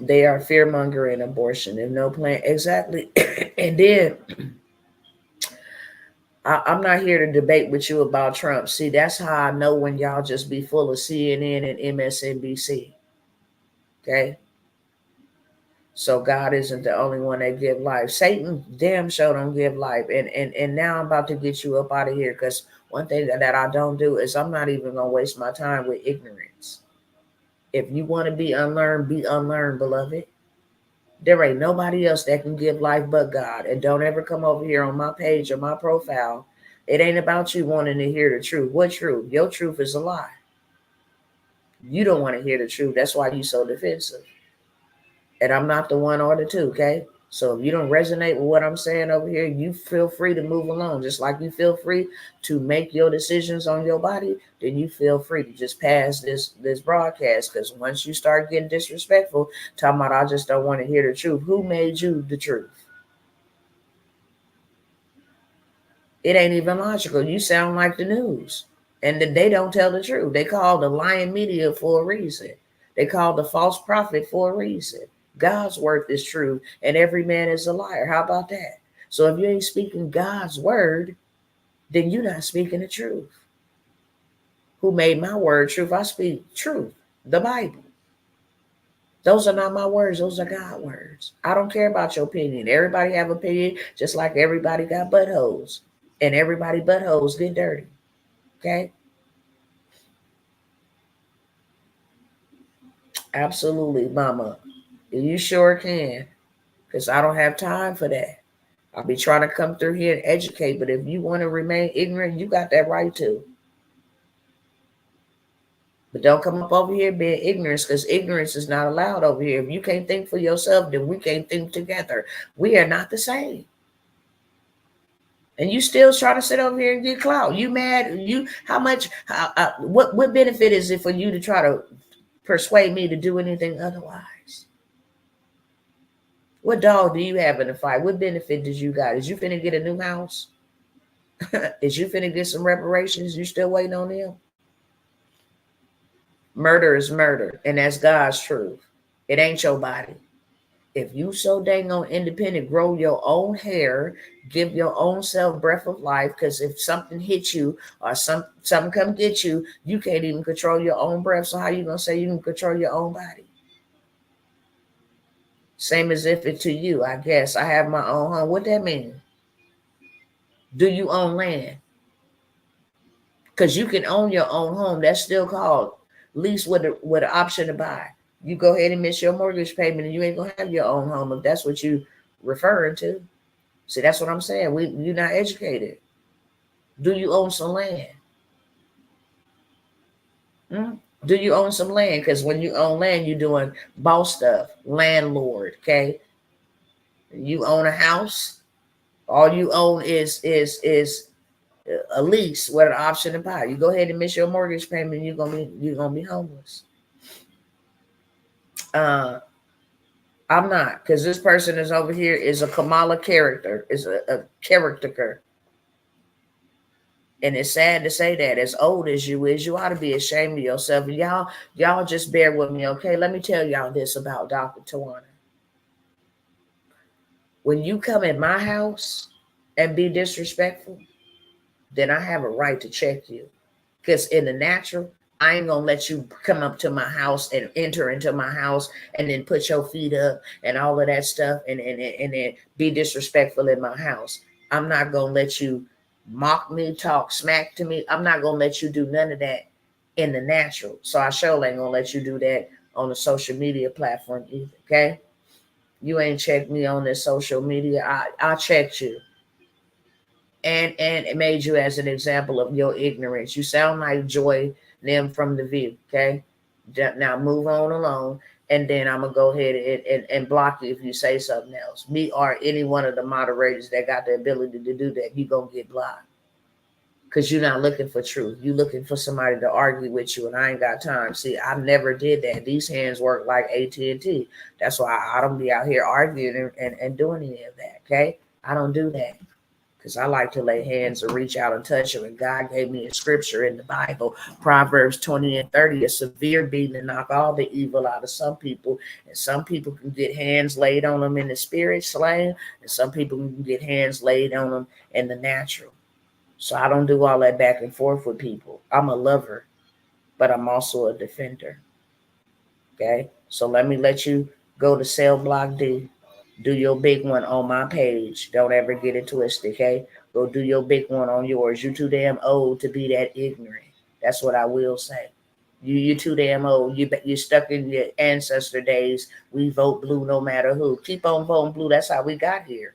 They are fear-mongering abortion and no plan. Exactly. And then I'm not here to debate with you about Trump. See, that's how I know when y'all just be full of CNN and MSNBC. Okay? So God isn't the only one that give life. Satan damn sure don't give life. And now I'm about to get you up out of here, because one thing that I don't do is I'm not even gonna waste my time with ignorance. If you want to be unlearned, beloved. There ain't nobody else that can give life but God. And don't ever come over here on my page or my profile. It ain't about you wanting to hear the truth. What truth? Your truth is a lie. You don't want to hear the truth. That's why you so defensive. And I'm not the one or the two, okay? So if you don't resonate with what I'm saying over here, you feel free to move along. Just like you feel free to make your decisions on your body, then you feel free to just pass this broadcast. Because once you start getting disrespectful, talking about I just don't want to hear the truth. Who made you the truth? It ain't even logical. You sound like the news. And they don't tell the truth. They call the lying media for a reason. They call the false prophet for a reason. God's word is true, and every man is a liar. How about that? So if you ain't speaking God's word, then you're not speaking the truth. Who made my word truth? I speak truth, the Bible. Those are not my words. Those are God's words. I don't care about your opinion. Everybody have opinion, just like everybody got buttholes. And everybody buttholes get dirty. Okay? Absolutely, mama. You sure can. Because I don't have time for that. I'll be trying to come through here and educate, but if you want to remain ignorant, you got that right to. But don't come up over here being ignorant, because ignorance is not allowed over here. If you can't think for yourself, then we can't think together. We are not the same. And you still trying to sit over here and get clout. You mad? What benefit is it for you to try to persuade me to do anything otherwise? What dog do you have in the fight? What benefit did you got? Is you finna get a new house? Is you finna get some reparations? You still waiting on them? Murder is murder, and that's God's truth. It ain't your body. If you so dang on independent, grow your own hair, give your own self breath of life, because if something hits you or something come get you, you can't even control your own breath. So how you gonna say you can control your own body? Same as if it to you, I guess. I have my own home. What that mean? Do you own land? Because you can own your own home. That's still called lease with an option to buy. You go ahead and miss your mortgage payment and you ain't gonna have your own home if that's what you referring to. See, that's what I'm saying. You're not educated. Do you own some land? Do you own some land? Because when you own land, you're doing boss stuff, landlord. Okay, you own a house. All you own is a lease with an option to buy. You go ahead and miss your mortgage payment, you're gonna be homeless. I'm not, because this person is over here is a Kamala character, is a character. And it's sad to say that, as old as you is, you ought to be ashamed of yourself. And y'all just bear with me, okay? Let me tell y'all this about Dr. Tawana. When you come in my house and be disrespectful, then I have a right to check you. Because in the natural, I ain't gonna let you come up to my house and enter into my house and then put your feet up and all of that stuff and then be disrespectful in my house. I'm not gonna let you mock me, talk smack to me. I'm not gonna let you do none of that in the natural. So I sure ain't gonna let you do that on the social media platform either. Okay, you ain't checked me on this social media. I checked you. And it made you as an example of your ignorance. You sound like Joy them from The View. Okay, now move on along, and then I'm gonna go ahead and block you if you say something else. Me or any one of the moderators that got the ability to do that, you gonna get blocked, because you're not looking for truth. You looking for somebody to argue with you, and I ain't got time. See, I never did that. These hands work like AT&T. That's why I don't be out here arguing and doing any of that. Okay, I don't do that, because I like to lay hands and reach out and touch them. And God gave me a scripture in the Bible, Proverbs 20:30, a severe beating to knock all the evil out of some people. And some people can get hands laid on them in the spirit, slain, and some people can get hands laid on them in the natural. So I don't do all that back and forth with people. I'm a lover, but I'm also a defender. Okay, so let me let you Go to Cell Block D. Do your big one on my page. Don't ever get it twisted, okay? Go do your big one on yours. You too damn old to be that ignorant. That's what I will say. You too damn old. You stuck in your ancestor days. We vote blue no matter who. Keep on voting blue. That's how we got here.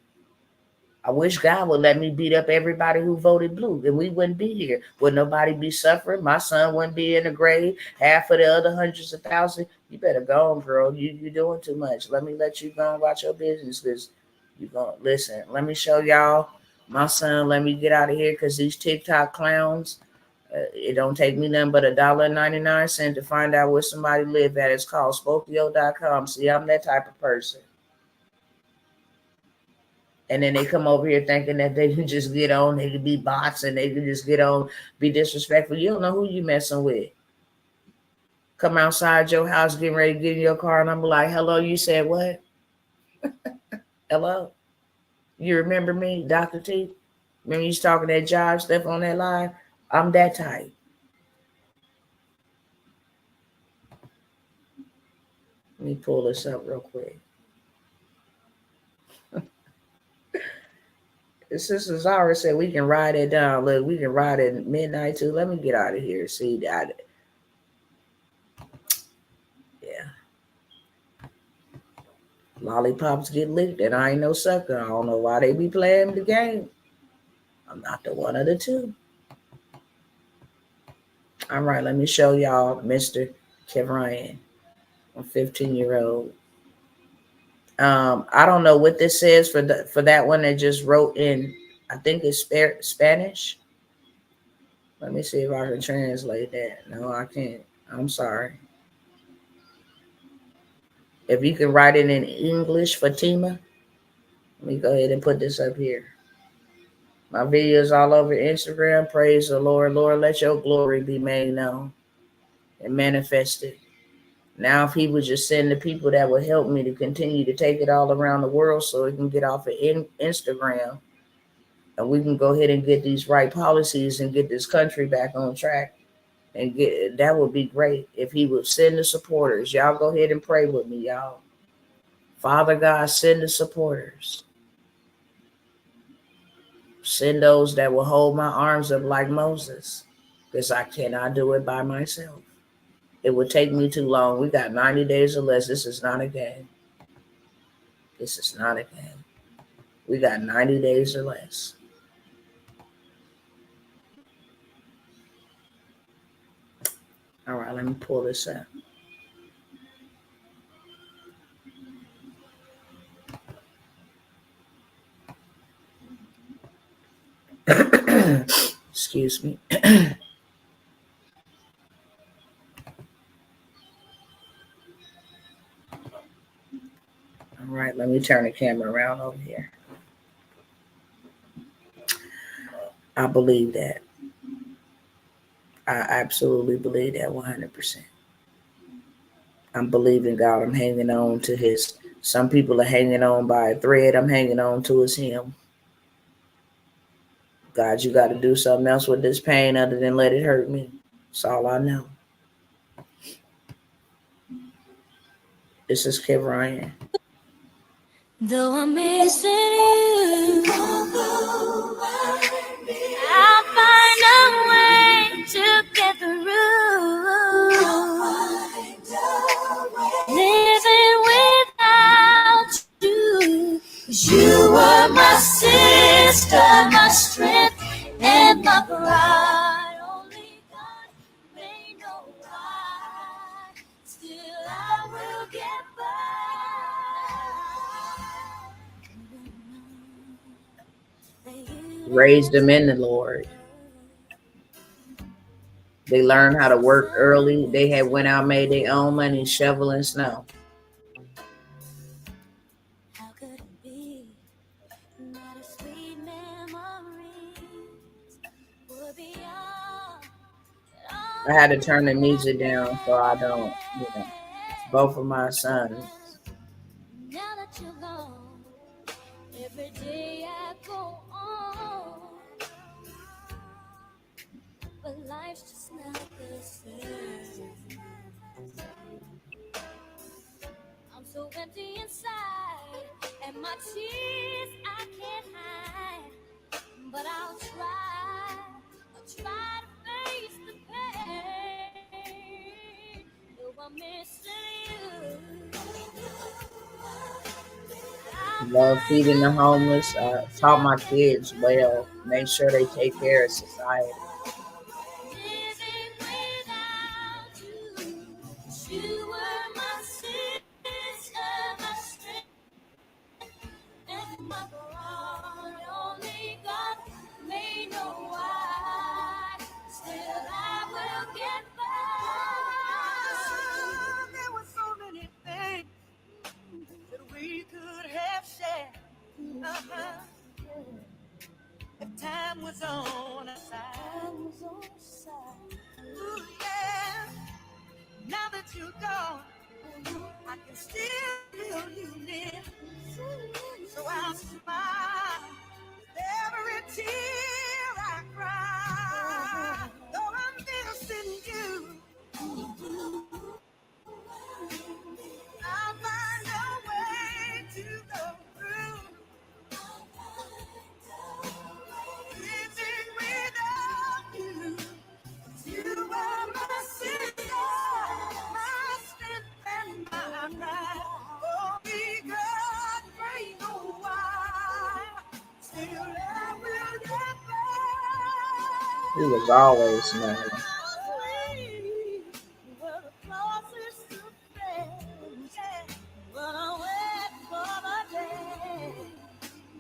I wish God would let me beat up everybody who voted blue, and we wouldn't be here. Would nobody be suffering? My son wouldn't be in the grave. Half of the other hundreds of thousands. You better go on, girl. You doing too much. Let me let you go and watch your business, because you gonna listen. Let me show y'all my son. Let me get out of here, because these TikTok clowns. It don't take me nothing but $1.99 to find out where somebody live at. It's called Spokio.com. See, I'm that type of person. And then they come over here thinking that they can just get on, they can be bots, and they can just get on, be disrespectful. You don't know who you messing with. Come outside your house, getting ready to get in your car, and I'm like, hello, you said what? Hello? You remember me, Dr. T? Remember you was talking that job stuff on that line? I'm that type. Let me pull this up real quick. Sister Zara said we can ride it down. Look, we can ride it at midnight too. Let me get out of here. See that? Yeah. Lollipops get licked, and I ain't no sucker. I don't know why they be playing the game. I'm not the one of the two. All right, let me show y'all Mr. Kevryan, a 15-year-old. I don't know what this says for that one that just wrote in. I think it's Spanish. Let me see if I can translate that. No, I can't. I'm sorry. If you can write it in English, Fatima, let me go ahead and put this up here. My videos all over Instagram. Praise the Lord. Lord, let your glory be made known and manifested. Now, if he would just send the people that would help me to continue to take it all around the world so it can get off of Instagram, and we can go ahead and get these right policies and get this country back on track, and that would be great if he would send the supporters. Y'all go ahead and pray with me, y'all. Father God, send the supporters. Send those that will hold my arms up like Moses, because I cannot do it by myself. It would take me too long. We got 90 days or less. This is not a game. This is not a game. We got 90 days or less. All right, let me pull this up. Excuse me. All right, let me turn the camera around over here. I believe that. I absolutely believe that 100%. I'm believing God. I'm hanging on to his. Some people are hanging on by a thread. I'm hanging on to his him. God, you got to do something else with this pain other than let it hurt me. That's all I know. This is Kev Ryan. Though I'm missing you, I'll find a way to get through. Living without you, 'cause you were my sister, my strength, and my pride. Only God may know why. Still, I will get by. Raised them in the Lord. They learned how to work early. They had went out, made their own money, shoveling snow. How could it be that a sweet memory would be all I had to turn the music down so I don't, both of my sons. Now that you're gone, every day I go on, but life's just not the same. I'm so empty tears I can't hide, but I'll try to face the pain. Though I'm missing you, I'll Love find feeding a the homeless. way to Taught my get kids well. Make sure they through. take care of society. Living without you, you were my sister, my strength, and my crown. Only God may know why. Still, I will get by. There were so many things that we could have shared. Uh-huh. If time was on our side. Ooh, yeah. Now that you're gone, I can still feel you near. So I'll smile with every tear I cry. Though I'm missing you, I'll find a way to go through. Living without you, you are my sister, my strength and my pride. Only God may know why. Still, I will get He was back. always smiling. We were the closest to friends, yeah. But I wait for the day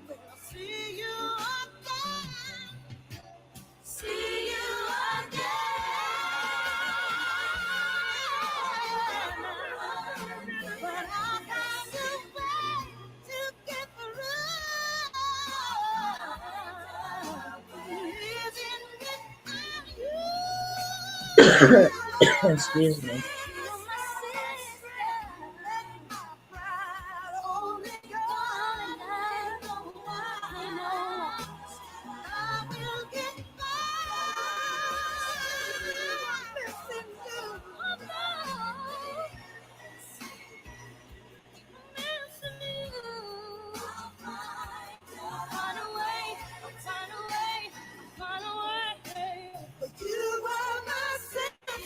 when I'll see you again. See you again. But I got to wait to get through. Living without you. Excuse me. You're my sister, my pride. Only God and I know why. I will get by. Missing you. Oh, no. Missing you. Find a way, find a way, find a way. But you are my sister.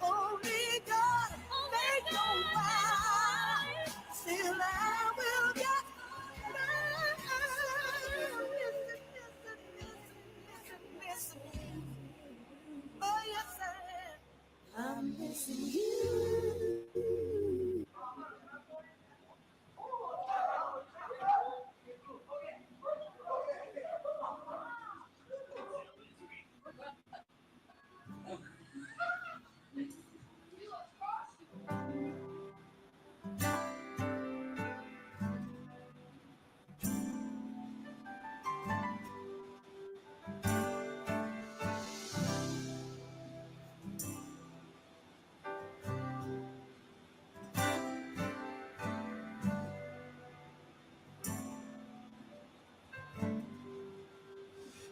Only God may know why. Still, I will get missing. Oh, yes, I am. I'm missing you.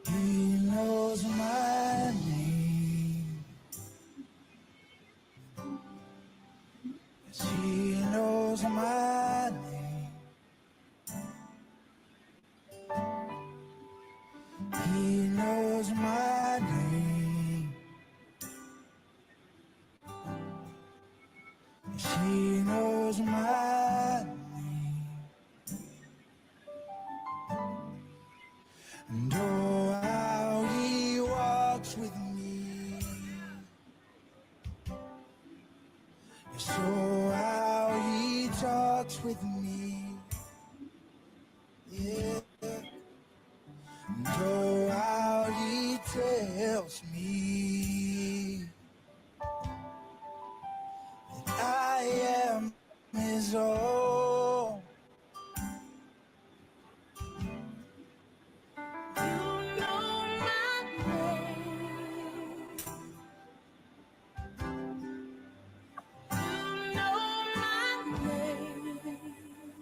He knows my name. Yes, he knows my name. He knows my name. Yes, he knows my name. And oh, how he walks with me. Yes, oh, how he talks with me. Yeah. And oh, how he tells me that I am his own. You know my name. You know my name.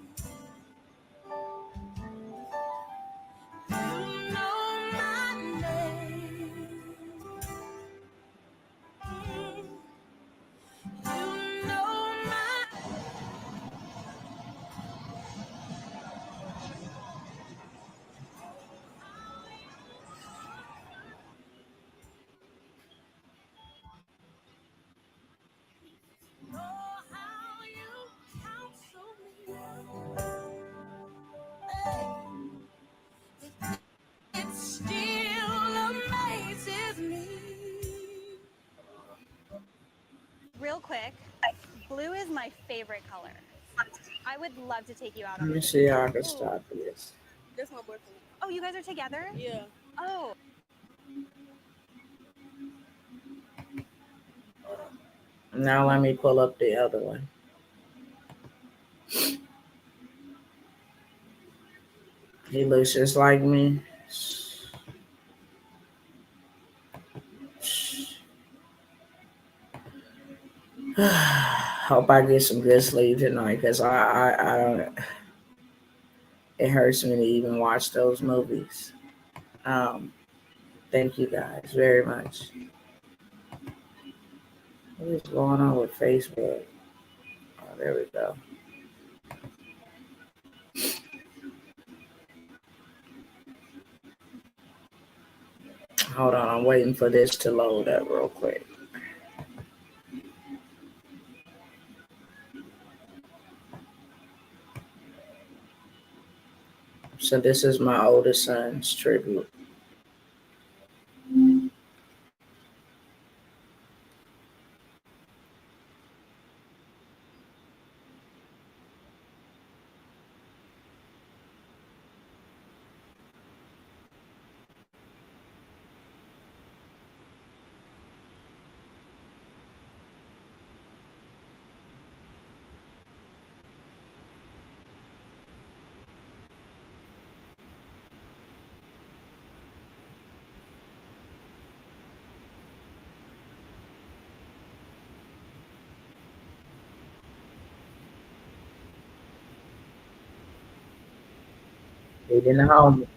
favorite color? I would love to take you out Let on me a see date. how I can stop this. That's my boyfriend. Oh, you guys are together? Yeah. Oh, Now let me pull up the other one. He looks just like me. Hope I get some good sleep tonight because I don't. It hurts me to even watch those movies. Thank you guys very much. What is going on with Facebook? Oh, there we go. Hold on, I'm waiting for this to load up real quick. So this is my oldest son's tribute. Leaving the home.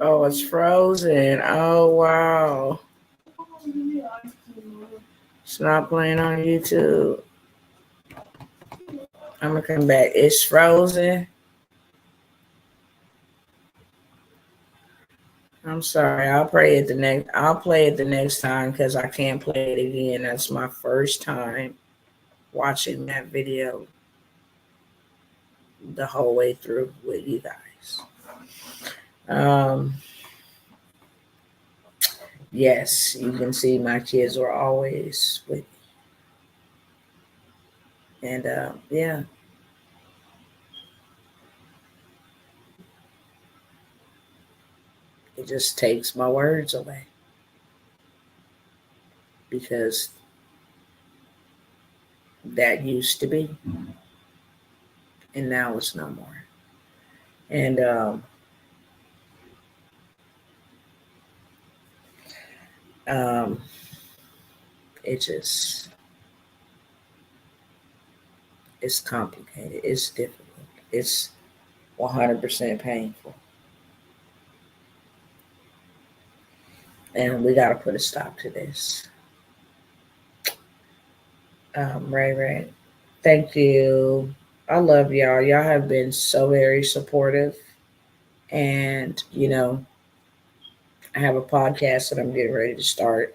Oh, it's frozen. Oh, wow. It's not playing on YouTube. I'm gonna come back. It's frozen. I'm sorry. I'll play it the next time because I can't play it again. That's my first time watching that video the whole way through with you guys. Yes, you can see my kids were always with me. And yeah. It just takes my words away because that used to be, and now it's no more. And um, it just, it's complicated. It's difficult. It's 100% painful. And we got to put a stop to this. Ray, thank you. I love y'all. Y'all have been so very supportive. And, I have a podcast that I'm getting ready to start.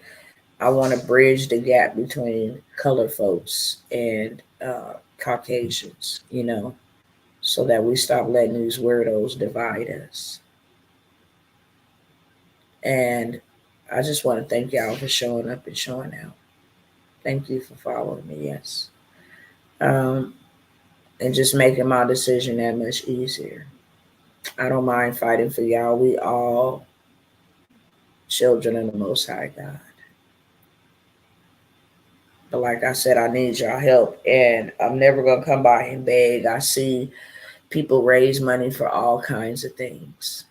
I want to bridge the gap between colored folks and Caucasians, so that we stop letting these weirdos divide us. And I just want to thank y'all for showing up and showing out. Thank you for following me, yes. And just making my decision that much easier. I don't mind fighting for y'all. We all children of the Most High God. But like I said, I need y'all help. And I'm never going to come by and beg. I see people raise money for all kinds of things.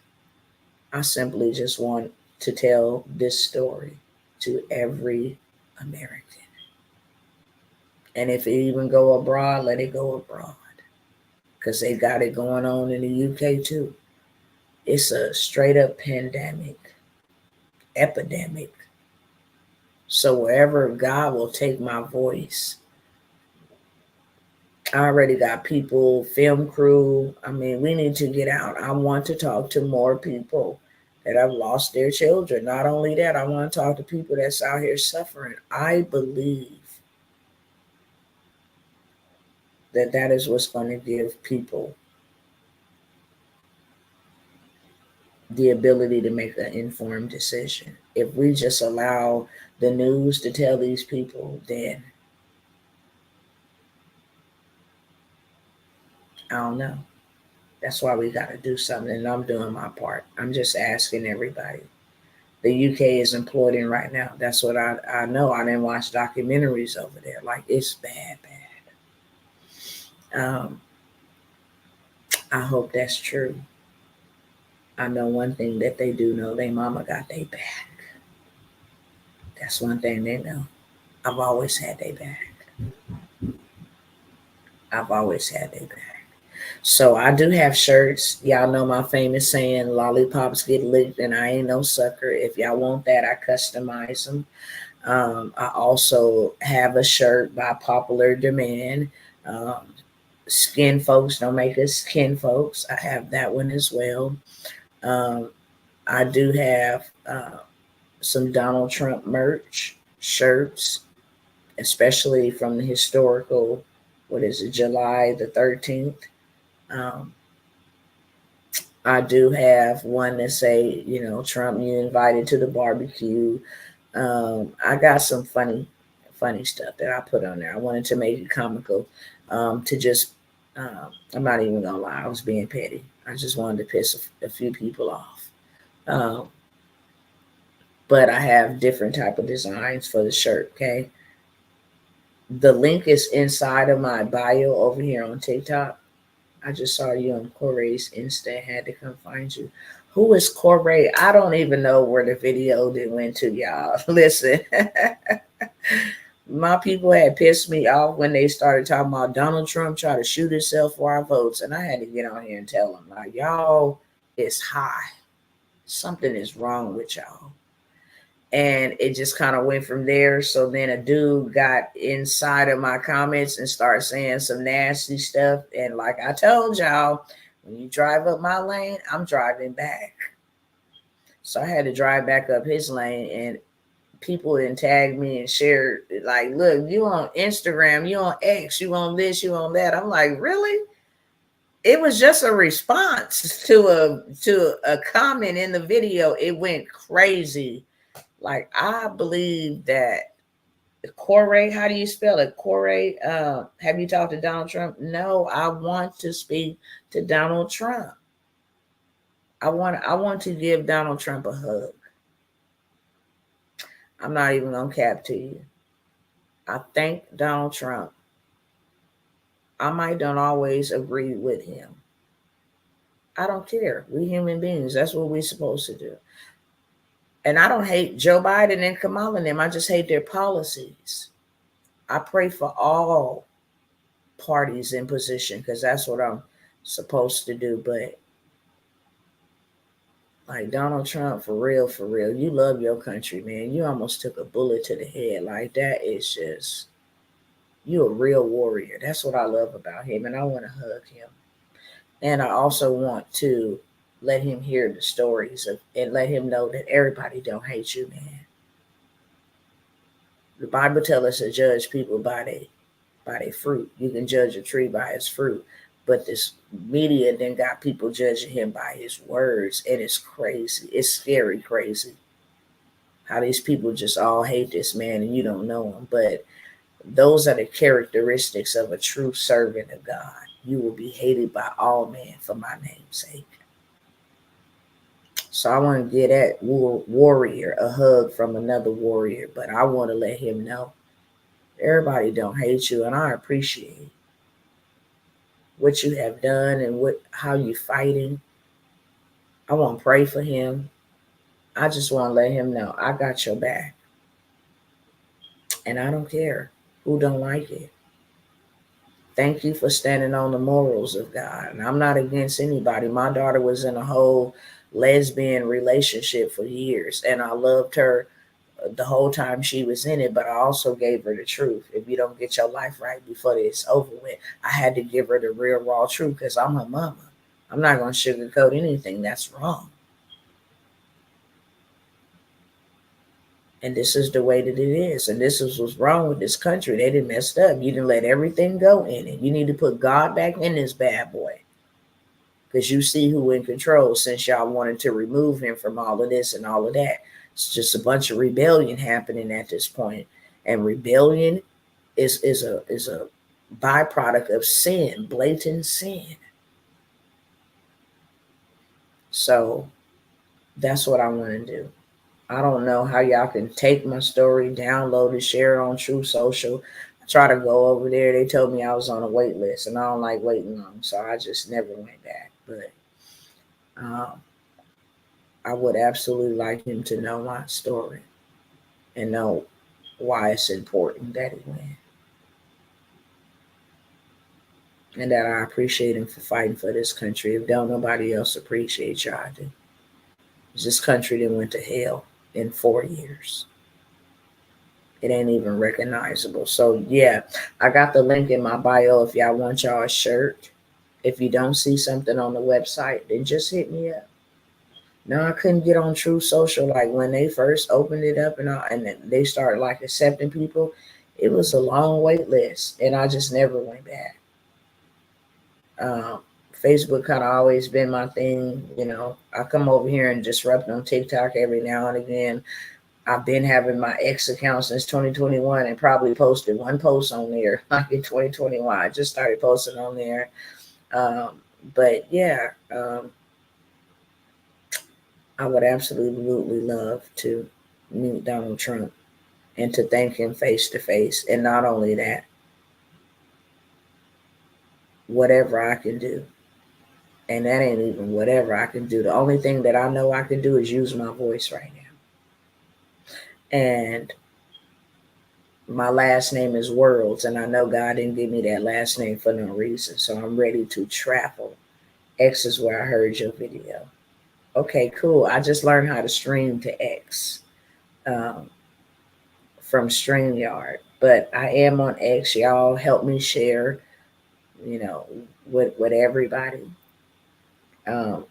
I simply just want to tell this story to every American. And if it even go abroad, let it go abroad. Because they got it going on in the UK too. It's a straight up pandemic, epidemic. So wherever God will take my voice, I already got people, film crew. I mean, we need to get out. I want to talk to more people that have lost their children. Not only that, I want to talk to people that's out here suffering. I believe that is what's going to give people the ability to make an informed decision. If we just allow the news to tell these people, then I don't know. That's why we got to do something, and I'm doing my part. I'm just asking everybody. The UK is imploding right now. That's what I know. I didn't watch documentaries over there. Like, it's bad. I hope that's true. I know one thing that they do know. They mama got their back. That's one thing they know. I've always had their back. I've always had their back. So I do have shirts. Y'all know my famous saying, lollipops get licked and I ain't no sucker. If y'all want that, I customize them. I also have a shirt by popular demand. Skin folks don't make us skin folks. I have that one as well. I do have some Donald Trump merch shirts, especially from the historical, July the 13th. I do have one that say, Trump, you invited to the barbecue. I got some funny stuff that I put on there. I wanted to make it comical, to just, I'm not even gonna lie, I was being petty. I just wanted to piss a few people off. But I have different type of designs for the shirt, okay? The link is inside of my bio over here on TikTok. I just saw you on Corey's Insta and had to come find you. Who is Corey? I don't even know where the video did went to, y'all. Listen, my people had pissed me off when they started talking about Donald Trump trying to shoot himself for our votes. And I had to get on here and tell them, like, y'all, it's high. Something is wrong with y'all. And it just kind of went from there. So then a dude got inside of my comments and started saying some nasty stuff. And like I told y'all, when you drive up my lane, I'm driving back. So I had to drive back up his lane, and people then tagged me and shared, like, look, you on Instagram, you on X, you on this, you on that. I'm like, really? It was just a response to a comment in the video. It went crazy. Like, I believe that Courier, how do you spell it? Courier, have you talked to Donald Trump? No, I want to speak to Donald Trump. I want to give Donald Trump a hug. I'm not even gonna cap to you. I thank Donald Trump. I might don't always agree with him. I don't care. We human beings. That's what we're supposed to do. And I don't hate Joe Biden and Kamala and them. I just hate their policies. I pray for all parties in position because that's what I'm supposed to do. But like Donald Trump, for real, you love your country, man. You almost took a bullet to the head. Like, that is just, you a real warrior. That's what I love about him. And I want to hug him. And I also want to let him hear the stories and let him know that everybody don't hate you, man. The Bible tells us to judge people by their fruit. You can judge a tree by its fruit. But this media then got people judging him by his words. And it's crazy. It's scary crazy how these people just all hate this man and you don't know him. But those are the characteristics of a true servant of God. You will be hated by all men for my name's sake. So I want to give that warrior a hug from another warrior. But I want to let him know everybody don't hate you, and I appreciate what you have done and how you fighting. I want to pray for him. I just want to let him know I got your back. And I don't care who don't like it. Thank you for standing on the morals of God. And I'm not against anybody. My daughter was in a whole lesbian relationship for years, and I loved her the whole time she was in it, but I also gave her the truth. If you don't get your life right before it's over with, I had to give her the real raw truth because I'm her mama. I'm not going to sugarcoat anything that's wrong. And this is the way that it is. And this is what's wrong with this country. They done messed up. You didn't let everything go in it. You need to put God back in this bad boy. Because you see who in control since y'all wanted to remove him from all of this and all of that. It's just a bunch of rebellion happening at this point. And rebellion is a byproduct of sin, blatant sin. So that's what I want to do. I don't know how y'all can take my story, download it, share it on True Social. I try to go over there. They told me I was on a wait list, and I don't like waiting long, so I just never went back. But I would absolutely like him to know my story and know why it's important that he win. And that I appreciate him for fighting for this country. If don't nobody else appreciate y'all, I do. This country that went to hell in 4 years. It ain't even recognizable. So yeah, I got the link in my bio if y'all want y'all a shirt. If you don't see something on the website, then just hit me up. No, I couldn't get on True Social like when they first opened it up and then they started like accepting people. It was a long wait list, and I just never went back. Facebook kind of always been my thing. You know, I come over here and disrupt on TikTok every now and again. I've been having my X account since 2021 and probably posted one post on there like in 2021. I just started posting on there. But yeah, I would absolutely love to meet Donald Trump and to thank him face to face. And not only that, whatever I can do. And that ain't even whatever I can do. The only thing that I know I can do is use my voice right now. And my last name is Worlds, and I know God didn't give me that last name for no reason. So I'm ready to travel. X is where I heard your video. Okay, cool. I just learned how to stream to X from StreamYard. But I am on X. Y'all help me share, with everybody. Um,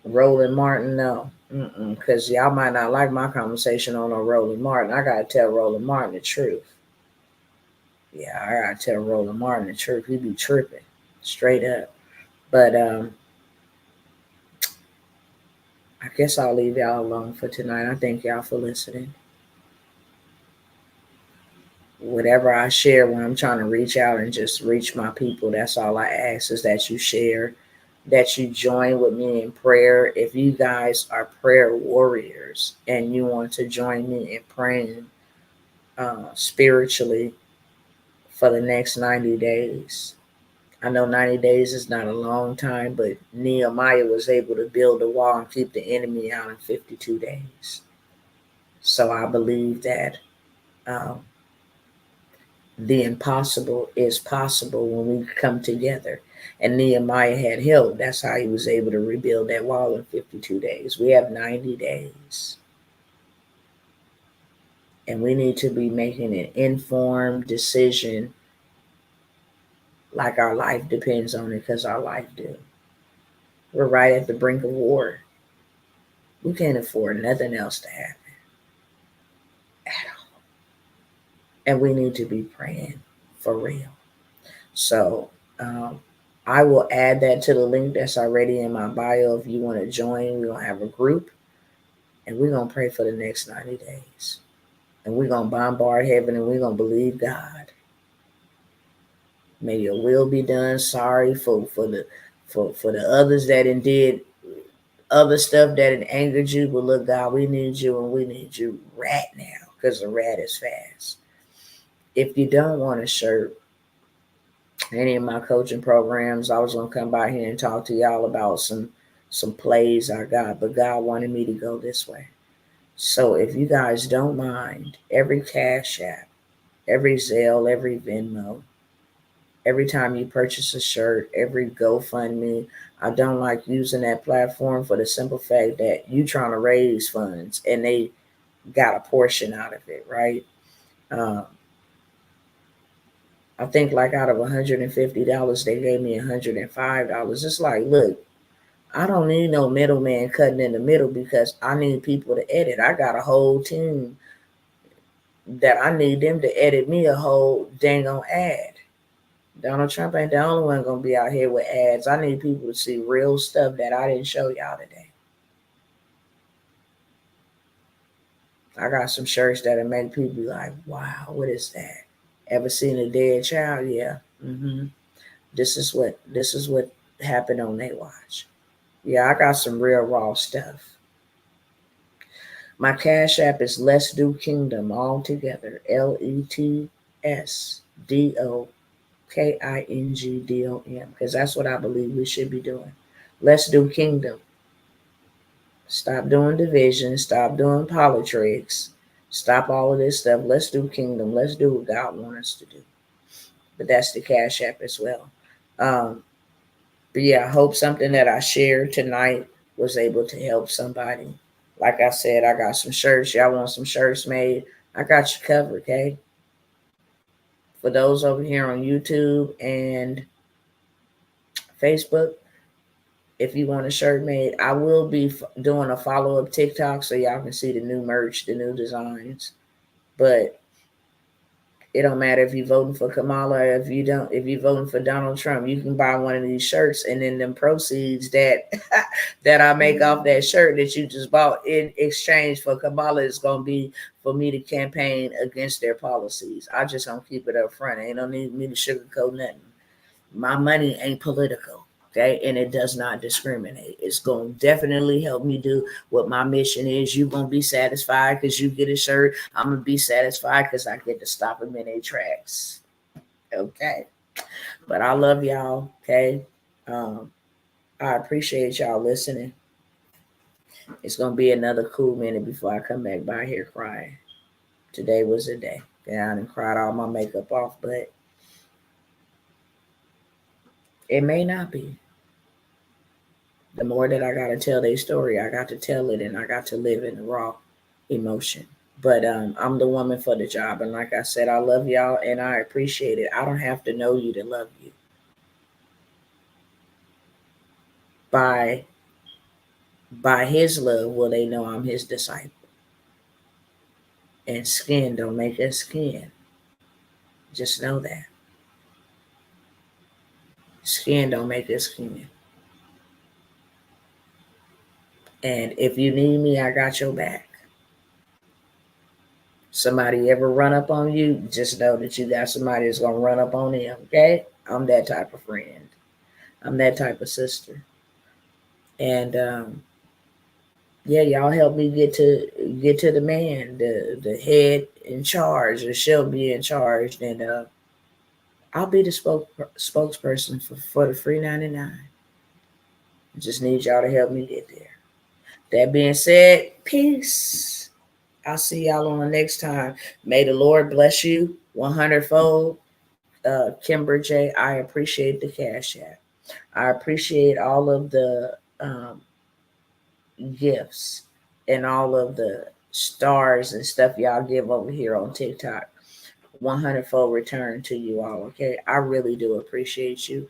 Roland Martin, no. Because y'all might not like my conversation on Roland Martin. I got to tell Roland Martin the truth. Yeah, I got to tell Roland Martin the truth. He be tripping. Straight up. But I guess I'll leave y'all alone for tonight. I thank y'all for listening. Whatever I share when I'm trying to reach out and just reach my people, that's all I ask is that you share, that you join with me in prayer. If you guys are prayer warriors and you want to join me in praying spiritually for the next 90 days. I know 90 days is not a long time, but Nehemiah was able to build a wall and keep the enemy out in 52 days. So I believe that the impossible is possible when we come together. And Nehemiah had help. That's how he was able to rebuild that wall in 52 days. We have 90 days. And we need to be making an informed decision like our life depends on it, because our life do. We're right at the brink of war. We can't afford nothing else to happen at all. And we need to be praying for real. So I will add that to the link that's already in my bio. If you want to join, we're going to have a group. And we're going to pray for the next 90 days. And we're going to bombard heaven, and we're going to believe God. May your will be done. Sorry for the others that did other stuff that angered you. But look, God, we need you, and we need you right now, because the rat is fast. If you don't want a shirt, any of my coaching programs, I was going to come by here and talk to y'all about some plays I got, but God wanted me to go this way. So if you guys don't mind, every Cash App, every Zelle, every Venmo, every time you purchase a shirt, every GoFundMe, I don't like using that platform for the simple fact that you trying to raise funds and they got a portion out of it, right? I think like out of $150, they gave me $105. It's like, look, I don't need no middleman cutting in the middle, because I need people to edit. I got a whole team that I need them to edit me a whole dang on ad. Donald Trump ain't the only one gonna be out here with ads. I need people to see real stuff that I didn't show y'all today. I got some shirts that'll make people be like, wow, what is that? Ever seen a dead child? Yeah. This is what happened on their watch. Yeah, I got some real raw stuff. My Cash App is Let's Do Kingdom, all together. LETSDOKINGDOM, because that's what I believe we should be doing. Let's do kingdom. Stop doing division. Stop doing politics. Stop all of this stuff. Let's do kingdom. Let's do what God wants us to do. But that's the Cash App as well. But yeah, I hope something that I shared tonight was able to help somebody. Like I said, I got some shirts. Y'all want some shirts made? I got you covered, okay? For those over here on YouTube and Facebook, if you want a shirt made, I will be doing a follow-up TikTok so y'all can see the new merch, the new designs. But it don't matter if you're voting for Kamala or if you're voting for Donald Trump, you can buy one of these shirts, and then them proceeds that I make off that shirt that you just bought in exchange for Kamala is going to be for me to campaign against their policies. I just don't keep it up front. Ain't no need me to sugarcoat nothing. My money ain't political. Okay, and it does not discriminate. It's going to definitely help me do what my mission is. You're going to be satisfied because you get a shirt. I'm going to be satisfied because I get to stop them in their tracks. Okay. But I love y'all. Okay. I appreciate y'all listening. It's gonna be another cool minute before I come back by here crying. Today was the day. Yeah, I done cried all my makeup off, but it may not be. The more that I gotta tell their story, I got to tell it, and I got to live in the raw emotion. But I'm the woman for the job, and like I said, I love y'all, and I appreciate it. I don't have to know you to love you. By His love, will they know I'm His disciple. And skin don't make us skin. Just know that. Skin don't make us skin. And if you need me, I got your back. Somebody ever run up on you, just know that you got somebody that's gonna run up on them. Okay, I'm that type of friend. I'm that type of sister. And yeah, y'all help me get to the man, the head in charge, or shall be in charge. And I'll be the spokesperson for the free 99. I just need y'all to help me get there. That being said, peace. I'll see y'all on the next time. May the Lord bless you 100-fold. Kimber J, I appreciate the cash app. I appreciate all of the gifts and all of the stars and stuff y'all give over here on TikTok. 100-fold return to you all. Okay, I really do appreciate you.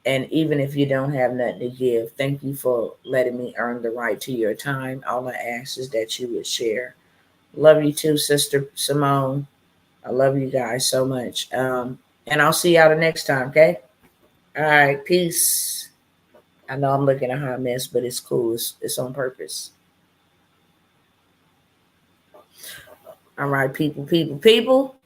And even if you don't have nothing to give, thank you for letting me earn the right to your time. All I ask is that you would share. Love you too, Sister Simone. I love you guys so much. And I'll see y'all the next time, okay? All right, peace. I know I'm looking a hot mess, but it's cool. It's on purpose. All right, people.